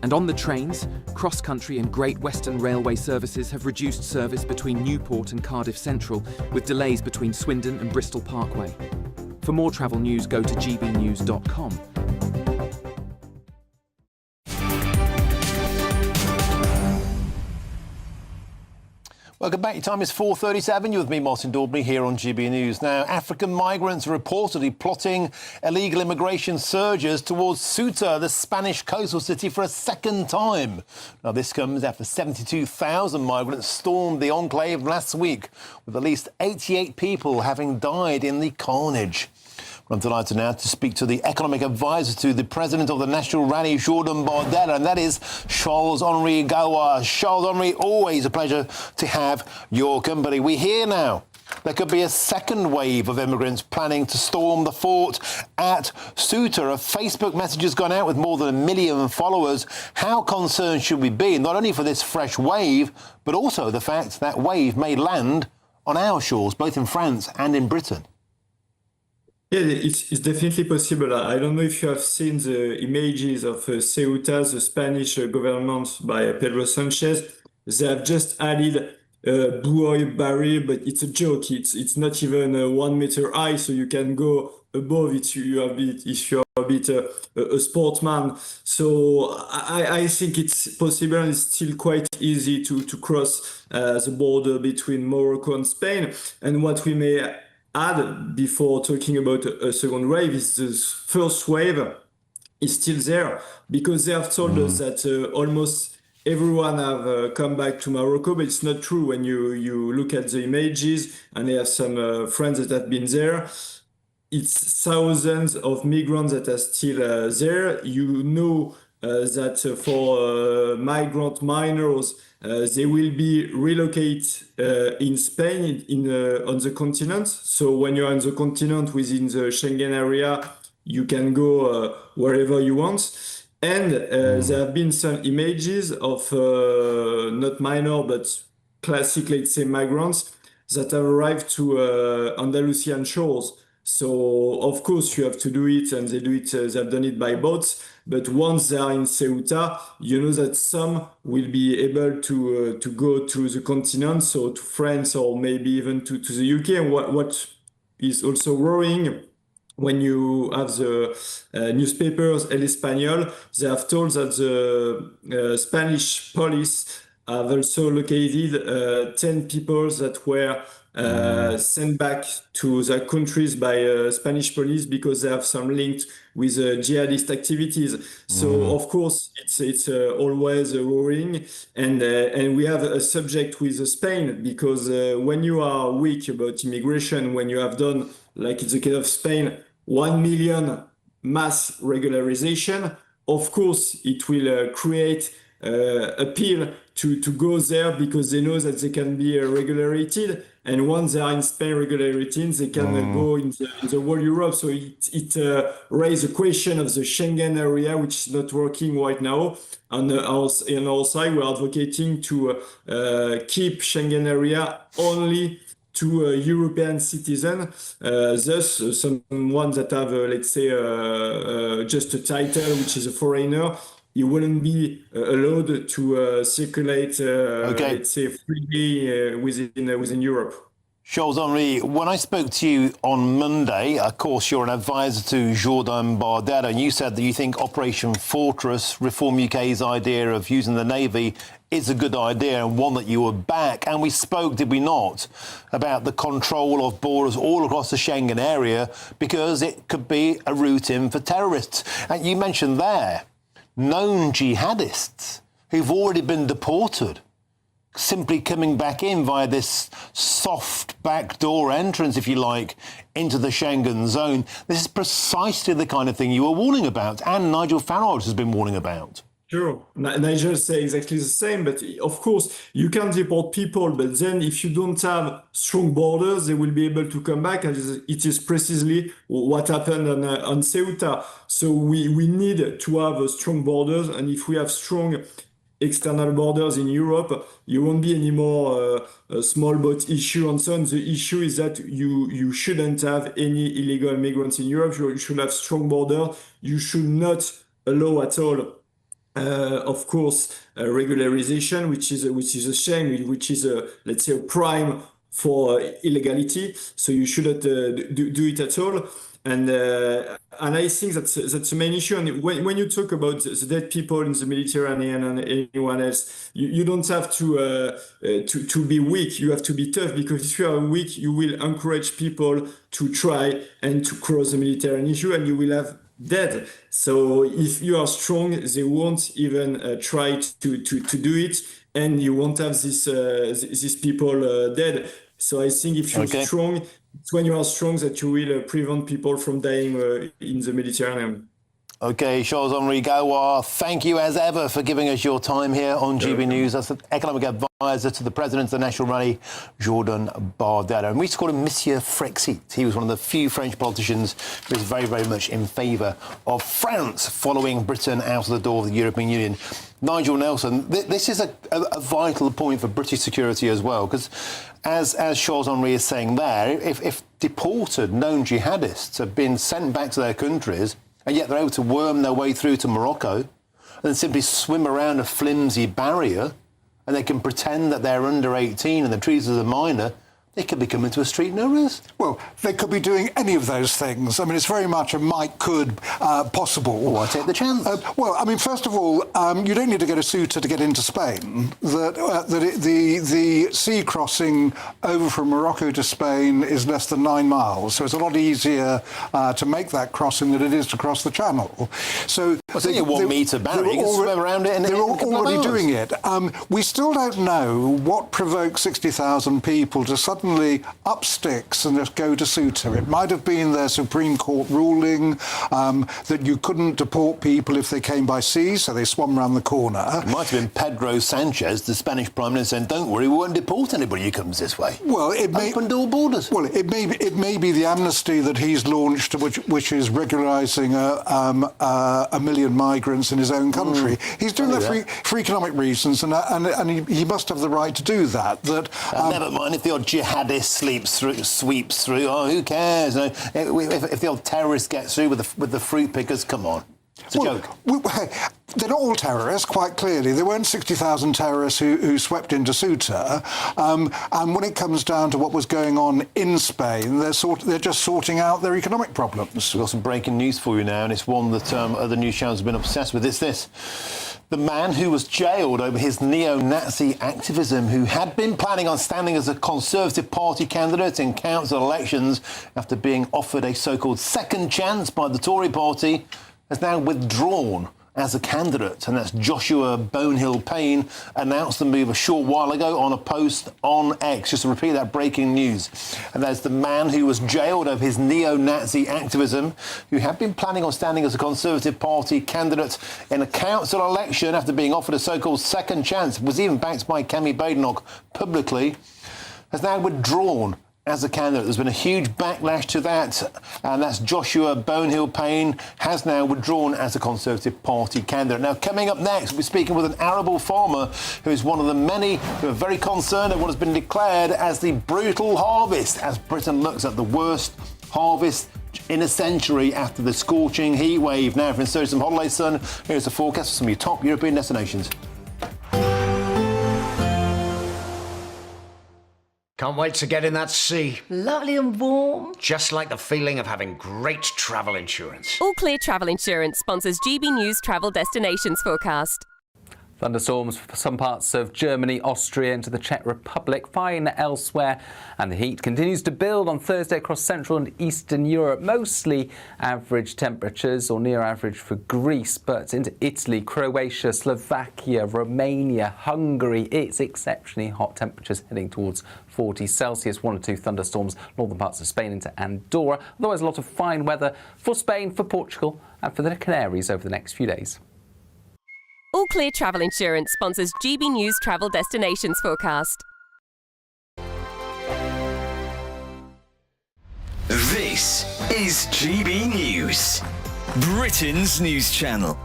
And on the trains, cross-country and Great Western Railway services have reduced service between Newport and Cardiff Central, with delays between Swindon and Bristol Parkway. For more travel news, go to gbnews.com. Welcome back. Your time is 4:37. You're with me, Martin Daubney, here on GB News. Now, African migrants are reportedly plotting illegal immigration surges towards Ceuta, the Spanish coastal city, for a second time. Now, this comes after 72,000 migrants stormed the enclave last week, with at least 88 people having died in the carnage. I'm delighted now to speak to the economic advisor to the president of the National Rally, Jordan Bardella, and that is Charles-Henri Gawa. Charles-Henri, always a pleasure to have your company. We're here now there could be a second wave of immigrants planning to storm the fort at Ceuta. A Facebook message has gone out with more than 1 million followers. How concerned should we be, not only for this fresh wave, but also the fact that wave may land on our shores, both in France and in Britain? Yeah, it's definitely possible. I don't know if you have seen the images of Ceuta, the Spanish government by Pedro Sanchez. They have just added a buoy barrier, but it's a joke. It's not even 1 meter high, so you can go above it if you're a bit a sportsman. So I think it's possible, and it's still quite easy to cross the border between Morocco and Spain. And what we may add before talking about a second wave is this first wave is still there, because they have told us that almost everyone have come back to Morocco, but it's not true. When you look at the images, and I have some friends that have been there, it's thousands of migrants that are still there. You know that for migrant minors, they will be relocated in Spain on the continent. So when you're on the continent within the Schengen area, you can go wherever you want. And there have been some images of not minor, but classic, let's say, migrants that have arrived to Andalusian shores. So of course you have to do it, and they do it. They've done it by boats. But once they are in Ceuta, you know that some will be able to go to the continent, so to France or maybe even to the UK. And what is also worrying, when you have the newspapers El Español, they have told that the Spanish police have also located 10 people that were sent back to their countries by Spanish police because they have some link with jihadist activities. So of course it's always worrying, and we have a subject with Spain, because when you are weak about immigration, when you have done, like in the case of Spain, 1 million mass regularization, of course it will create appeal to go there, because they know that they can be regulated, and once they are in Spain regulated, they can go in the whole Europe. So it raises a question of the Schengen area, which is not working right now. On our side, we're advocating to keep Schengen area only to European citizens, thus someone that have, let's say, just a title, which is a foreigner, he wouldn't be allowed to circulate, let's say, freely within Europe. Charles-Henri, when I spoke to you on Monday, of course, you're an advisor to Jordan Bardella, and you said that you think Operation Fortress, Reform UK's idea of using the Navy, is a good idea, and one that you were back. And we spoke, did we not, about the control of borders all across the Schengen area, because it could be a route in for terrorists. And you mentioned there known jihadists who've already been deported, simply coming back in via this soft backdoor entrance, if you like, into the Schengen zone. This is precisely the kind of thing you were warning about, and Nigel Farage has been warning about. Sure. Nigel say exactly the same, but of course you can deport people, but then if you don't have strong borders, they will be able to come back, and it is precisely what happened on Ceuta. So we need to have strong borders, and if we have strong external borders in Europe, you won't be any more a small boat issue and so on. The issue is that you shouldn't have any illegal migrants in Europe. You should have strong borders. You should not allow at all of course, regularization, which is a shame, which is let's say a prime for illegality. So you shouldn't do it at all. And I think that's the main issue. And when you talk about the dead people in the Mediterranean and anyone else, you don't have to be weak. You have to be tough, because if you are weak, you will encourage people to try and to cross the Mediterranean issue, and you will have dead. So if you are strong, they won't even try to do it, and you won't have these people dead. So I think if you're strong, it's when you are strong that you will prevent people from dying in the Mediterranean. OK, Charles-Henri Gawar, thank you as ever for giving us your time here on GB News. That's the economic advisor to the president of the National Rally, Jordan Bardella. And we used to call him Monsieur Frexit. He was one of the few French politicians who was very, very much in favour of France following Britain out of the door of the European Union. Nigel Nelson, this is a vital point for British security as well, because as Charles-Henri is saying there, if deported known jihadists have been sent back to their countries, and yet they're able to worm their way through to Morocco and then simply swim around a flimsy barrier, and they can pretend that they're under 18 and they're treated as a minor, they could be coming to a street no risk. Well, they could be doing any of those things. I mean, it's very much a might-could possible. Why take the chance? Well, I mean, first of all, you don't need to go to Ceuta to get into Spain. The sea crossing over from Morocco to Spain is less than 9 miles, so it's a lot easier to make that crossing than it is to cross the Channel. So it's only a 1 metre barrier. You can swim around it, and they're already doing it. We still don't know what provoked 60,000 people to suddenly up sticks and just go to Ceuta. It might have been their Supreme Court ruling that you couldn't deport people if they came by sea, so they swam around the corner. It might have been Pedro Sanchez, the Spanish Prime Minister, saying, don't worry, we won't deport anybody who comes this way. Well, it may opened all borders. Well, it may be the amnesty that he's launched, which is regularising a million migrants in his own country. He's doing that for economic reasons, and he must have the right to do that. Never mind if the odd jihadist sweeps through. Oh, who cares? No, if the old terrorist gets through with the fruit pickers, come on. It's a joke. They're not all terrorists, quite clearly. There weren't 60,000 terrorists who swept into Ceuta. And when it comes down to what was going on in Spain, they're just sorting out their economic problems. We've got some breaking news for you now, and it's one that other news channels have been obsessed with. It's this. The man who was jailed over his neo-Nazi activism, who had been planning on standing as a Conservative Party candidate in council elections after being offered a so-called second chance by the Tory party, has now withdrawn as a candidate, and that's Joshua Bonehill-Payne announced the move a short while ago on a post on X. Just to repeat that breaking news. And that's the man who was jailed over his neo-Nazi activism, who had been planning on standing as a Conservative Party candidate in a council election after being offered a so-called second chance, was even backed by Kemi Badenoch publicly, has now withdrawn as a candidate. There's been a huge backlash to that, and that's Joshua Bonehill-Payne has now withdrawn as a Conservative Party candidate. Now, coming up next, we're speaking with an arable farmer who is one of the many who are very concerned at what has been declared as the brutal harvest, as Britain looks at the worst harvest in a century after the scorching heat wave. Now, for instead of some holiday sun, here's a forecast for some of your top European destinations. Can't wait to get in that sea. Lovely and warm. Just like the feeling of having great travel insurance. All Clear Travel Insurance sponsors GB News Travel Destinations Forecast. Thunderstorms for some parts of Germany, Austria and to the Czech Republic, fine elsewhere, and the heat continues to build on Thursday across Central and Eastern Europe. Mostly average temperatures or near average for Greece, but into Italy, Croatia, Slovakia, Romania, Hungary, it's exceptionally hot temperatures heading towards 40 Celsius, 1 or 2 thunderstorms, northern parts of Spain into Andorra. Otherwise, a lot of fine weather for Spain, for Portugal and for the Canaries over the next few days. All Clear Travel Insurance sponsors GB News Travel Destinations Forecast. This is GB News, Britain's news channel.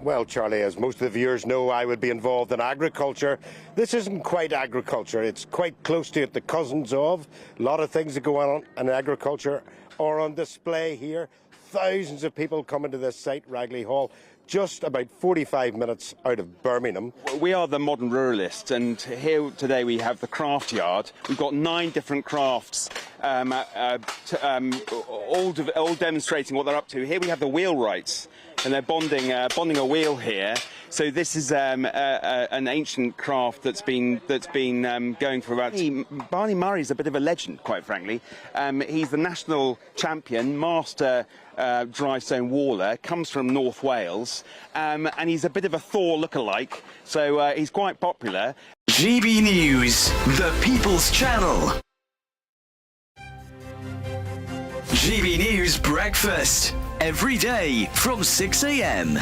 Well, Charlie, as most of the viewers know, I would be involved in agriculture. This isn't quite agriculture. It's quite close to it, the cousins of. A lot of things that go on in agriculture are on display here. Thousands of people coming to this site, Ragley Hall, just about 45 minutes out of Birmingham. We are the modern ruralists, and here today we have the craft yard. We've got 9 different crafts, all demonstrating what they're up to. Here we have the wheelwrights, and they're bonding a wheel here. So this is an ancient craft that's been going for about. Barney Murray's a bit of a legend, quite frankly. He's the national champion, master dry stone waller, comes from North Wales, and he's a bit of a Thor lookalike. So he's quite popular. GB News, the People's Channel. GB News Breakfast. every day from 6 a.m.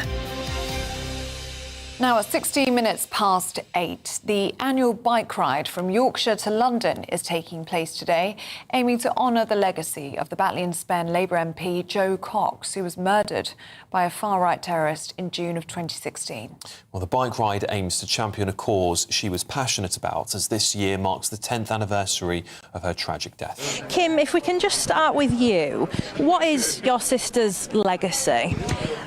Now at 16 minutes past 8, the annual bike ride from Yorkshire to London is taking place today, aiming to honour the legacy of the Batley and Spen Labour MP Jo Cox, who was murdered by a far-right terrorist in June of 2016. Well, the bike ride aims to champion a cause she was passionate about, as this year marks the 10th anniversary of her tragic death. Kim, if we can just start with you, what is your sister's legacy?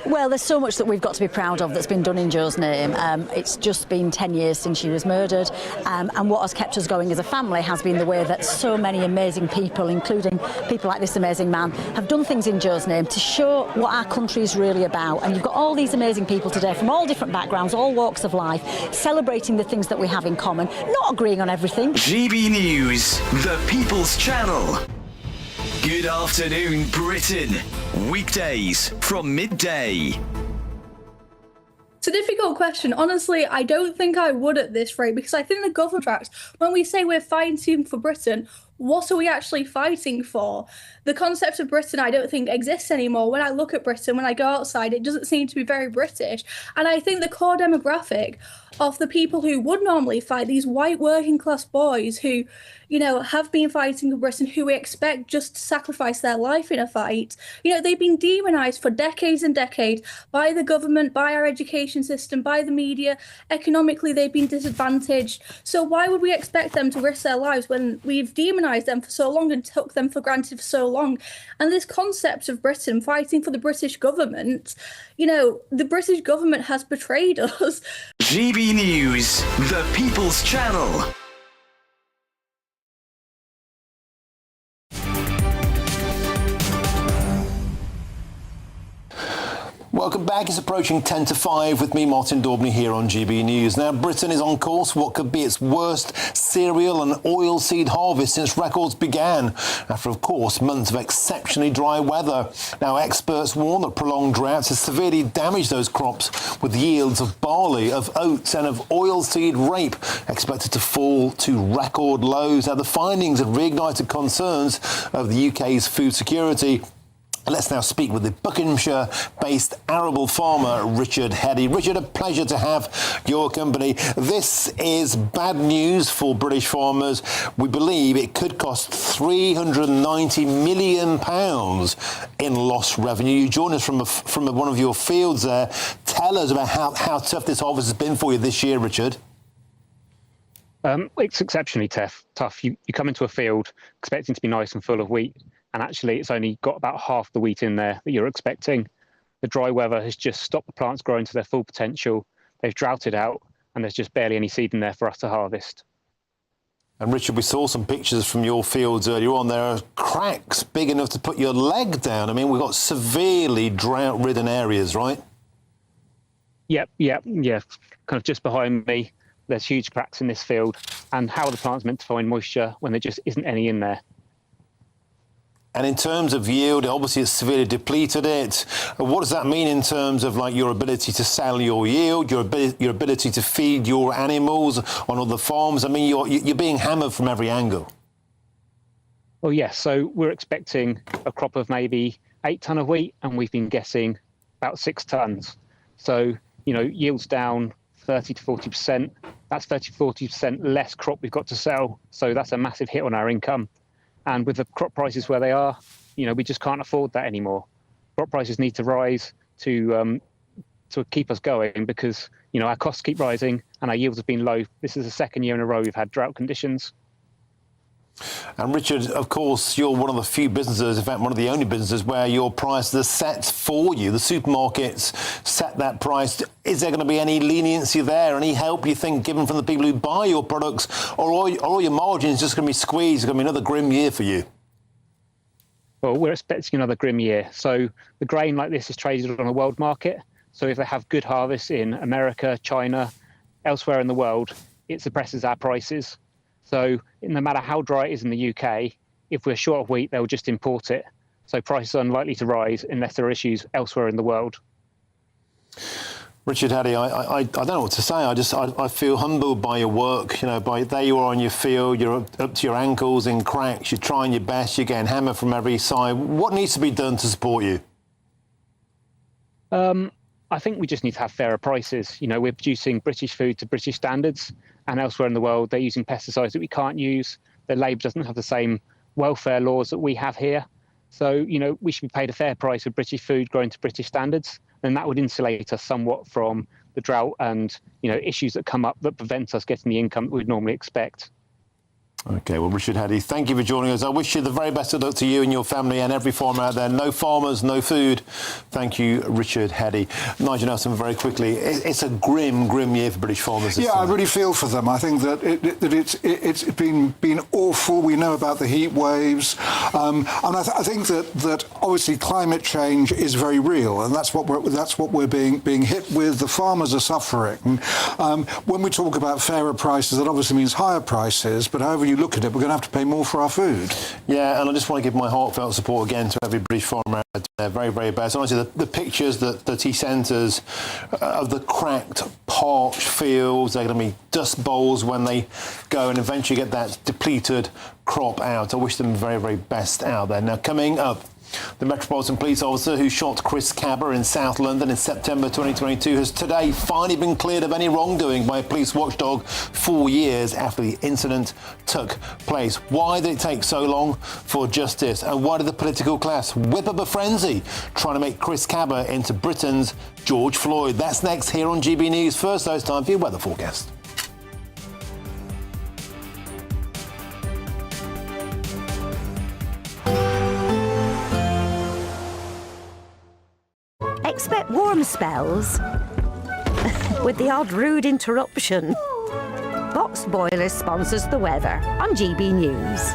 Well, there's so much that we've got to be proud of that's been done in Jo's name. It's just been 10 years since she was murdered, and what has kept us going as a family has been the way that so many amazing people, including people like this amazing man, have done things in Jo's name to show what our country is really about. And you've got all these amazing people today from all different backgrounds, all walks of life, celebrating the things that we have in common, not agreeing on everything. GB News, the People's Channel. Good afternoon, Britain. Weekdays from midday. It's a difficult question. Honestly, I don't think I would at this rate, because I think the government tracks, when we say we're fighting for Britain, what are we actually fighting for? The concept of Britain, I don't think exists anymore. When I look at Britain, when I go outside, it doesn't seem to be very British. And I think the core demographic of the people who would normally fight, these white working class boys who, you know, have been fighting for Britain, who we expect just to sacrifice their life in a fight, you know, they've been demonised for decades and decades by the government, by our education system, by the media. Economically, they've been disadvantaged. So why would we expect them to risk their lives when we've demonised them for so long and took them for granted for so long? And this concept of Britain fighting for the British government, you know, the British government has betrayed us. GB News, the People's Channel. Welcome back. It's approaching 10 to 5 with me, Martin Daubney, here on GB News. Now, Britain is on course for what could be its worst cereal and oilseed harvest since records began, after, of course, months of exceptionally dry weather. Now, experts warn that prolonged droughts has severely damaged those crops, with yields of barley, of oats and of oilseed rape expected to fall to record lows. Now, the findings have reignited concerns of the UK's food security. Let's now speak with the Buckinghamshire-based arable farmer, Richard Heddy. Richard, a pleasure to have your company. This is bad news for British farmers. We believe it could cost £390 million in lost revenue. You join us from one of your fields there. Tell us about how tough this harvest has been for you this year, Richard. It's exceptionally tough. You come into a field expecting to be nice and full of wheat, and actually it's only got about half the wheat in there that you're expecting. The dry weather has just stopped the plants growing to their full potential. They've droughted out, and there's just barely any seed in there for us to harvest. And Richard, we saw some pictures from your fields earlier on. There are cracks big enough to put your leg down. I mean, we've got severely drought-ridden areas, right? Yeah. Kind of just behind me, there's huge cracks in this field. And how are the plants meant to find moisture when there just isn't any in there? And in terms of yield, obviously it's severely depleted it. What does that mean in terms of like your ability to sell your yield, your ability to feed your animals on other farms? I mean, you're being hammered from every angle. Well, yes. So we're expecting a crop of maybe 8 tonne of wheat, and we've been getting about 6 tonnes. So, you know, yields down 30 to 40%. That's 30 to 40% less crop we've got to sell. So that's a massive hit on our income. And with the crop prices where they are, you know, we just can't afford that anymore. Crop prices need to rise to keep us going, because, you know, our costs keep rising and our yields have been low. This is the second year in a row we've had drought conditions. And Richard, of course, you're one of the few businesses, in fact, one of the only businesses where your prices are set for you. The supermarkets set that price. Is there going to be any leniency there, any help, you think, given from the people who buy your products, or are all your margins just going to be squeezed? It's going to be another grim year for you? Well, we're expecting another grim year. So the grain like this is traded on a world market. So if they have good harvests in America, China, elsewhere in the world, it suppresses our prices. So no matter how dry it is in the UK, if we're short of wheat, they'll just import it. So prices are unlikely to rise unless there are issues elsewhere in the world. Richard Heddy, I don't know what to say. I feel humbled by your work. You know, there you are on your field, you're up to your ankles in cracks, you're trying your best, you're getting hammered from every side. What needs to be done to support you? I think we just need to have fairer prices. You know, we're producing British food to British standards, and elsewhere in the world, they're using pesticides that we can't use. Their labour doesn't have the same welfare laws that we have here. So, you know, we should be paid a fair price for British food grown to British standards, and that would insulate us somewhat from the drought and, you know, issues that come up that prevent us getting the income that we'd normally expect. OK, well, Richard Heddy, thank you for joining us. I wish you the very best of luck to you and your family and every farmer out there. No farmers, no food. Thank you, Richard Heddy. Nigel Nelson, very quickly, it's a grim year for British farmers. Yeah, I really feel for them. I think that it's been awful. We know about the heat waves, and I think that obviously climate change is very real, and that's what we're being hit with. The farmers are suffering. When we talk about fairer prices, that obviously means higher prices, but however you look at it, we're going to have to pay more for our food. Yeah, and I just want to give my heartfelt support again to every British farmer out there. Very, very bad. Honestly, the pictures that he sent us of the cracked, parched fields, they're going to be dust bowls when they go and eventually get that depleted crop out. I wish them very, very best out there. Now, coming up, the Metropolitan Police officer who shot Chris Cabba in South London in September 2022 has today finally been cleared of any wrongdoing by a police watchdog 4 years after the incident took place. Why did it take so long for justice? And why did the political class whip up a frenzy trying to make Chris Cabba into Britain's George Floyd? That's next here on GB News. First, though, it's time for your weather forecast. Expect warm spells with the odd rude interruption. Box Boilers sponsors the weather on GB News.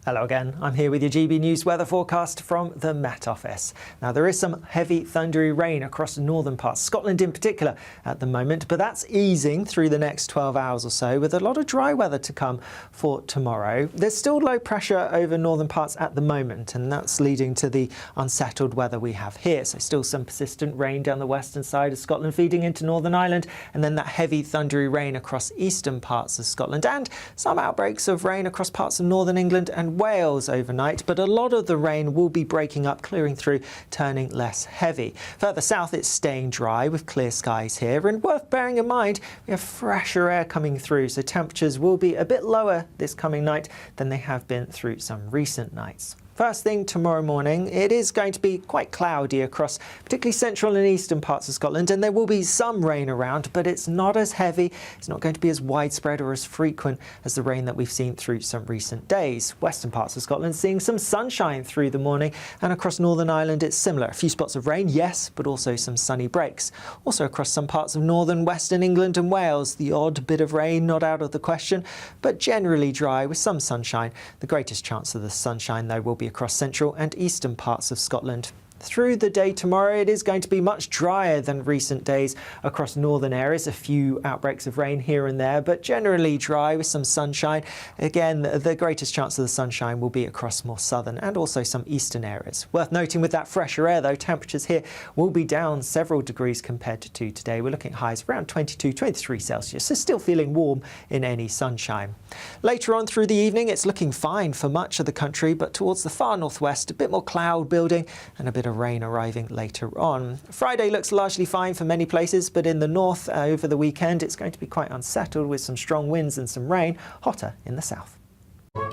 Hello again, I'm here with your GB News weather forecast from the Met Office. Now there is some heavy thundery rain across northern parts, Scotland in particular at the moment, but that's easing through the next 12 hours or so with a lot of dry weather to come for tomorrow. There's still low pressure over northern parts at the moment, and that's leading to the unsettled weather we have here. So still some persistent rain down the western side of Scotland feeding into Northern Ireland, and then that heavy thundery rain across eastern parts of Scotland, and some outbreaks of rain across parts of northern England and Wales overnight, but a lot of the rain will be breaking up, clearing through, turning less heavy. Further south, it's staying dry with clear skies here, and worth bearing in mind, we have fresher air coming through, so temperatures will be a bit lower this coming night than they have been through some recent nights. First thing tomorrow morning, it is going to be quite cloudy across particularly central and eastern parts of Scotland, and there will be some rain around, but it's not as heavy, it's not going to be as widespread or as frequent as the rain that we've seen through some recent days. Western parts of Scotland seeing some sunshine through the morning, and across Northern Ireland it's similar. A few spots of rain, yes, but also some sunny breaks. Also across some parts of northern western England and Wales, the odd bit of rain not out of the question, but generally dry with some sunshine. The greatest chance of the sunshine, though, will be across central and eastern parts of Scotland. Through the day tomorrow, it is going to be much drier than recent days across northern areas. A few outbreaks of rain here and there, but generally dry with some sunshine. Again, the greatest chance of the sunshine will be across more southern and also some eastern areas. Worth noting with that fresher air, though, temperatures here will be down several degrees compared to today. We're looking at highs around 22, 23 Celsius, so still feeling warm in any sunshine. Later on through the evening, it's looking fine for much of the country, but towards the far northwest, a bit more cloud building and a bit of rain arriving later on. Friday looks largely fine for many places, but in the north over the weekend it's going to be quite unsettled with some strong winds and some rain, hotter in the south.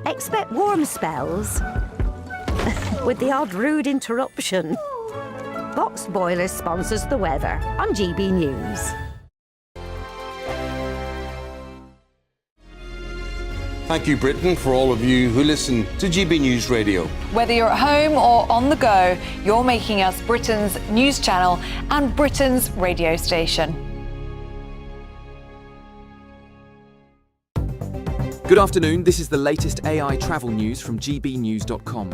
Expect warm spells with the odd rude interruption. Box Boilers sponsors the weather on GB News. Thank you, Britain, for all of you who listen to GB News Radio. Whether you're at home or on the go, you're making us Britain's news channel and Britain's radio station. Good afternoon, this is the latest AI travel news from GBNews.com.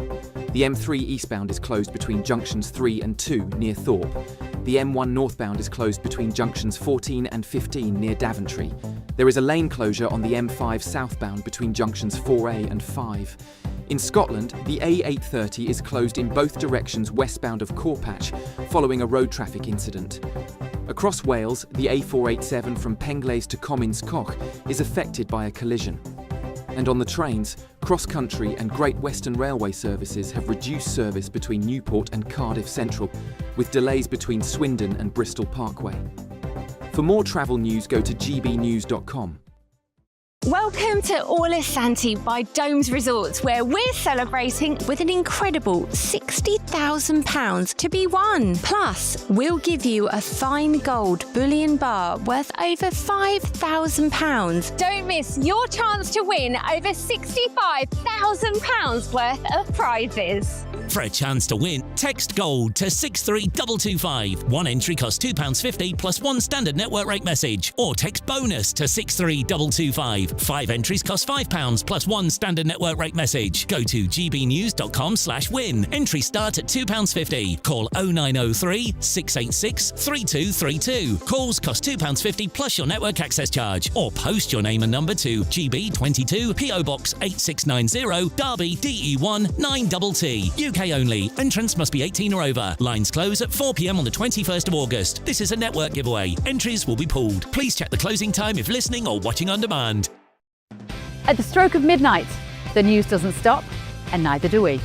The M3 eastbound is closed between junctions 3 and 2 near Thorpe. The M1 northbound is closed between junctions 14 and 15 near Daventry. There is a lane closure on the M5 southbound between junctions 4A and 5. In Scotland, the A830 is closed in both directions westbound of Corpatch following a road traffic incident. Across Wales, the A487 from Penglace to Comins Coch is affected by a collision. And on the trains, cross-country and Great Western Railway services have reduced service between Newport and Cardiff Central, with delays between Swindon and Bristol Parkway. For more travel news, go to gbnews.com. Welcome to Orlisanti by Domes Resorts, where we're celebrating with an incredible £60,000 to be won. Plus, we'll give you a fine gold bullion bar worth over £5,000. Don't miss your chance to win over £65,000 worth of prizes. For a chance to win, text GOLD to 63225. One entry costs £2.50 plus one standard network rate message. Or text BONUS to 63225. 5 entries cost £5 plus one standard network rate message. Go to gbnews.com/win. Entries start at £2.50. Call 0903 686 3232. Calls cost £2.50 plus your network access charge. Or post your name and number to GB22 PO Box 8690 Derby DE1 9TT. UK only. Entrance must be 18 or over. Lines close at 4 p.m. on the 21st of August. This is a network giveaway. Entries will be pooled. Please check the closing time if listening or watching on demand. At the stroke of midnight, the news doesn't stop, and neither do we.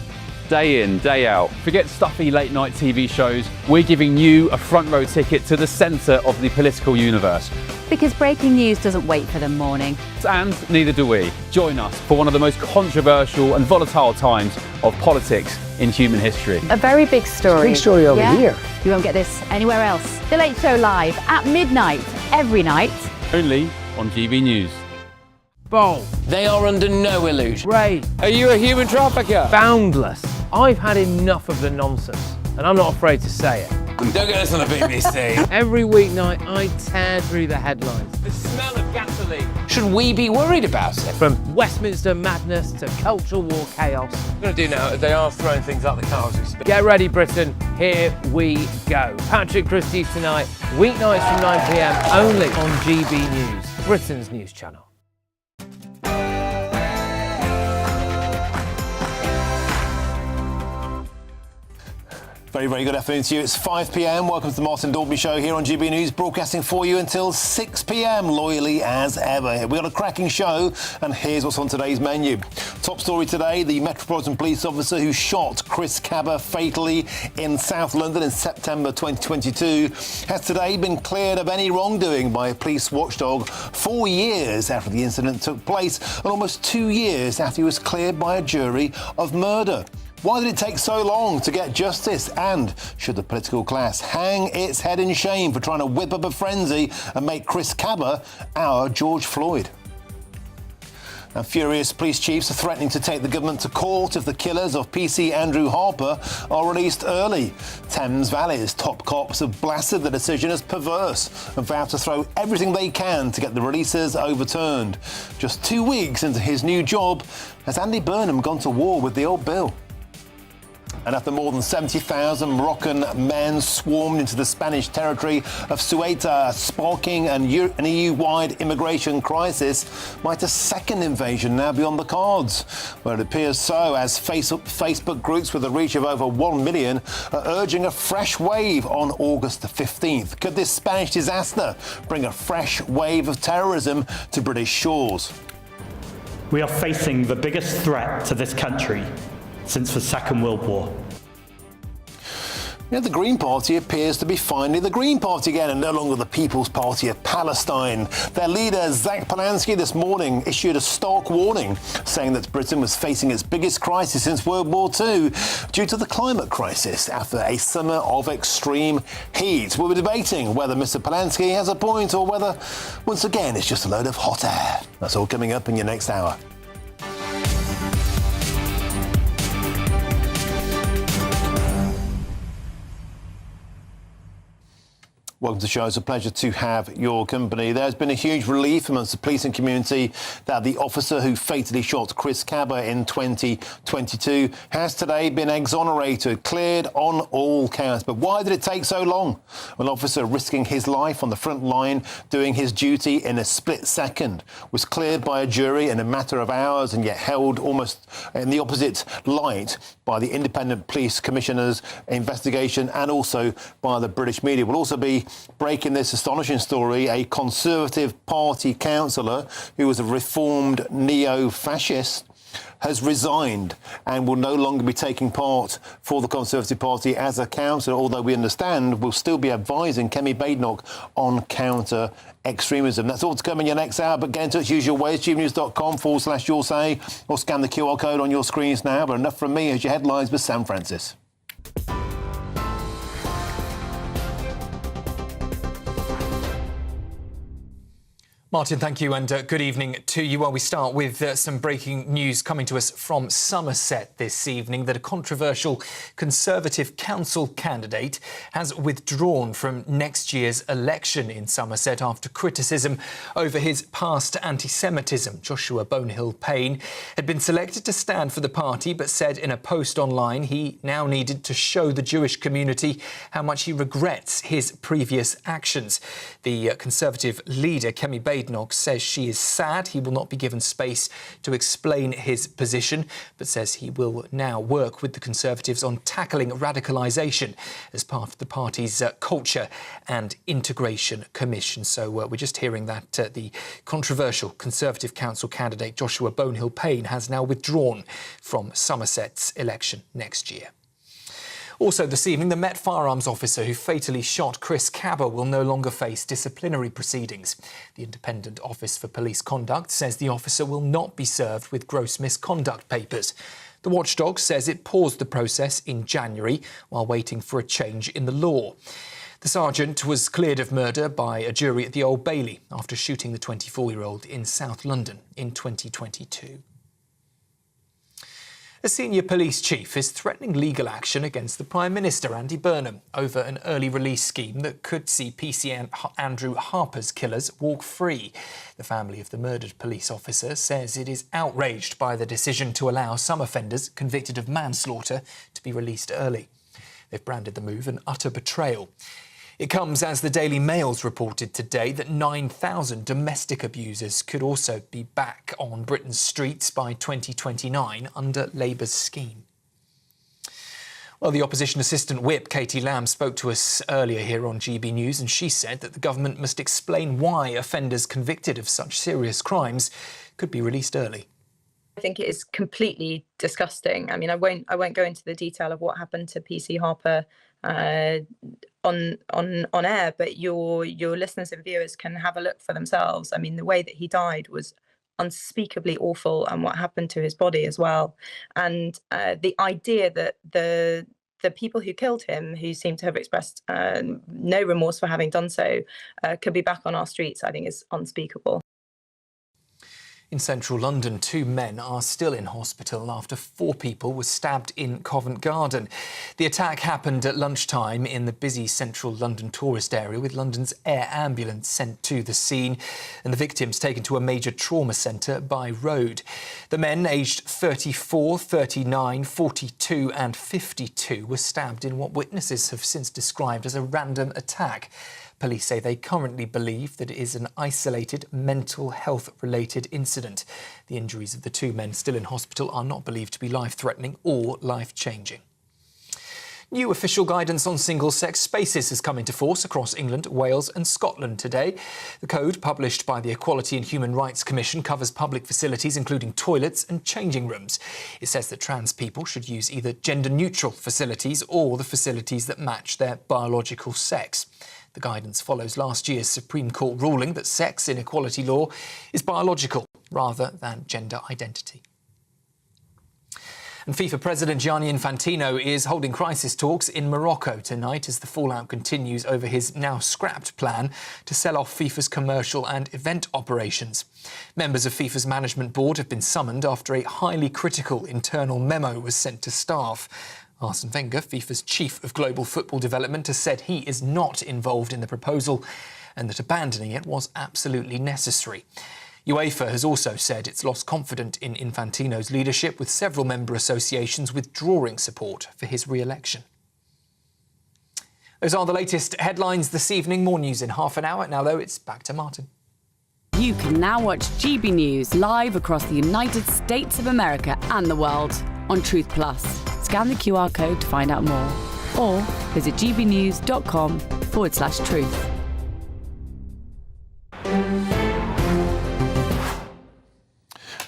Day in, day out. Forget stuffy late night TV shows. We're giving you a front row ticket to the centre of the political universe. Because breaking news doesn't wait for the morning. And neither do we. Join us for one of the most controversial and volatile times of politics in human history. A very big story. Big story over here. You won't get this anywhere else. The Late Show live at midnight, every night. Only on GB News. Bold. They are under no illusion. Ray. Are you a human trafficker? Boundless. I've had enough of the nonsense, and I'm not afraid to say it. Don't get this on the BBC. Every weeknight, I tear through the headlines. The smell of gasoline. Should we be worried about it? From Westminster madness to cultural war chaos. What we're going to do now is they are throwing things out the car as we speak. Get ready, Britain. Here we go. Patrick Christie's tonight, weeknights from 9 p.m. only on GB News, Britain's news channel. Very, very good afternoon to you. It's 5 p.m. Welcome to the Martin Daubney Show here on GB News, broadcasting for you until 6 p.m, loyally as ever. We've got a cracking show, and here's what's on today's menu. Top story today, the Metropolitan Police officer who shot Chris Cabba fatally in South London in September 2022 has today been cleared of any wrongdoing by a police watchdog 4 years after the incident took place and almost 2 years after he was cleared by a jury of murder. Why did it take so long to get justice? And should the political class hang its head in shame for trying to whip up a frenzy and make Chris Cabba our George Floyd? Now, furious police chiefs are threatening to take the government to court if the killers of PC Andrew Harper are released early. Thames Valley's top cops have blasted the decision as perverse and vowed to throw everything they can to get the releases overturned. Just 2 weeks into his new job, has Andy Burnham gone to war with the old Bill? And after more than 70,000 Moroccan men swarmed into the Spanish territory of Ceuta, sparking an EU-wide immigration crisis, might a second invasion now be on the cards? Well, it appears so, as Facebook groups with a reach of over 1 million are urging a fresh wave on August the 15th. Could this Spanish disaster bring a fresh wave of terrorism to British shores? We are facing the biggest threat to this country since the Second World War. The Green Party appears to be finally the Green Party again and no longer the People's Party of Palestine. Their leader, Zach Polanski, this morning issued a stark warning, saying that Britain was facing its biggest crisis since World War II due to the climate crisis after a summer of extreme heat. We'll be debating whether Mr. Polanski has a point or whether, once again, it's just a load of hot air. That's all coming up in your next hour. Welcome to the show. It's a pleasure to have your company. There's been a huge relief amongst the policing community that the officer who fatally shot Chris Cabba in 2022 has today been exonerated, cleared on all counts. But why did it take so long? An officer risking his life on the front line, doing his duty in a split second, was cleared by a jury in a matter of hours and yet held almost in the opposite light by the Independent Police Commissioner's investigation and also by the British media. Will also be breaking this astonishing story. A Conservative Party councillor who was a reformed neo-fascist has resigned and will no longer be taking part for the Conservative Party as a councillor, although we understand will still be advising Kemi Badenoch on counter-extremism. That's all to come in your next hour, but get in touch, use your ways, gbnews.com/your say, or scan the QR code on your screens now. But enough from me as your headlines with Sam Francis. Martin, thank you, and good evening to you. Well, we start with some breaking news coming to us from Somerset this evening that a controversial Conservative council candidate has withdrawn from next year's election in Somerset after criticism over his past anti-Semitism. Joshua Bonehill-Payne had been selected to stand for the party, but said in a post online he now needed to show the Jewish community how much he regrets his previous actions. The Conservative leader, Kemi Badenoch, says she is sad he will not be given space to explain his position, but says he will now work with the Conservatives on tackling radicalisation as part of the party's Culture and Integration Commission. So we're just hearing that the controversial Conservative council candidate Joshua Bonehill-Payne has now withdrawn from Somerset's election next year. Also this evening, the Met firearms officer who fatally shot Chris Cabba will no longer face disciplinary proceedings. The Independent Office for Police Conduct says the officer will not be served with gross misconduct papers. The watchdog says it paused the process in January while waiting for a change in the law. The sergeant was cleared of murder by a jury at the Old Bailey after shooting the 24-year-old in South London in 2022. A senior police chief is threatening legal action against the Prime Minister, Andy Burnham, over an early release scheme that could see PC Andrew Harper's killers walk free. The family of the murdered police officer says it is outraged by the decision to allow some offenders convicted of manslaughter to be released early. They've branded the move an utter betrayal. It comes as the Daily Mail's reported today that 9,000 domestic abusers could also be back on Britain's streets by 2029 under Labour's scheme. Well, the Opposition Assistant Whip, Katie Lamb, spoke to us earlier here on GB News, and she said that the government must explain why offenders convicted of such serious crimes could be released early. I think it is completely disgusting. I mean, I won't go into the detail of what happened to PC Harper on air, but your listeners and viewers can have a look for themselves. I mean, the way that he died was unspeakably awful, and what happened to his body as well. And the idea that the people who killed him, who seem to have expressed no remorse for having done so, could be back on our streets, I think is unspeakable. In central London, 2 men are still in hospital after 4 people were stabbed in Covent Garden. The attack happened at lunchtime in the busy central London tourist area, with London's air ambulance sent to the scene and the victims taken to a major trauma centre by road. The men, aged 34, 39, 42 and 52, were stabbed in what witnesses have since described as a random attack. Police say they currently believe that it is an isolated mental health-related incident. The injuries of the 2 men still in hospital are not believed to be life-threatening or life-changing. New official guidance on single-sex spaces has come into force across England, Wales and Scotland today. The code, published by the Equality and Human Rights Commission, covers public facilities including toilets and changing rooms. It says that trans people should use either gender-neutral facilities or the facilities that match their biological sex. The guidance follows last year's Supreme Court ruling that sex in equality law is biological rather than gender identity. And FIFA President Gianni Infantino is holding crisis talks in Morocco tonight as the fallout continues over his now scrapped plan to sell off FIFA's commercial and event operations. Members of FIFA's management board have been summoned after a highly critical internal memo was sent to staff. Arsene Wenger, FIFA's chief of global football development, has said he is not involved in the proposal and that abandoning it was absolutely necessary. UEFA has also said it's lost confidence in Infantino's leadership, with several member associations withdrawing support for his re-election. Those are the latest headlines this evening. More news in half an hour. Now, though, it's back to Martin. You can now watch GB News live across the United States of America and the world on Truth Plus. Scan the QR code to find out more, or visit gbnews.com/. gb.news.org.uk/truth.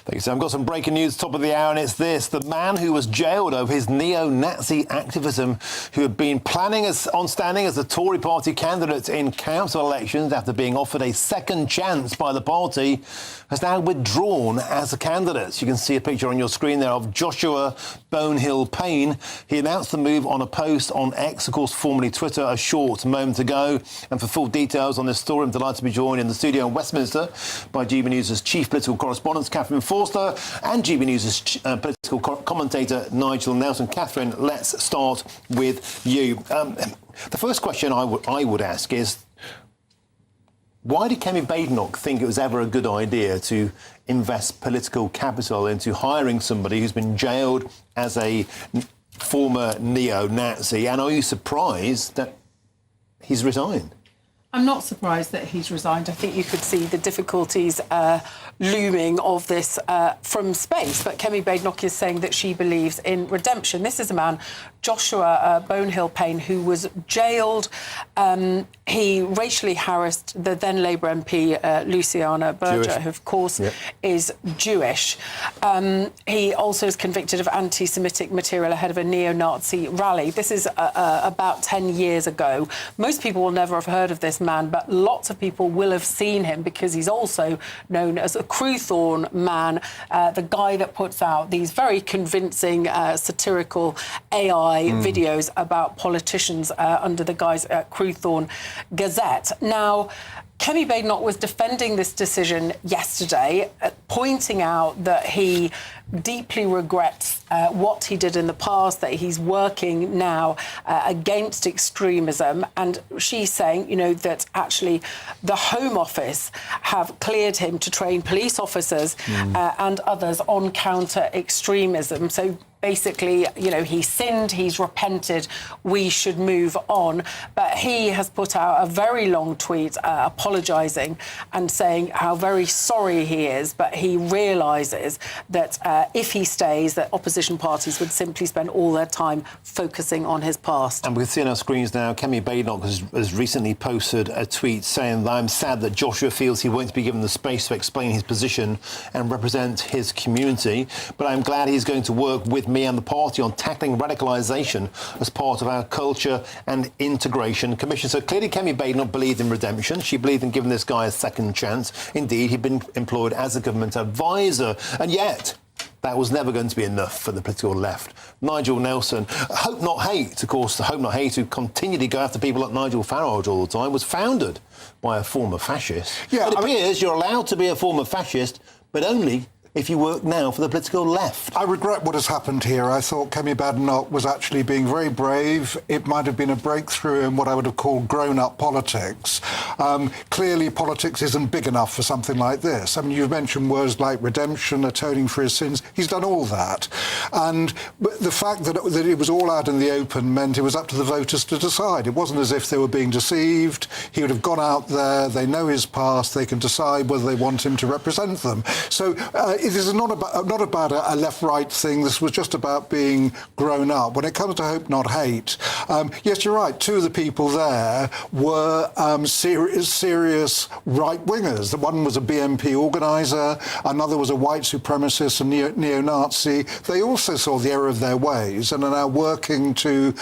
Thank you, Sam. I've got some breaking news top of the hour, and it's this. The man who was jailed over his neo-Nazi activism, who had been planning on standing as the Tory party candidate in council elections after being offered a second chance by the party, has now withdrawn as a candidate. You can see a picture on your screen there of Joshua Bonehill Payne. He announced the move on a post on X, of course, formerly Twitter, a short moment ago. And for full details on this story, I'm delighted to be joined in the studio in Westminster by GB News' chief political correspondent, Catherine Forster, and GB News' political commentator, Nigel Nelson. Catherine, let's start with you. The first question I would ask is, why did Kemi Badenoch think it was ever a good idea to invest political capital into hiring somebody who's been jailed as a former neo-Nazi? And are you surprised that he's resigned? I'm not surprised that he's resigned. I think you could see the difficulties looming of this from space. But Kemi Badenoch is saying that she believes in redemption. This is a man, Joshua Bonehill Payne, who was jailed. He racially harassed the then Labour MP, Luciana Berger, who, of course, is Jewish. He also is convicted of anti-Semitic material ahead of a neo-Nazi rally. This is about 10 years ago. Most people will never have heard of this man, but lots of people will have seen him because he's also known as a Crewthorne man, the guy that puts out these very convincing satirical AI videos about politicians under the guise Crewthorne Gazette. Now, Kemi Badenoch was defending this decision yesterday, pointing out that he deeply regrets what he did in the past, that he's working now against extremism. And she's saying, you know, that actually the Home Office have cleared him to train police officers and others on counter-extremism. So basically, you know, he sinned, he's repented, we should move on. But he has put out a very long tweet apologising and saying how very sorry he is, but he realises that if he stays, that opposition parties would simply spend all their time focusing on his past. And we can see on our screens now, Kemi Badenoch has recently posted a tweet saying that I'm sad that Joshua feels he won't be given the space to explain his position and represent his community, but I'm glad he's going to work with me and the party on tackling radicalisation as part of our culture and integration commission. So clearly Kemi Badenoch believed in redemption. She believed in giving this guy a second chance. Indeed, he'd been employed as a government advisor, and yet that was never going to be enough for the political left. Nigel Nelson, Hope Not Hate, of course, the Hope Not Hate, who continually go after people like Nigel Farage all the time, was founded by a former fascist. Yeah, it appears you're allowed to be a former fascist, but only if you work now for the political left. I regret what has happened here. I thought Kemi Badenoch was actually being very brave. It might have been a breakthrough in what I would have called grown-up politics. Clearly, politics isn't big enough for something like this. I mean, you've mentioned words like redemption, atoning for his sins. He's done all that. And the fact that it was all out in the open meant it was up to the voters to decide. It wasn't as if they were being deceived. He would have gone out there, they know his past, they can decide whether they want him to represent them. So it is not about a left-right thing. This was just about being grown up. When it comes to Hope Not Hate, yes, you're right. Two of the people there were serious right-wingers. The one was a BNP organiser, another was a white supremacist and neo-Nazi. They also saw the error of their ways and are now working to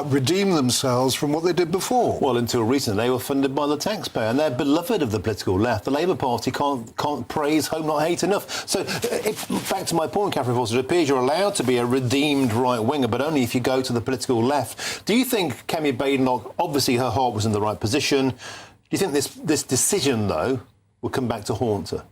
redeem themselves from what they did before. Well, until recently, they were funded by the taxpayer, and they're beloved of the political left. The Labour Party can't praise Hope Not Hate enough. So back to my point, Catherine Forster, it appears you're allowed to be a redeemed right-winger, but only if you go to the political left. Do you think Kemi Badenoch, obviously her heart was in the right position, do you think this decision, though, will come back to haunt her?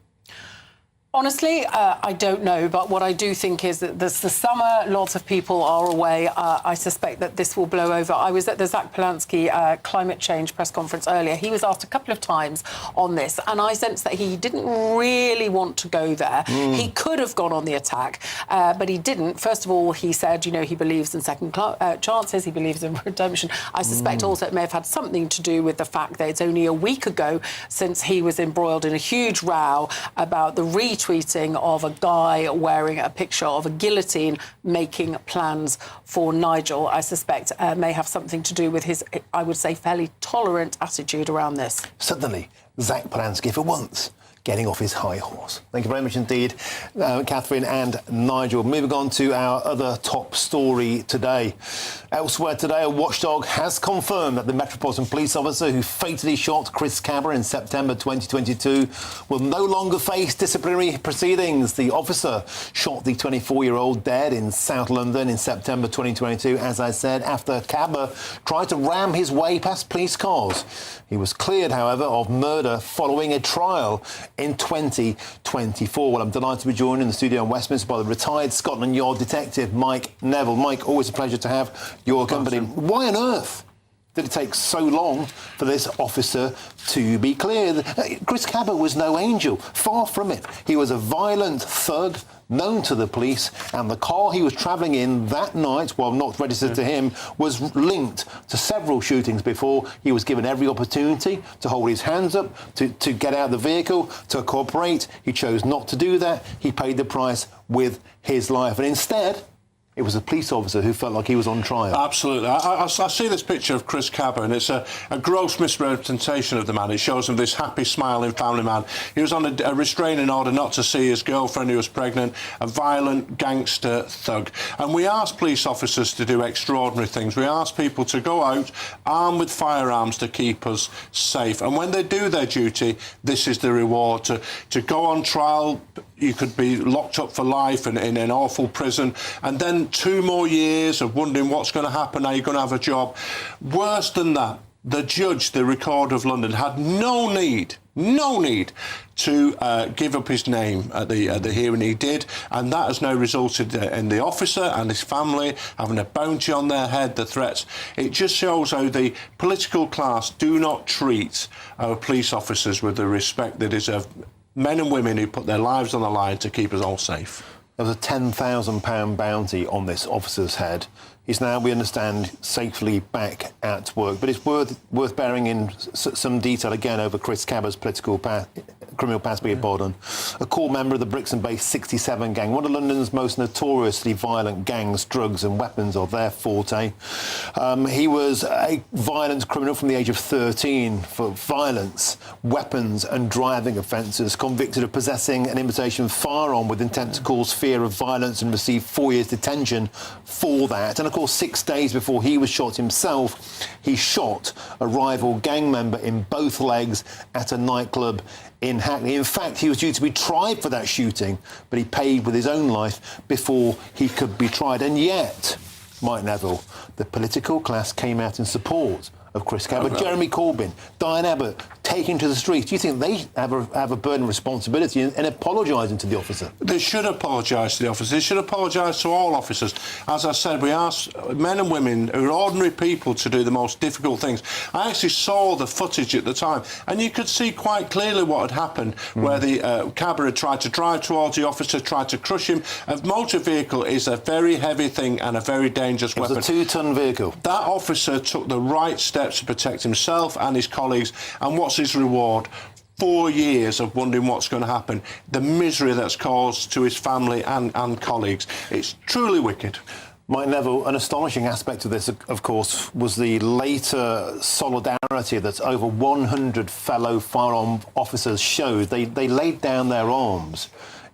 Honestly, I don't know, but what I do think is that this the summer, lots of people are away. I suspect that this will blow over. I was at the Zach Polanski climate change press conference earlier. He was asked a couple of times on this, and I sensed that he didn't really want to go there. He could have gone on the attack, but he didn't. First of all, he said, you know, he believes in second chances, he believes in redemption. I suspect also it may have had something to do with the fact that it's only a week ago since he was embroiled in a huge row about the retweet tweeting of a guy wearing a picture of a guillotine making plans for Nigel, I suspect may have something to do with his, I would say, fairly tolerant attitude around this. Suddenly, Zach Polanski for once getting off his high horse. Thank you very much indeed, Catherine and Nigel. Moving on to our other top story today. Elsewhere today, a watchdog has confirmed that the Metropolitan Police officer who fatally shot Chris Cabba in September 2022 will no longer face disciplinary proceedings. The officer shot the 24-year-old dead in South London in September 2022, as I said, after Cabba tried to ram his way past police cars. He was cleared, however, of murder following a trial in 2024. Well, I'm delighted to be joined in the studio in Westminster by the retired Scotland Yard detective Mike Neville. Mike, always a pleasure to have your company. Why on earth did it take so long for this officer to be cleared? Chris Cabba was no angel, far from it. He was a violent thug known to the police, and the car he was travelling in that night, while not registered to him, was linked to several shootings before. He was given every opportunity to hold his hands up, to get out of the vehicle, to cooperate. He chose not to do that. He paid the price with his life. And instead, it was a police officer who felt like he was on trial. Absolutely. I see this picture of Chris Cabba, and it's a gross misrepresentation of the man. It shows him this happy, smiling family man. He was on a restraining order not to see his girlfriend who was pregnant, a violent gangster thug. And we ask police officers to do extraordinary things. We ask people to go out armed with firearms to keep us safe. And when they do their duty, this is the reward. To go on trial, you could be locked up for life in an awful prison, and then 2 more years of wondering what's going to happen, are you going to have a job? Worse than that, the judge, the Recorder of London, had no need to give up his name at the hearing. He did, and that has now resulted in the officer and his family having a bounty on their head, the threats. It just shows how the political class do not treat our police officers with the respect they deserve. Men and women who put their lives on the line to keep us all safe. There was a £10,000 bounty on this officer's head. He's now, we understand, safely back at work. But it's worth bearing in some detail again over Chris Cabba's criminal past, beg your pardon. A core member of the Brixton-based 67 gang, one of London's most notoriously violent gangs. Drugs and weapons are their forte. He was a violent criminal from the age of 13 for violence, weapons and driving offences, convicted of possessing an imitation firearm with intent to cause fear of violence, and received 4 years detention for that. And of course, 6 days before he was shot himself, he shot a rival gang member in both legs at a nightclub in Hackney. In fact, he was due to be tried for that shooting, but he paid with his own life before he could be tried. And yet, Mike Neville, the political class came out in support of Chris Cabba. Jeremy Corbyn, Diane Abbott, taking to the streets. Do you think they have a burden of responsibility in apologising to the officer? They should apologise to the officers. They should apologise to all officers. As I said, we ask men and women who are ordinary people to do the most difficult things. I actually saw the footage at the time, and you could see quite clearly what had happened, where the Cabba had tried to drive towards the officer, tried to crush him. A motor vehicle is a very heavy thing and a very dangerous weapon. It was a 2-ton vehicle. That officer took the right steps to protect himself and his colleagues, and what's his reward? 4 years of wondering what's going to happen. The misery that's caused to his family and colleagues. It's truly wicked. Mike Neville, an astonishing aspect of this, of course, was the later solidarity that over 100 fellow firearm officers showed. They laid down their arms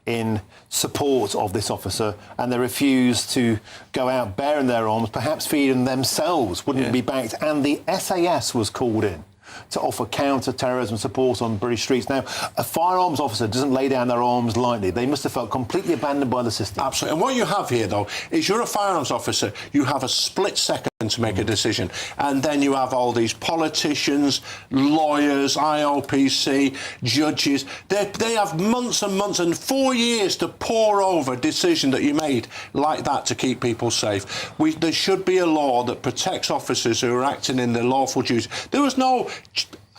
in support of this officer, and they refused to go out bearing their arms, perhaps feeding themselves, wouldn't be backed. And the SAS was called in to offer counter-terrorism support on British streets. Now, a firearms officer doesn't lay down their arms lightly. They must have felt completely abandoned by the system. Absolutely. And what you have here, though, is you're a firearms officer. You have a split second to make a decision. And then you have all these politicians, lawyers, IOPC, judges. They have months and months and 4 years to pore over a decision that you made like that to keep people safe. There should be a law that protects officers who are acting in their lawful duty. There was no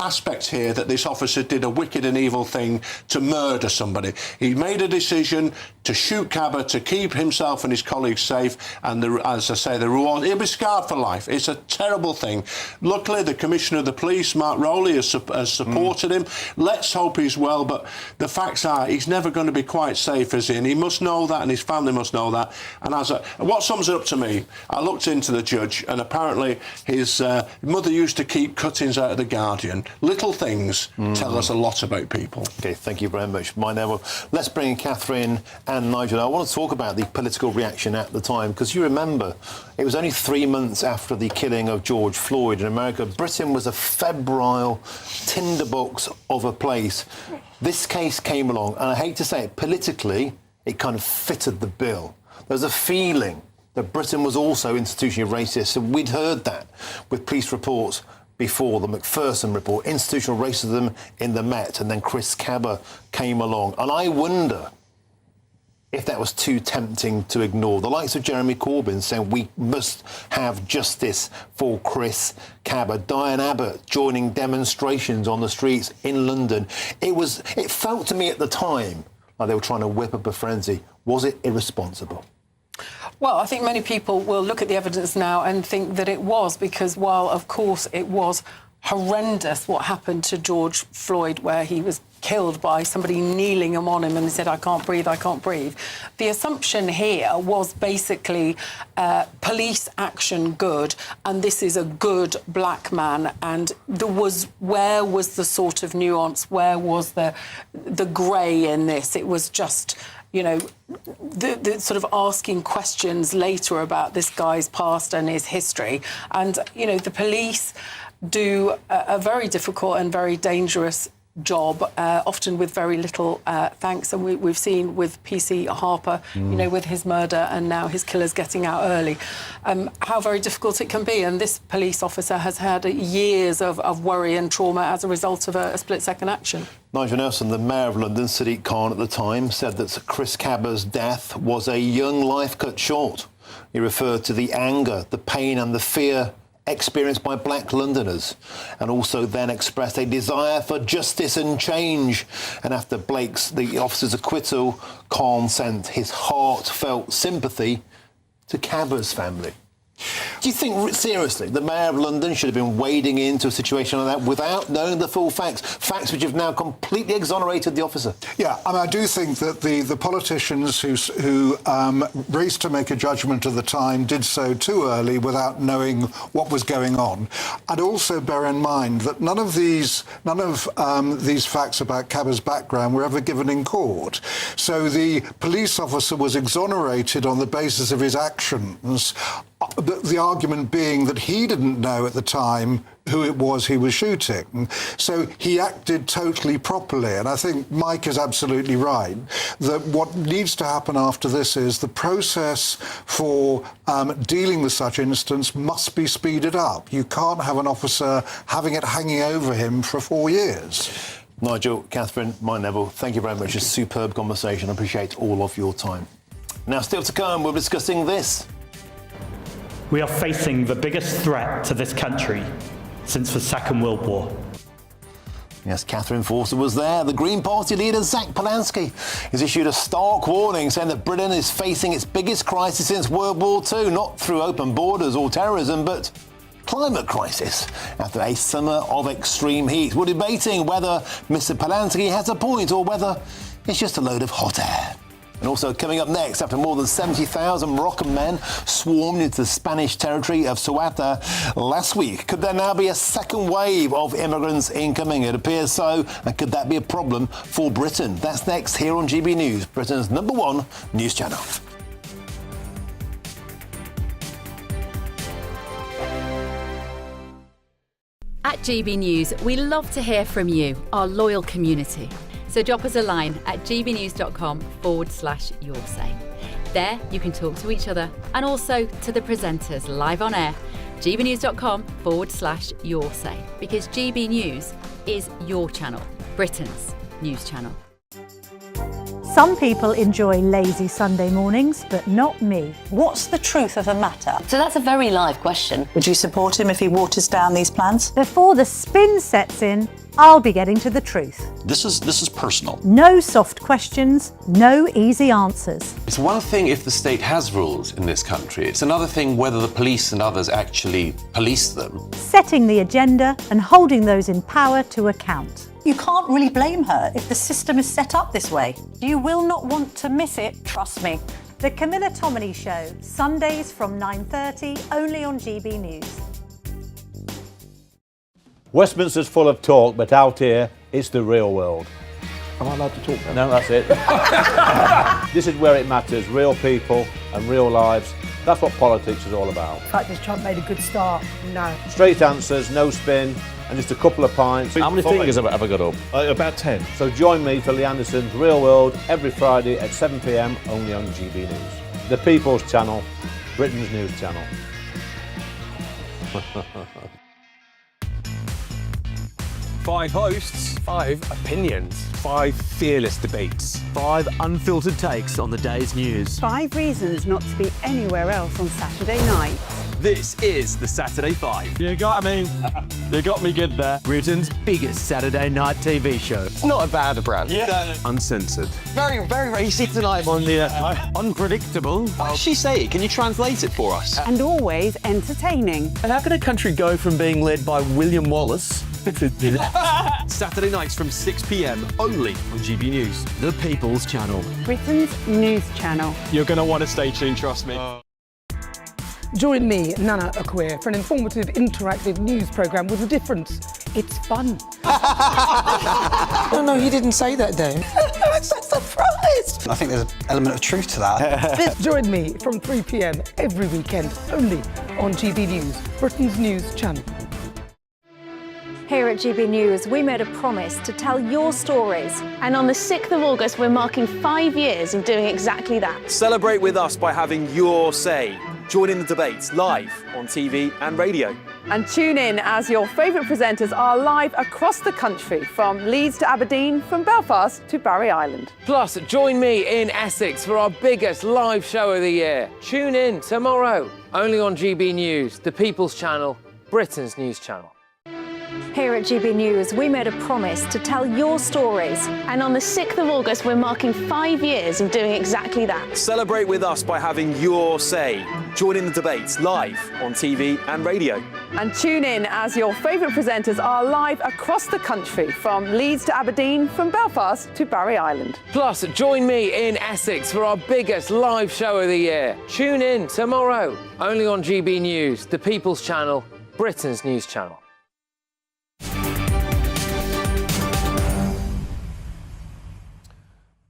aspect here that this officer did a wicked and evil thing to murder somebody. He made a decision to shoot Cabba to keep himself and his colleagues safe, and as I say, the reward, he'll be scarred for life. It's a terrible thing. Luckily, the Commissioner of the Police, Mark Rowley, has supported him. Let's hope he's well, but the facts are he's never going to be quite safe, is he? And he must know that, and his family must know that. And what sums it up to me, I looked into the judge, and apparently his mother used to keep cuttings out of The Guardian. Little things tell us a lot about people. OK, thank you very much, my Neville. Let's bring in Catherine and Nigel. I want to talk about the political reaction at the time, because you remember it was only 3 months after the killing of George Floyd in America. Britain was a febrile tinderbox of a place. This case came along, and I hate to say it, politically, it kind of fitted the bill. There's a feeling that Britain was also institutionally racist, and we'd heard that with police reports before, the Macpherson report, institutional racism in the Met, and then Chris Cabba came along. And I wonder if that was too tempting to ignore. The likes of Jeremy Corbyn saying we must have justice for Chris Cabba. Diane Abbott joining demonstrations on the streets in London. It felt to me at the time like they were trying to whip up a frenzy. Was it irresponsible? Well, I think many people will look at the evidence now and think that it was, because while, of course, it was horrendous what happened to George Floyd, where he was killed by somebody kneeling on him and he said, I can't breathe, I can't breathe. The assumption here was basically police action good, and this is a good black man. And where was the sort of nuance? Where was the grey in this? It was just, you know, the sort of asking questions later about this guy's past and his history. And, you know, the police do a very difficult and very dangerous job, often with very little thanks. And we've seen with PC Harper, you know, with his murder and now his killers getting out early, how very difficult it can be. And this police officer has had years of worry and trauma as a result of a split-second action. Nigel Nelson, the Mayor of London, Sadiq Khan, at the time, said that Chris Cabba's death was a young life cut short. He referred to the anger, the pain and the fear experienced by black Londoners, and also then expressed a desire for justice and change. And after the officer's acquittal, Khan sent his heartfelt sympathy to Cabba's family. Do you think, seriously, the Mayor of London should have been wading into a situation like that without knowing the full facts, facts which have now completely exonerated the officer? Yeah, I mean, I do think that the politicians who raced to make a judgment at the time did so too early without knowing what was going on. And also bear in mind that none of these facts about Cabba's background were ever given in court. So the police officer was exonerated on the basis of his actions. The argument being that he didn't know at the time who it was he was shooting. So he acted totally properly. And I think Mike is absolutely right that what needs to happen after this is the process for dealing with such incidents must be speeded up. You can't have an officer having it hanging over him for 4 years. Nigel, Catherine, Mike Neville, thank you very much. A superb conversation. I appreciate all of your time. Now, still to come, we're discussing this. We are facing the biggest threat to this country since the Second World War. Yes, Catherine Forster was there. The Green Party leader, Zach Polanski, has issued a stark warning saying that Britain is facing its biggest crisis since World War II, not through open borders or terrorism, but climate crisis after a summer of extreme heat. We're debating whether Mr. Polanski has a point or whether it's just a load of hot air. And also coming up next, after more than 70,000 Moroccan men swarmed into the Spanish territory of Ceuta last week, could there now be a second wave of immigrants incoming? It appears so. And could that be a problem for Britain? That's next here on GB News, Britain's #1 news channel. At GB News, we love to hear from you, our loyal community. So drop us a line at gbnews.com/yoursay. There you can talk to each other and also to the presenters live on air. gbnews.com/yoursay, because GB News is your channel, Britain's news channel. Some people enjoy lazy Sunday mornings, but not me. What's the truth of the matter? So that's a very live question. Would you support him if he waters down these plans? Before the spin sets in, I'll be getting to the truth. This is personal. No soft questions, no easy answers. It's one thing if the state has rules in this country. It's another thing whether the police and others actually police them. Setting the agenda and holding those in power to account. You can't really blame her if the system is set up this way. You will not want to miss it, trust me. The Camilla Tominey Show, Sundays from 9:30, only on GB News. Westminster's full of talk, but out here, it's the real world. Am I allowed to talk now? No, that's it. This is where it matters, real people and real lives. That's what politics is all about. The fact is Trump made a good start. No. Straight answers, no spin, and just a couple of pints. How many fingers have I got up? About 10. So join me for Lee Anderson's Real World every Friday at 7 p.m, only on GB News. The People's Channel, Britain's news channel. 5 hosts, 5 opinions, 5 fearless debates, 5 unfiltered takes on the day's news. 5 reasons not to be anywhere else on Saturday night. This is the Saturday 5. You got me. You got me good there. Britain's biggest Saturday night TV show. It's not a bad brand. Yeah. Uncensored. Very, very racy tonight on the unpredictable. What did she say? Can you translate it for us? And always entertaining. And how can a country go from being led by William Wallace Saturday nights from 6 p.m. only on GB News. The People's Channel. Britain's news channel. You're going to want to stay tuned, trust me. Join me, Nana Akwe, for an informative, interactive news programme with a difference. It's fun. No, he didn't say that, though. I'm so surprised. I think there's an element of truth to that. Join me from 3 p.m. every weekend, only on GB News, Britain's news channel. Here at GB News, we made a promise to tell your stories. And on the 6th of August, we're marking 5 years of doing exactly that. Celebrate with us by having your say. Join in the debates live on TV and radio. And tune in as your favourite presenters are live across the country, from Leeds to Aberdeen, from Belfast to Barry Island. Plus, join me in Essex for our biggest live show of the year. Tune in tomorrow, only on GB News, the People's Channel, Britain's news channel. Here at GB News, we made a promise to tell your stories. And on the 6th of August, we're marking 5 years of doing exactly that. Celebrate with us by having your say. Join in the debates live on TV and radio. And tune in as your favourite presenters are live across the country, from Leeds to Aberdeen, from Belfast to Barry Island. Plus, join me in Essex for our biggest live show of the year. Tune in tomorrow, only on GB News, the People's Channel, Britain's news channel.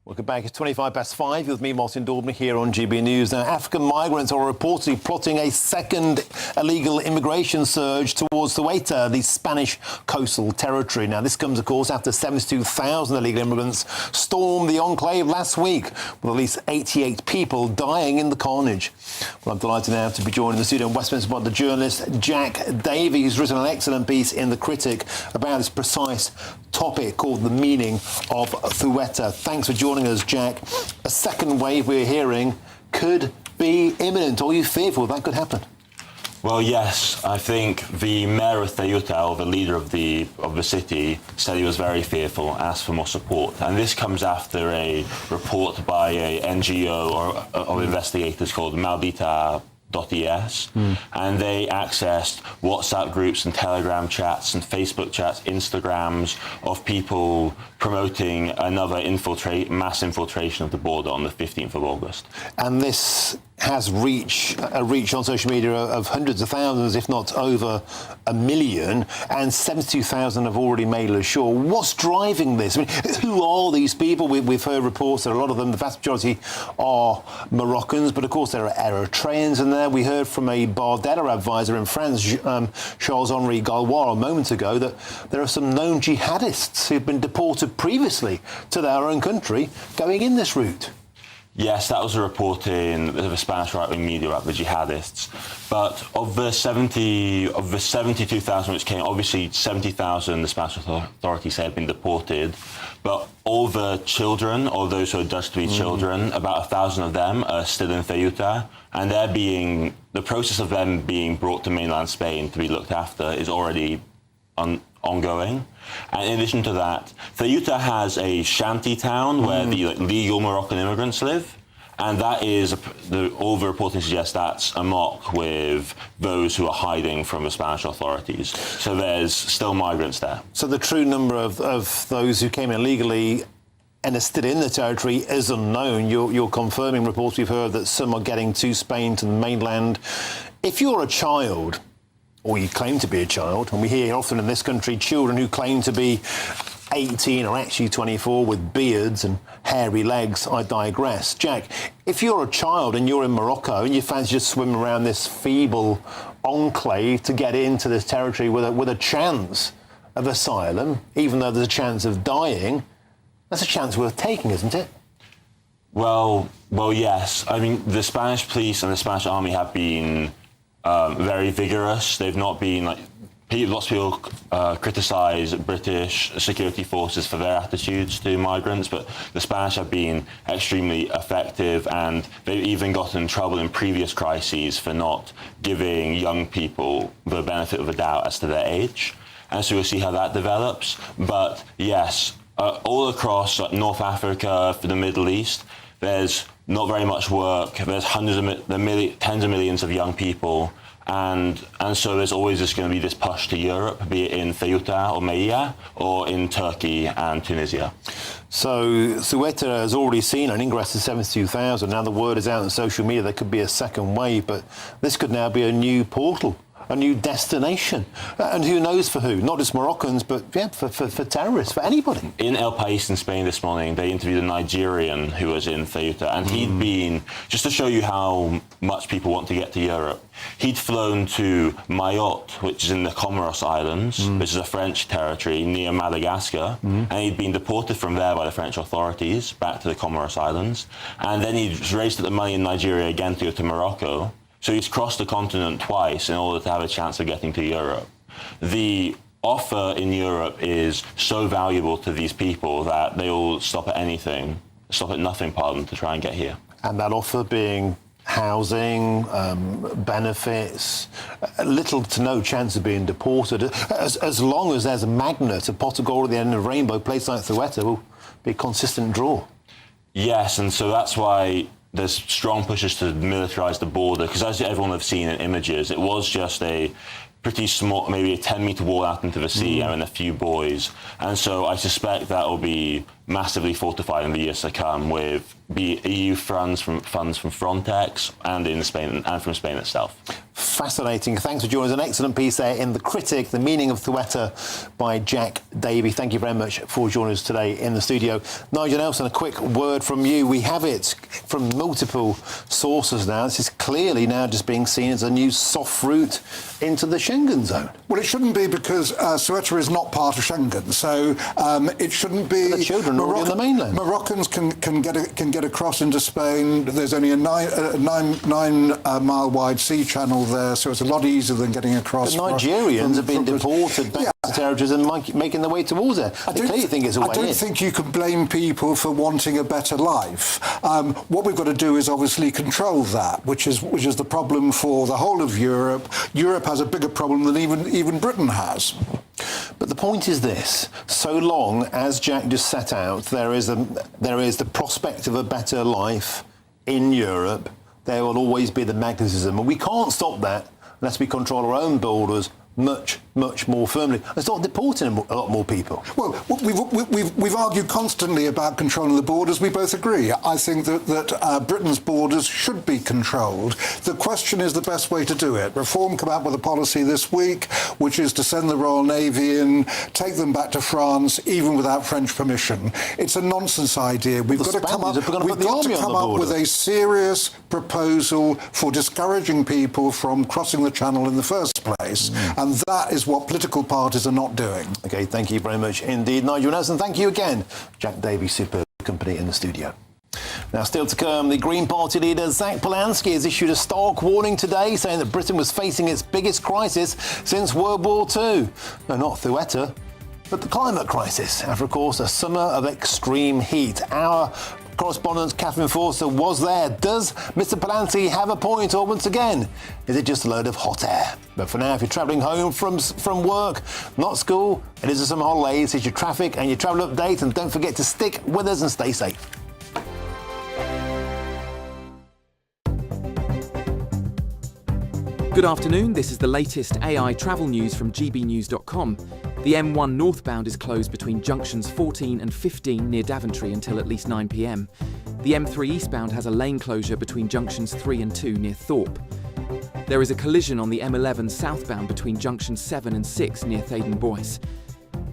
Welcome back. It's 5:25 with me, Martin Daubney, here on GB News. Now, African migrants are reportedly plotting a second illegal immigration surge towards Ceuta, the Spanish coastal territory. Now, this comes, of course, after 72,000 illegal immigrants stormed the enclave last week, with at least 88 people dying in the carnage. Well, I'm delighted now to be joined in the studio in Westminster by the journalist Jack Davey, who's written an excellent piece in The Critic about this precise topic called The Meaning of Ceuta. Thanks for joining us, Jack. A second wave we're hearing could be imminent. Are you fearful that could happen? Well, yes. I think the mayor of Ceuta, or the leader of the city, said he was very fearful, asked for more support. And this comes after a report by a NGO or of investigators called Maldita.es, and they accessed WhatsApp groups and Telegram chats and Facebook chats, Instagrams of people promoting another mass infiltration of the border on the 15th of August. And this has a reach on social media of hundreds of thousands, if not over 1 million, and 72,000 have already made it ashore. What's driving this? I mean, who are these people? We've heard reports that a lot of them, the vast majority, are Moroccans, but of course there are Eritreans in there. We heard from a Bardella advisor in France, Charles-Henri Gallois, a moment ago, that there are some known jihadists who've been deported previously to their own country going in this route. Yes, that was a report in the Spanish right-wing media about the jihadists. But of the 72,000 which came, obviously 70,000 the Spanish authorities say have been deported. But all the children, or those who are judged to be children, about 1,000 of them are still in Ceuta, and the process of them being brought to mainland Spain to be looked after is already ongoing. And in addition to that, Ceuta has a shanty town where the legal Moroccan immigrants live, and that is, all the reporting suggests that's a mock with those who are hiding from the Spanish authorities. So there's still migrants there. So the true number of those who came illegally and are still in the territory is unknown. You're confirming reports we've heard that some are getting to Spain, to the mainland. If you're a child, or you claim to be a child, and we hear often in this country children who claim to be 18 or actually 24 with beards and hairy legs, I digress. Jack, if you're a child and you're in Morocco and you fancy just swimming around this feeble enclave to get into this territory with a chance of asylum, even though there's a chance of dying, that's a chance worth taking, isn't it? Well, yes. I mean, the Spanish police and the Spanish army have been very vigorous. They've not been lots of people criticise British security forces for their attitudes to migrants, but the Spanish have been extremely effective, and they've even gotten in trouble in previous crises for not giving young people the benefit of the doubt as to their age. And so we'll see how that develops. But yes, all across North Africa, the Middle East, there's not very much work. There's tens of millions of young people. And so there's always just going to be this push to Europe, be it in Ceuta or Melilla or in Turkey and Tunisia. So Ceuta has already seen an ingress of 72,000. Now the word is out on social media there could be a second wave, but this could now be a new portal, a new destination. And who knows for who? Not just Moroccans, but for terrorists, for anybody. In El País in Spain this morning, they interviewed a Nigerian who was in Ceuta, and he'd been, just to show you how much people want to get to Europe, he'd flown to Mayotte, which is in the Comoros Islands, which is a French territory near Madagascar, and he'd been deported from there by the French authorities back to the Comoros Islands, and then he'd raised up the money in Nigeria again to go to Morocco. So he's crossed the continent twice in order to have a chance of getting to Europe. The offer in Europe is so valuable to these people that they will stop at nothing, to try and get here. And that offer being housing, benefits, little to no chance of being deported. As long as there's a magnet, a pot of gold at the end of a rainbow, a place like Ceuta will be a consistent draw. Yes, and so that's why there's strong pushes to militarise the border, because as everyone have seen in images, it was just a pretty small, maybe a 10-metre wall out into the sea and a few buoys. And so I suspect that will be massively fortified in the years to come with EU funds from Frontex and in Spain and from Spain itself. Fascinating. Thanks for joining us. An excellent piece there in The Critic, The Meaning of Ceuta by Jack Davey. Thank you very much for joining us today in the studio. Nigel Nelson, a quick word from you. We have it from multiple sources now. This is clearly now just being seen as a new soft route into the Schengen zone. Well, it shouldn't be, because Ceuta is not part of Schengen, so it shouldn't be. But the children are already on the mainland. Moroccans can get across into Spain. There's only a nine-mile wide sea channel there, so it's a lot easier than getting across. But Nigerians have been deported back to territories and making their way towards it. They clearly think it's a way in. I don't think you can blame people for wanting a better life. What we've got to do is obviously control that, which is the problem for the whole of Europe. Europe has a bigger problem than even Britain has. But the point is this: so long as Jack just set out, there is the prospect of a better life in Europe. There will always be the magnetism, and we can't stop that unless we control our own borders much more firmly and start deporting a lot more people. Well, we've argued constantly about controlling the borders. We both agree. I think that Britain's borders should be controlled. The question is the best way to do it. Reform come out with a policy this week, which is to send the Royal Navy in, take them back to France, even without French permission. It's a nonsense idea. We've got to come up with a serious proposal for discouraging people from crossing the Channel in the first place, and that is what political parties are not doing. OK, thank you very much indeed, Nigel Nelson. Thank you again, Jack Davey, superb company in the studio. Now, still to come, the Green Party leader Zach Polanski has issued a stark warning today, saying that Britain was facing its biggest crisis since World War II. No, not Thueta, but the climate crisis, after, of course, a summer of extreme heat. Our correspondent Catherine Forster was there. Does Mr Polanski have a point, or once again, is it just a load of hot air? But for now, if you're travelling home from work, not school, it is some holidays, here's your traffic and your travel update, and don't forget to stick with us and stay safe. Good afternoon, this is the latest AI travel news from GBNews.com. The M1 northbound is closed between junctions 14 and 15 near Daventry until at least 9 p.m. The M3 eastbound has a lane closure between junctions 3 and 2 near Thorpe. There is a collision on the M11 southbound between junctions 7 and 6 near Thaden Boyce.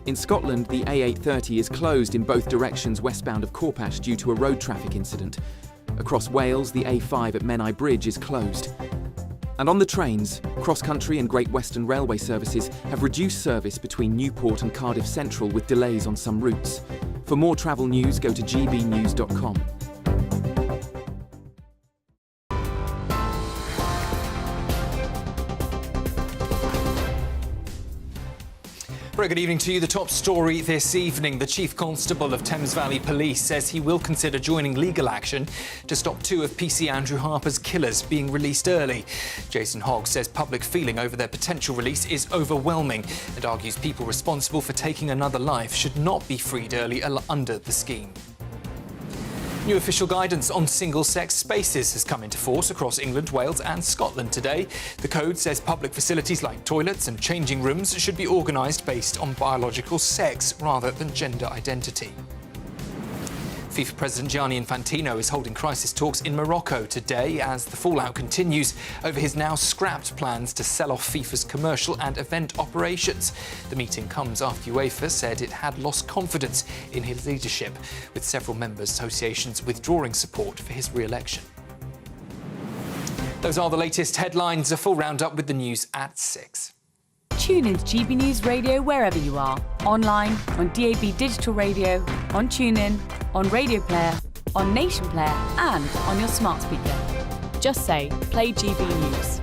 In Scotland, the A830 is closed in both directions westbound of Corpash due to a road traffic incident. Across Wales, the A5 at Menai Bridge is closed. And on the trains, cross-country and Great Western Railway services have reduced service between Newport and Cardiff Central with delays on some routes. For more travel news, go to gbnews.com. Very good evening to you. The top story this evening. The Chief Constable of Thames Valley Police says he will consider joining legal action to stop 2 of PC Andrew Harper's killers being released early. Jason Hogg says public feeling over their potential release is overwhelming and argues people responsible for taking another life should not be freed early under the scheme. New official guidance on single-sex spaces has come into force across England, Wales and Scotland today. The code says public facilities like toilets and changing rooms should be organised based on biological sex rather than gender identity. FIFA President Gianni Infantino is holding crisis talks in Morocco today as the fallout continues over his now scrapped plans to sell off FIFA's commercial and event operations. The meeting comes after UEFA said it had lost confidence in his leadership, with several member associations withdrawing support for his re-election. Those are the latest headlines. A full roundup with the news at 6. Tune in to GB News Radio wherever you are. Online, on DAB Digital Radio, on TuneIn, on Radio Player, on Nation Player and on your smart speaker. Just say, play GB News.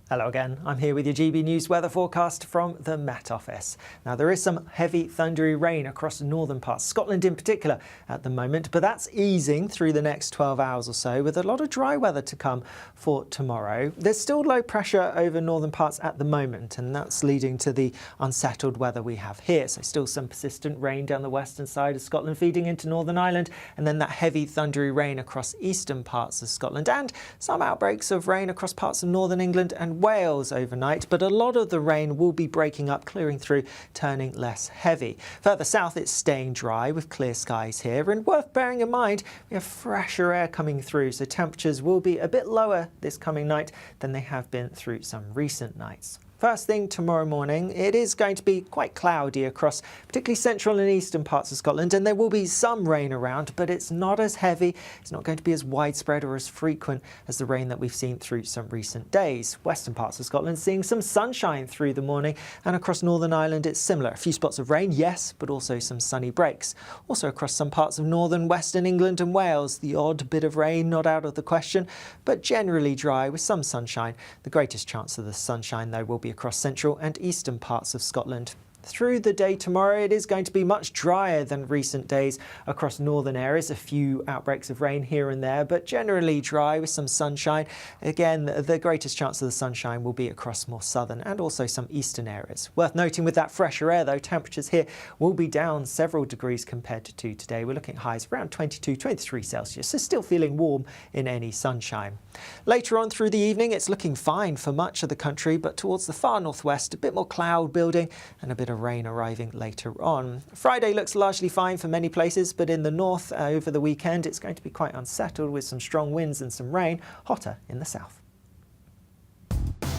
Hello again, I'm here with your GB News weather forecast from the Met Office. Now there is some heavy thundery rain across the northern parts, Scotland in particular at the moment, but that's easing through the next 12 hours or so with a lot of dry weather to come for tomorrow. There's still low pressure over northern parts at the moment and that's leading to the unsettled weather we have here. So still some persistent rain down the western side of Scotland feeding into Northern Ireland and then that heavy thundery rain across eastern parts of Scotland and some outbreaks of rain across parts of northern England and Wales overnight, but a lot of the rain will be breaking up, clearing through, turning less heavy. Further south, it's staying dry with clear skies here, and worth bearing in mind, we have fresher air coming through, so temperatures will be a bit lower this coming night than they have been through some recent nights. First thing tomorrow morning, it is going to be quite cloudy across particularly central and eastern parts of Scotland, and there will be some rain around, but it's not as heavy, it's not going to be as widespread or as frequent as the rain that we've seen through some recent days. Western parts of Scotland seeing some sunshine through the morning, and across Northern Ireland it's similar. A few spots of rain, yes, but also some sunny breaks. Also across some parts of northern Western England and Wales, the odd bit of rain not out of the question, but generally dry with some sunshine. The greatest chance of the sunshine, though, will be across central and eastern parts of Scotland. Through the day tomorrow, it is going to be much drier than recent days across northern areas. A few outbreaks of rain here and there, but generally dry with some sunshine. Again, the greatest chance of the sunshine will be across more southern and also some eastern areas. Worth noting with that fresher air, though, temperatures here will be down several degrees compared to today. We're looking at highs around 22, 23 Celsius, so still feeling warm in any sunshine. Later on through the evening, it's looking fine for much of the country, but towards the far northwest, a bit more cloud building and a bit of rain arriving later on. Friday looks largely fine for many places, but in the north over the weekend it's going to be quite unsettled with some strong winds and some rain, hotter in the south.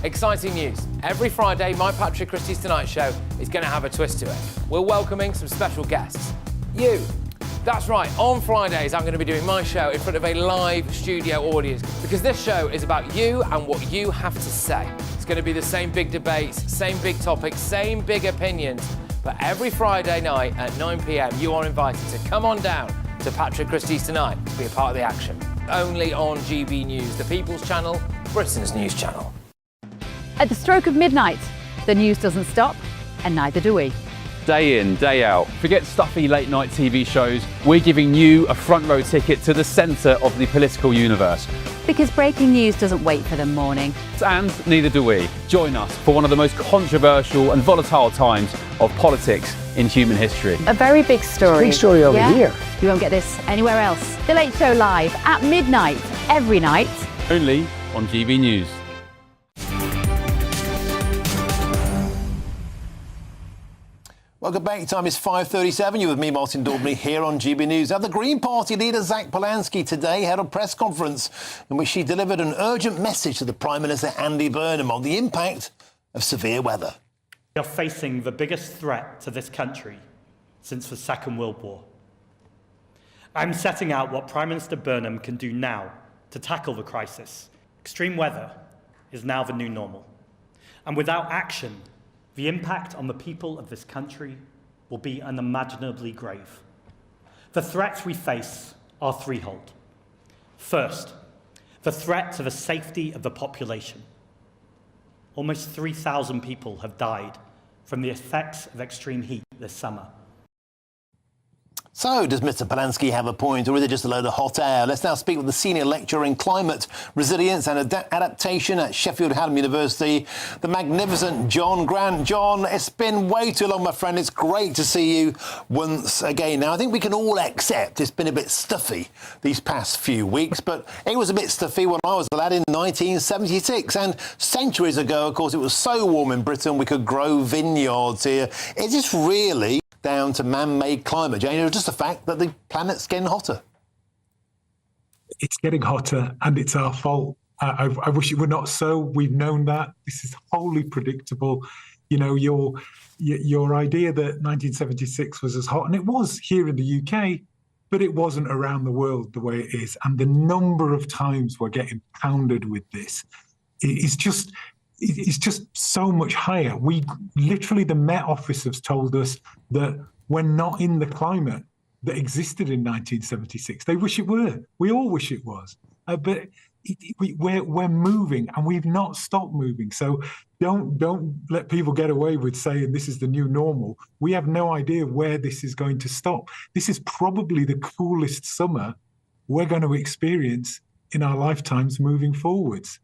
Exciting news. Every Friday, my Patrick Christie's Tonight Show is going to have a twist to it. We're welcoming some special guests. You. That's right, on Fridays I'm going to be doing my show in front of a live studio audience because this show is about you and what you have to say. It's going to be the same big debates, same big topics, same big opinions, But every Friday night at 9 p.m, you are invited to come on down to Patrick Christie's Tonight to be a part of the action. Only on GB News, the People's Channel, Britain's news channel. At the stroke of midnight, the news doesn't stop, and neither do we. Day in, day out. Forget stuffy late night TV shows. We're giving you a front row ticket to the centre of the political universe. Because breaking news doesn't wait for the morning. And neither do we. Join us for one of the most controversial and volatile times of politics in human history. A very big story. Big story over here. You won't get this anywhere else. The Late Show live at midnight, every night. Only on GB News. Welcome back. Time is 5:37. You're with me, Martin Daubney, here on GB News. Now, the Green Party leader, Zach Polanski, today held a press conference in which she delivered an urgent message to the Prime Minister, Andy Burnham, on the impact of severe weather. We are facing the biggest threat to this country since the Second World War. I'm setting out what Prime Minister Burnham can do now to tackle the crisis. Extreme weather is now the new normal. And without action, the impact on the people of this country will be unimaginably grave. The threats we face are threefold. First, the threat to the safety of the population. Almost 3,000 people have died from the effects of extreme heat this summer. So, does Mr Polanski have a point, or is it just a load of hot air? Let's now speak with the senior lecturer in climate resilience and adaptation at Sheffield Hallam University, the magnificent John Grant. John, it's been way too long, my friend. It's great to see you once again. Now, I think we can all accept it's been a bit stuffy these past few weeks, but it was a bit stuffy when I was a lad in 1976. And centuries ago, of course, it was so warm in Britain we could grow vineyards here. Is this really down to man-made climate change, or just the fact that the planet's getting hotter? It's getting hotter, and it's our fault. I wish it were not so. We've known that. This is wholly predictable. You know, your idea that 1976 was as hot, and it was here in the UK, but it wasn't around the world the way it is. And the number of times we're getting pounded with this is just... It's just so much higher. We literally, the Met Office has told us that we're not in the climate that existed in 1976. They wish it were. We all wish it was. But we're moving, and we've not stopped moving. So don't let people get away with saying this is the new normal. We have no idea where this is going to stop. This is probably the coolest summer we're going to experience in our lifetimes moving forwards.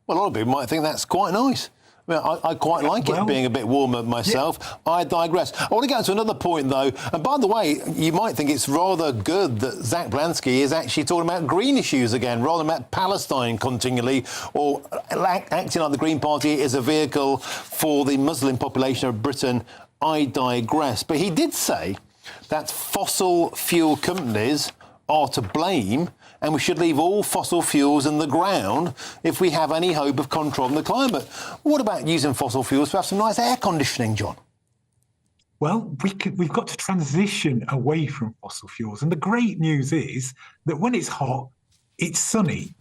Well, a lot of people might think that's quite nice. I mean, I quite like it being a bit warmer myself. Yeah. I digress. I want to get to another point, though. And by the way, you might think it's rather good that Zach Polanski is actually talking about green issues again, rather than about Palestine continually, or acting like the Green Party is a vehicle for the Muslim population of Britain. I digress. But he did say that fossil fuel companies are to blame, and we should leave all fossil fuels in the ground if we have any hope of controlling the climate. What about using fossil fuels to have some nice air conditioning, John? Well, we've got to transition away from fossil fuels. And the great news is that when it's hot, it's sunny,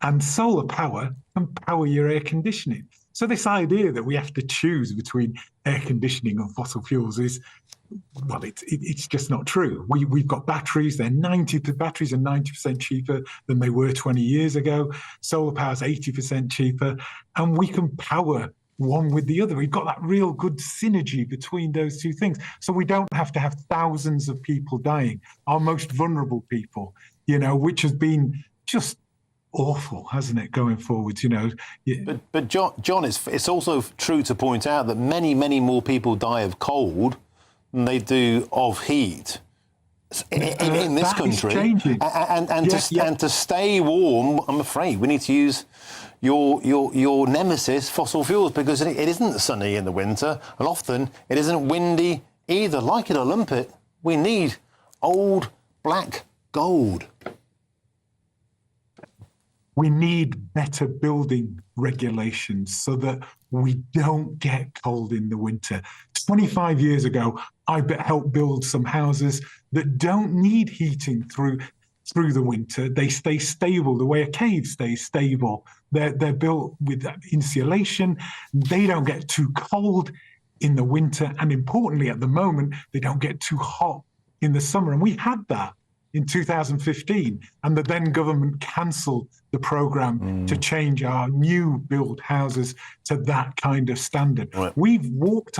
and solar power can power your air conditioning. So this idea that we have to choose between air conditioning and fossil fuels is, well, it's just not true. We've got batteries. Batteries are 90% cheaper than they were 20 years ago. Solar power is 80% cheaper, and we can power one with the other. We've got that real good synergy between those two things. So we don't have to have thousands of people dying, our most vulnerable people, you know, which has been just awful, hasn't it, going forwards, you know? Yeah. But John, it's also true to point out that many, many more people die of cold than they do of heat in this country. And to stay warm, I'm afraid we need to use your nemesis, fossil fuels, because it isn't sunny in the winter, and often it isn't windy either. Like it or lump it, we need old black gold. We need better building regulations so that we don't get cold in the winter. 25 years ago, I helped build some houses that don't need heating through the winter. They stay stable the way a cave stays stable. They're built with insulation. They don't get too cold. in the winter, and importantly, at the moment, they don't get too hot in the summer. And we had that in 2015, and the then government cancelled the programme to change our new build houses to that kind of standard. Right. We've walked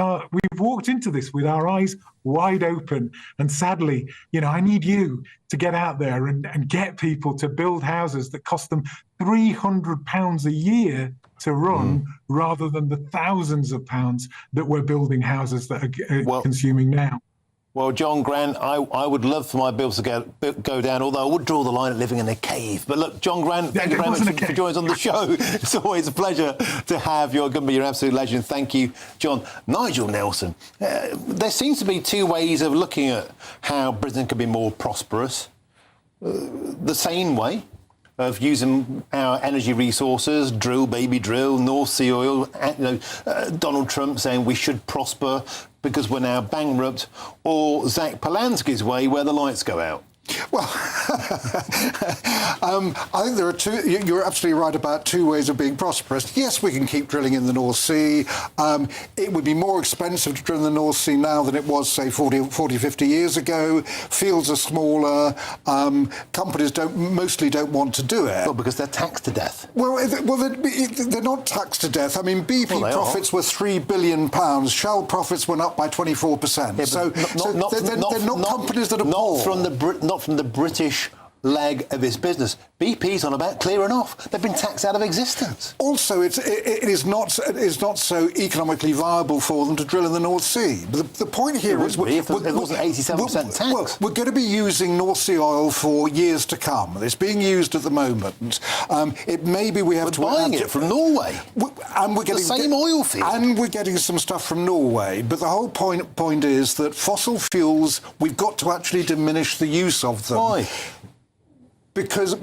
into this with our eyes wide open, and sadly, I need you to get out there and get people to build houses that cost them £300 a year to run, rather than the thousands of pounds that we're building houses that are consuming now. Well, John Grant, I would love for my bills to go down, although I would draw the line at living in a cave. But look, John Grant, thank you very much for joining us on the show. It's always a pleasure to have you. You're going to be an absolute legend. Thank you, John. Nigel Nelson, there seems to be two ways of looking at how Britain can be more prosperous. The sane way of using our energy resources, drill, baby drill, North Sea oil, Donald Trump saying we should prosper because we're now bankrupt, or Zach Polanski's way where the lights go out? Well, I think there are two. You're absolutely right about two ways of being prosperous. Yes, we can keep drilling in the North Sea. It would be more expensive to drill in the North Sea now than it was, say, 40, 50 years ago. Fields are smaller. Companies mostly don't want to do it. Well, because they're taxed to death. Well, they're not taxed to death. I mean, BP profits were £3 billion. Shell profits went up by 24%. Yeah, they're not companies that are poor. Not from the British leg of this business. BP's on about clearing off. They've been taxed out of existence. Also, it is not so economically viable for them to drill in the North Sea. But the point here is... If it wasn't 87% tax. Well, we're going to be using North Sea oil for years to come. It's being used at the moment. It maybe we have to... We're buying it from Norway. And we're getting... The same oil field. And we're getting some stuff from Norway. But the whole point is that fossil fuels, we've got to actually diminish the use of them. Why? Because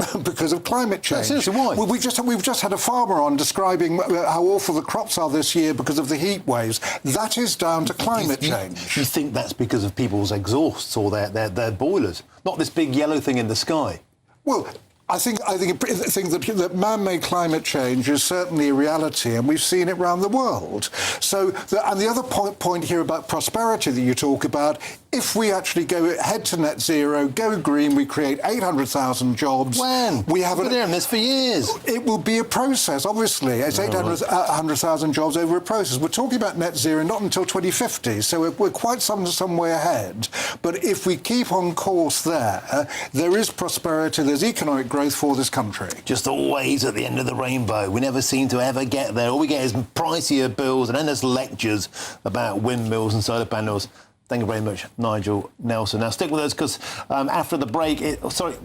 of climate change. No, seriously, why? We've just had a farmer on describing how awful the crops are this year because of the heat waves. That is down to climate change. You think that's because of people's exhausts or their boilers, not this big yellow thing in the sky? Well, I think that man-made climate change is certainly a reality, and we've seen it around the world. And the other point here about prosperity that you talk about, if we actually go head to net zero, go green, we create 800,000 jobs. When? We have been doing this for years. It will be a process, obviously. It's 800,000 jobs over a process. We're talking about net zero not until 2050, so we're quite some way ahead. But if we keep on course there is prosperity, there's economic growth for this country. Just always at the end of the rainbow. We never seem to ever get there. All we get is pricier bills and endless lectures about windmills and solar panels. Thank you very much, Nigel Nelson. Now, stick with us, because after the break...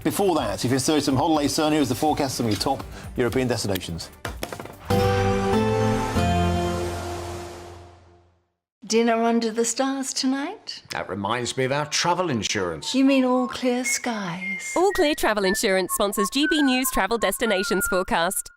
before that, if you're searching some holiday souvenirs, the forecast of your top European destinations. Dinner under the stars tonight? That reminds me of our travel insurance. You mean All Clear Skies? All Clear Travel Insurance sponsors GB News Travel Destinations forecast.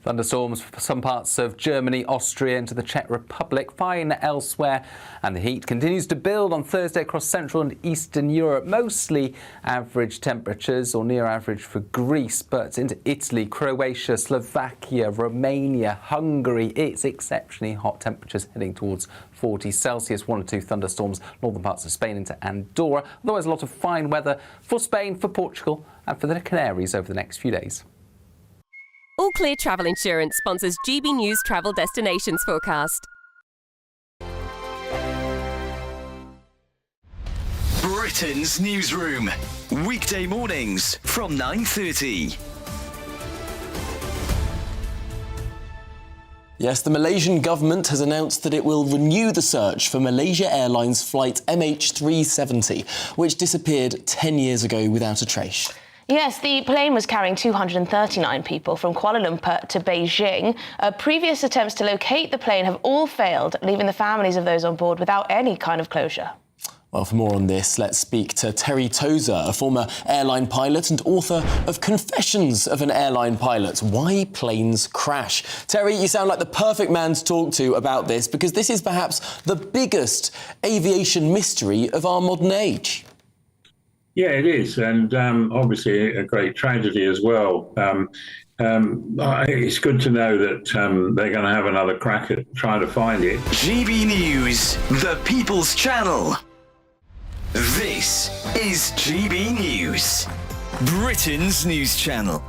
Thunderstorms for some parts of Germany, Austria into the Czech Republic, fine elsewhere, and the heat continues to build on Thursday across Central and Eastern Europe. Mostly average temperatures or near average for Greece, but into Italy, Croatia, Slovakia, Romania, Hungary, it's exceptionally hot temperatures heading towards 40 Celsius, 1 or 2 thunderstorms, northern parts of Spain into Andorra. Otherwise, a lot of fine weather for Spain, for Portugal and for the Canaries over the next few days. All Clear Travel Insurance sponsors GB News Travel Destinations forecast. Britain's newsroom, weekday mornings from 9:30. Yes, the Malaysian government has announced that it will renew the search for Malaysia Airlines flight MH370, which disappeared 10 years ago without a trace. Yes, the plane was carrying 239 people from Kuala Lumpur to Beijing. Previous attempts to locate the plane have all failed, leaving the families of those on board without any kind of closure. Well, for more on this, let's speak to Terry Tozer, a former airline pilot and author of Confessions of an Airline Pilot, Why Planes Crash. Terry, you sound like the perfect man to talk to about this, because this is perhaps the biggest aviation mystery of our modern age. Yeah, it is, and obviously a great tragedy as well. It's good to know that they're going to have another crack at trying to find it. GB News, the People's Channel. This is GB News, Britain's news channel.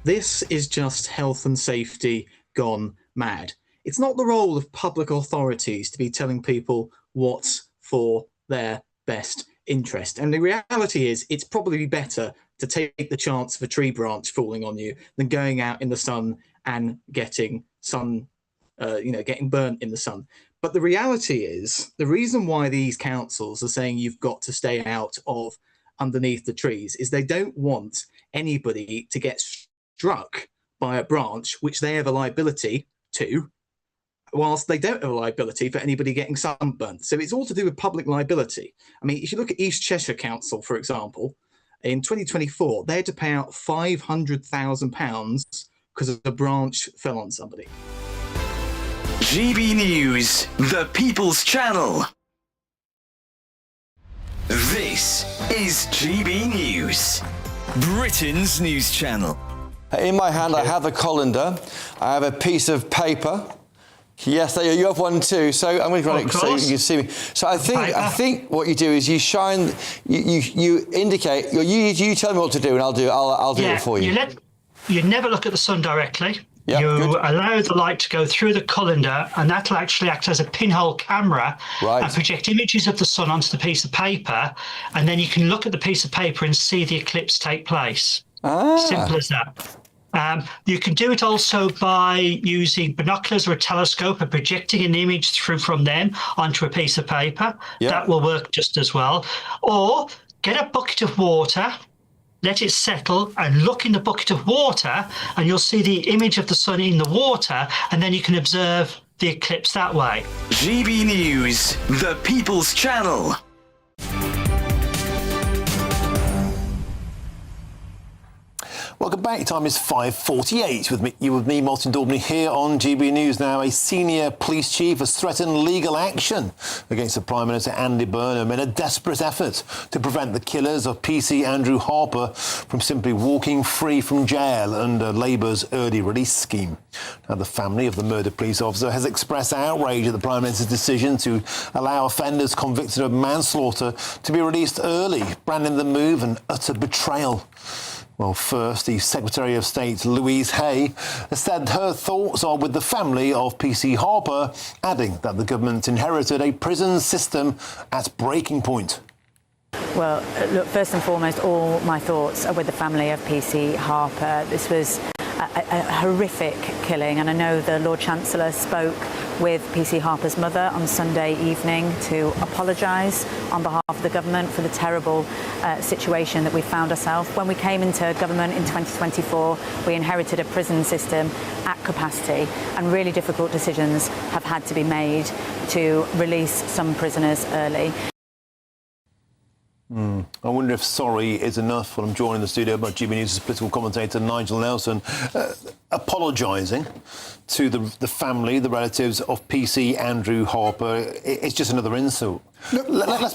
This is just health and safety gone mad. It's not the role of public authorities to be telling people what's for their best interest. And the reality is it's probably better to take the chance of a tree branch falling on you than going out in the sun and getting getting burnt in the sun. But the reality is the reason why these councils are saying you've got to stay out of underneath the trees is they don't want anybody to get struck by a branch which they have a liability to, whilst they don't have a liability for anybody getting sunburnt. So it's all to do with public liability. I mean, if you look at East Cheshire Council, for example, in 2024, they had to pay out £500,000 because a branch fell on somebody. GB News, the People's Channel. This is GB News, Britain's news channel. In my hand, I have a colander. I have a piece of paper. Yes, there you have one too. So I'm going to run it so you can see me. So I think what you do is you shine, you indicate, you tell me what to do, and I'll do it for you. You never look at the sun directly. Yep, you good. allow the light to go through the colander, and that'll actually act as a pinhole camera and project images of the sun onto the piece of paper, and then you can look at the piece of paper and see the eclipse take place. Simple as that. You can do it also by using binoculars or a telescope and projecting an image through from them onto a piece of paper. Yep. That will work just as well. Or get a bucket of water, let it settle, and look in the bucket of water, and you'll see the image of the sun in the water, and then you can observe the eclipse that way. GB News, the People's Channel. Welcome back. Time is 5:48 with me, Martin Daubney, here on GB News. Now, a senior police chief has threatened legal action against the Prime Minister Andy Burnham in a desperate effort to prevent the killers of PC Andrew Harper from simply walking free from jail under Labour's early release scheme. Now, the family of the murdered police officer has expressed outrage at the Prime Minister's decision to allow offenders convicted of manslaughter to be released early, branding the move an utter betrayal. Well, first, the Secretary of State, Louise Hay, has said her thoughts are with the family of PC Harper, adding that the government inherited a prison system at breaking point. Well, look, first and foremost, all my thoughts are with the family of PC Harper. This was a horrific killing, and I know the Lord Chancellor spoke with PC Harper's mother on Sunday evening to apologise on behalf of the government for the terrible situation that we found ourselves. When we came into government in 2024, we inherited a prison system at capacity, and really difficult decisions have had to be made to release some prisoners early. I wonder if sorry is enough. Well, I'm joined in the studio by GB News' political commentator Nigel Nelson, apologising to the family, the relatives of PC Andrew Harper. It's just another insult. No, let's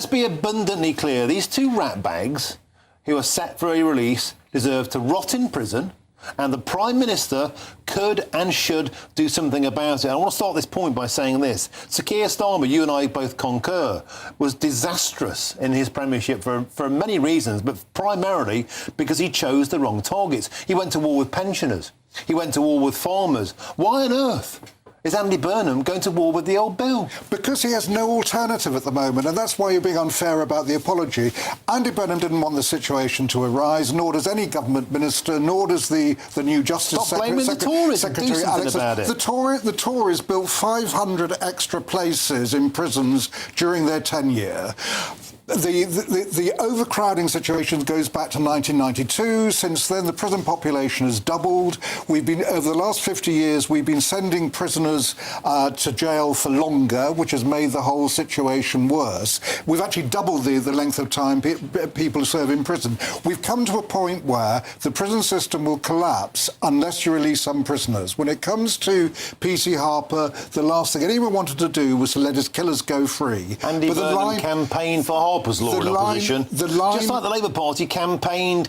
be abundantly clear. These two ratbags who are set for a release deserve to rot in prison, and the Prime Minister could and should do something about it. I want to start this point by saying this. Sir Keir Starmer, you and I both concur, was disastrous in his premiership for many reasons, but primarily because he chose the wrong targets. He went to war with pensioners. He went to war with farmers. Why on earth is Andy Burnham going to war with the old bill? Because he has no alternative at the moment, and that's why you're being unfair about the apology. Andy Burnham didn't want the situation to arise, nor does any government minister, nor does the new Justice Secretary. Secretary Alex. The Tories built 500 extra places in prisons during their tenure. The overcrowding situation goes back to 1992. Since then, the prison population has doubled. We've been, over the last 50 years, we've been sending prisoners to jail for longer, which has made the whole situation worse. We've actually doubled the length of time people serve in prison. We've come to a point where the prison system will collapse unless you release some prisoners. When it comes to PC Harper, the last thing anyone wanted to do was to let his killers go free. Andy Burnham campaigned for Harper. Harper's law in opposition. Just like the Labour Party campaigned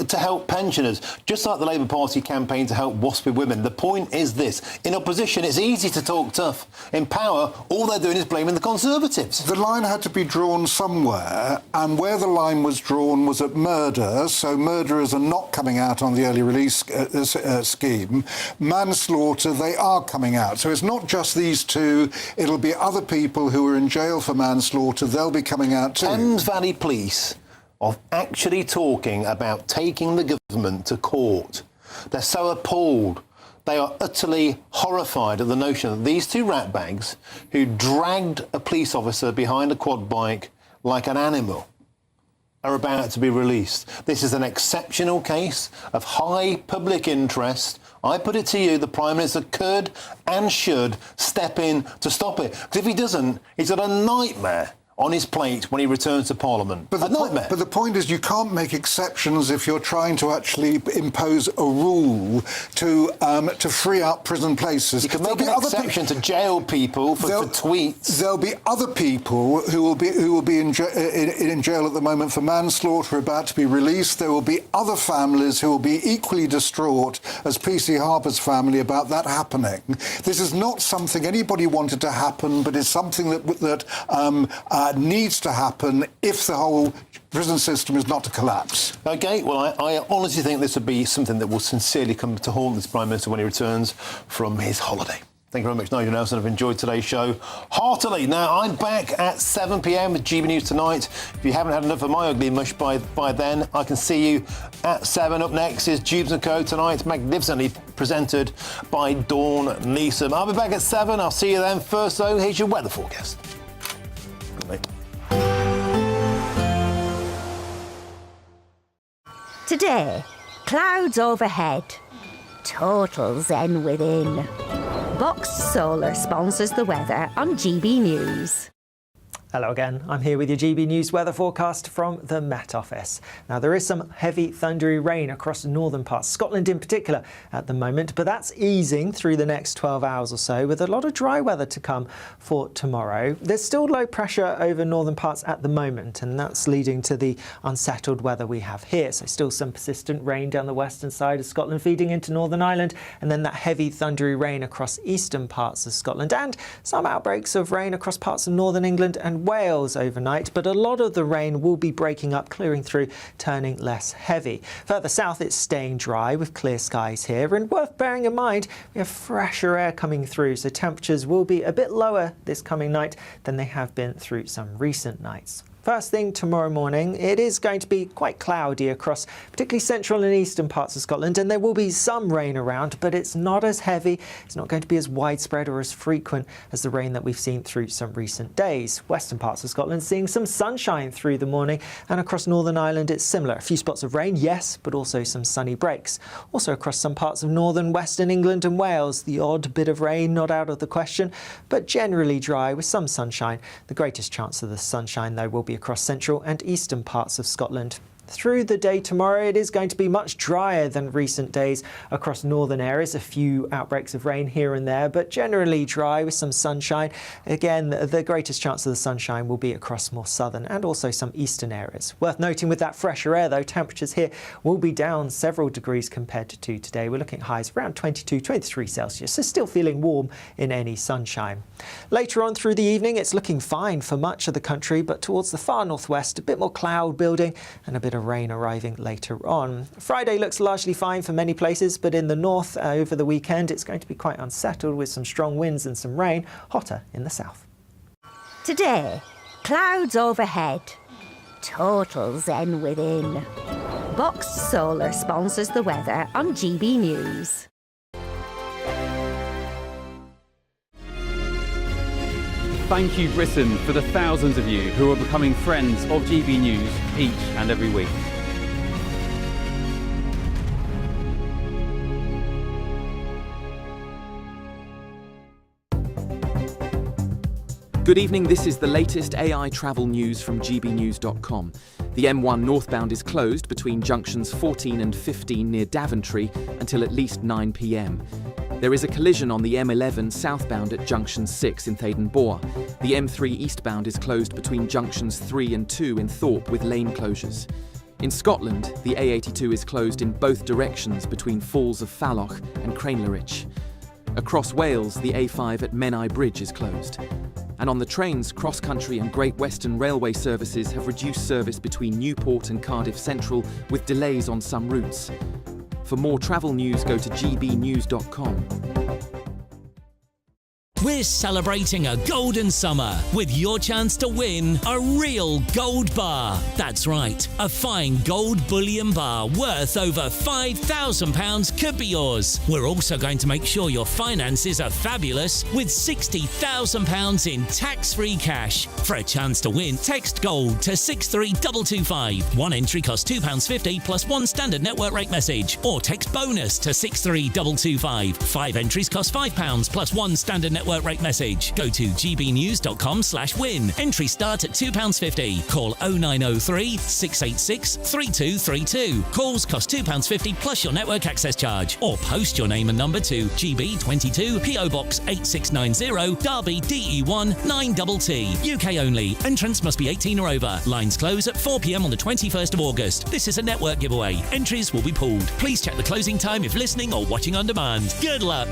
to help pensioners. Just like the Labour Party campaigned to help waspy women. The point is this. In opposition, it's easy to talk tough. In power, all they're doing is blaming the Conservatives. The line had to be drawn somewhere, and where the line was drawn was at murder, so murderers are not coming out on the early release scheme. Manslaughter, they are coming out. So it's not just these two, it'll be other people who are in jail for manslaughter, they'll be coming out too. Thames Valley Police are actually talking about taking the government to court. They're so appalled. They are utterly horrified at the notion that these two ratbags who dragged a police officer behind a quad bike like an animal are about to be released. This is an exceptional case of high public interest. I put it to you, the Prime Minister could and should step in to stop it. Because if he doesn't, he's got a nightmare on his plate when he returns to Parliament. But the point is, you can't make exceptions if you're trying to actually impose a rule to free up prison places. You can make an exception to jail people for tweets. There'll be other people who will be in jail at the moment for manslaughter, about to be released. There will be other families who will be equally distraught as PC Harper's family about that happening. This is not something anybody wanted to happen, but it's something that needs to happen if the whole prison system is not to collapse. OK, well, I honestly think this would be something that will sincerely come to haunt this Prime Minister when he returns from his holiday. Thank you very much, Nigel Nelson. I've enjoyed today's show heartily. Now, I'm back at 7 p.m. with GB News Tonight. If you haven't had enough of my ugly mush by then, I can see you at 7. Up next is Jubes & Co. Tonight, magnificently presented by Dawn Neeson. I'll be back at 7. I'll see you then. First, though, here's your weather forecast. Today, clouds overhead, total zen within. Boxed Solar sponsors the weather on GB News. Hello again, I'm here with your GB News weather forecast from the Met Office. Now there is some heavy thundery rain across northern parts, Scotland in particular at the moment, but that's easing through the next 12 hours or so with a lot of dry weather to come for tomorrow. There's still low pressure over northern parts at the moment, and that's leading to the unsettled weather we have here. So still some persistent rain down the western side of Scotland feeding into Northern Ireland, and then that heavy thundery rain across eastern parts of Scotland, and some outbreaks of rain across parts of northern England and Wales overnight, but a lot of the rain will be breaking up, clearing through, turning less heavy. Further south, it's staying dry with clear skies here, and worth bearing in mind, we have fresher air coming through, so temperatures will be a bit lower this coming night than they have been through some recent nights. First thing tomorrow morning, it is going to be quite cloudy across particularly central and eastern parts of Scotland, and there will be some rain around, but it's not as heavy, it's not going to be as widespread or as frequent as the rain that we've seen through some recent days. Western parts of Scotland seeing some sunshine through the morning, and across Northern Ireland it's similar. A few spots of rain, yes, but also some sunny breaks. Also across some parts of northern western England and Wales, the odd bit of rain not out of the question, but generally dry with some sunshine. The greatest chance of the sunshine, though, will be across central and eastern parts of Scotland. Through the day tomorrow, it is going to be much drier than recent days across northern areas. A few outbreaks of rain here and there, but generally dry with some sunshine. Again, the greatest chance of the sunshine will be across more southern and also some eastern areas. Worth noting with that fresher air, though, temperatures here will be down several degrees compared to today. We're looking at highs around 22, 23 Celsius, so still feeling warm in any sunshine. Later on through the evening, it's looking fine for much of the country, but towards the far northwest, a bit more cloud building and a bit of rain arriving later on. Friday looks largely fine for many places, but in the north over the weekend it's going to be quite unsettled with some strong winds and some rain, hotter in the south. Today, clouds overhead, total zen within. Boxed Solar sponsors the weather on GB News. Thank you, Britain, for the thousands of you who are becoming friends of GB News each and every week. Good evening, this is the latest AI travel news from gbnews.com. The M1 northbound is closed between junctions 14 and 15 near Daventry until at least 9 p.m. There is a collision on the M11 southbound at junction 6 in Thaden Boar. The M3 eastbound is closed between junctions 3 and 2 in Thorpe with lane closures. In Scotland, the A82 is closed in both directions between Falls of Falloch and Cranelerich. Across Wales, the A5 at Menai Bridge is closed. And on the trains, Cross Country and Great Western Railway services have reduced service between Newport and Cardiff Central with delays on some routes. For more travel news, go to gbnews.com. We're celebrating a golden summer with your chance to win a real gold bar. That's right, a fine gold bullion bar worth over £5,000 could be yours. We're also going to make sure your finances are fabulous with £60,000 in tax-free cash. For a chance to win, text GOLD to 63225. One entry costs £2.50 plus one standard network rate message. Or text BONUS to 63225. 5 entries cost £5 plus one standard network rate message. Go to gbnews.com/win. Entry start at £2.50. Call 0903 686 3232. Calls cost £2.50 plus your network access charge. Or post your name and number to GB22 PO Box 8690 Derby DE1 9TT. UK only. Entrance must be 18 or over. Lines close at 4 p.m. on the 21st of August. This is a network giveaway. Entries will be pulled. Please check the closing time if listening or watching on demand. Good luck.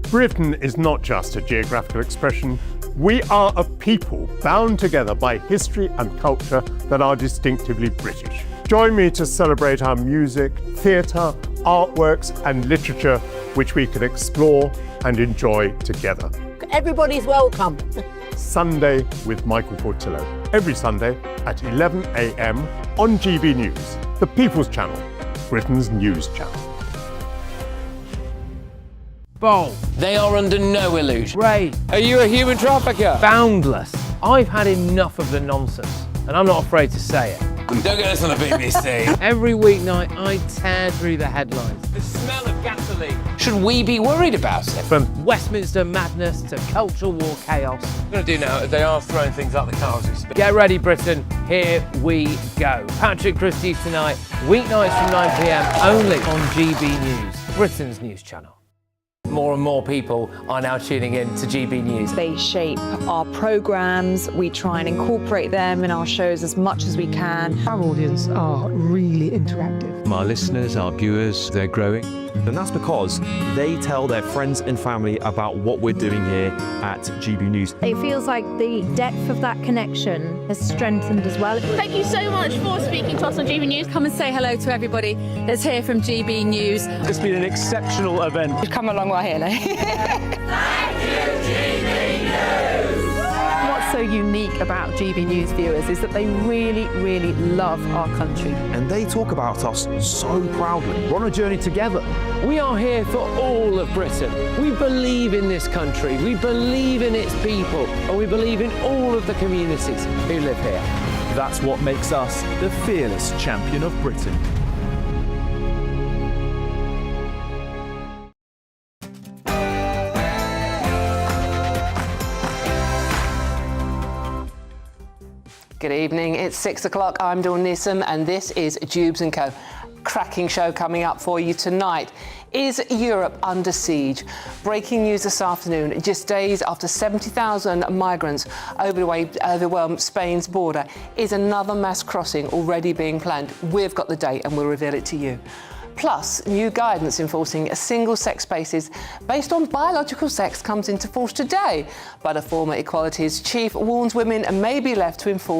Britain is not just a geographical expression. We are a people bound together by history and culture that are distinctively British. Join me to celebrate our music, theatre, artworks and literature which we can explore and enjoy together. Everybody's welcome. Sunday with Michael Portillo. Every Sunday at 11 a.m. on GB News, the People's Channel, Britain's news channel. Bold. They are under no illusion. Ray. Are you a human trafficker? Boundless. I've had enough of the nonsense, and I'm not afraid to say it. Don't get this on the BBC. Every weeknight, I tear through the headlines. The smell of gasoline. Should we be worried about it? From Westminster madness to cultural war chaos. What I'm going to do now is they are throwing things out the car as we speak. Get ready, Britain. Here we go. Patrick Christie's tonight, weeknights from 9 p.m. only on GB News, Britain's news channel. More and more people are now tuning in to GB News. They shape our programmes, we try and incorporate them in our shows as much as we can. Our audience are really interactive. Our listeners, our viewers, they're growing. And that's because they tell their friends and family about what we're doing here at GB News. It feels like the depth of that connection has strengthened as well. Thank you so much for speaking to us on GB News. Come and say hello to everybody that's here from GB News. It's been an exceptional event. We've come a long way here now. Thank you, GB News! What's so unique about GB News viewers is that they really, really love our country. And they talk about us so proudly. We're on a journey together. We are here for all of Britain. We believe in this country, we believe in its people, and we believe in all of the communities who live here. That's what makes us the fearless champion of Britain. Good evening, it's 6 o'clock. I'm Dawn Neeson and this is Jubes & Co. Cracking show coming up for you tonight. Is Europe under siege? Breaking news this afternoon, just days after 70,000 migrants overwhelmed Spain's border. Is another mass crossing already being planned? We've got the date and we'll reveal it to you. Plus, new guidance enforcing single-sex spaces based on biological sex comes into force today. But a former equalities chief warns women may be left to enforce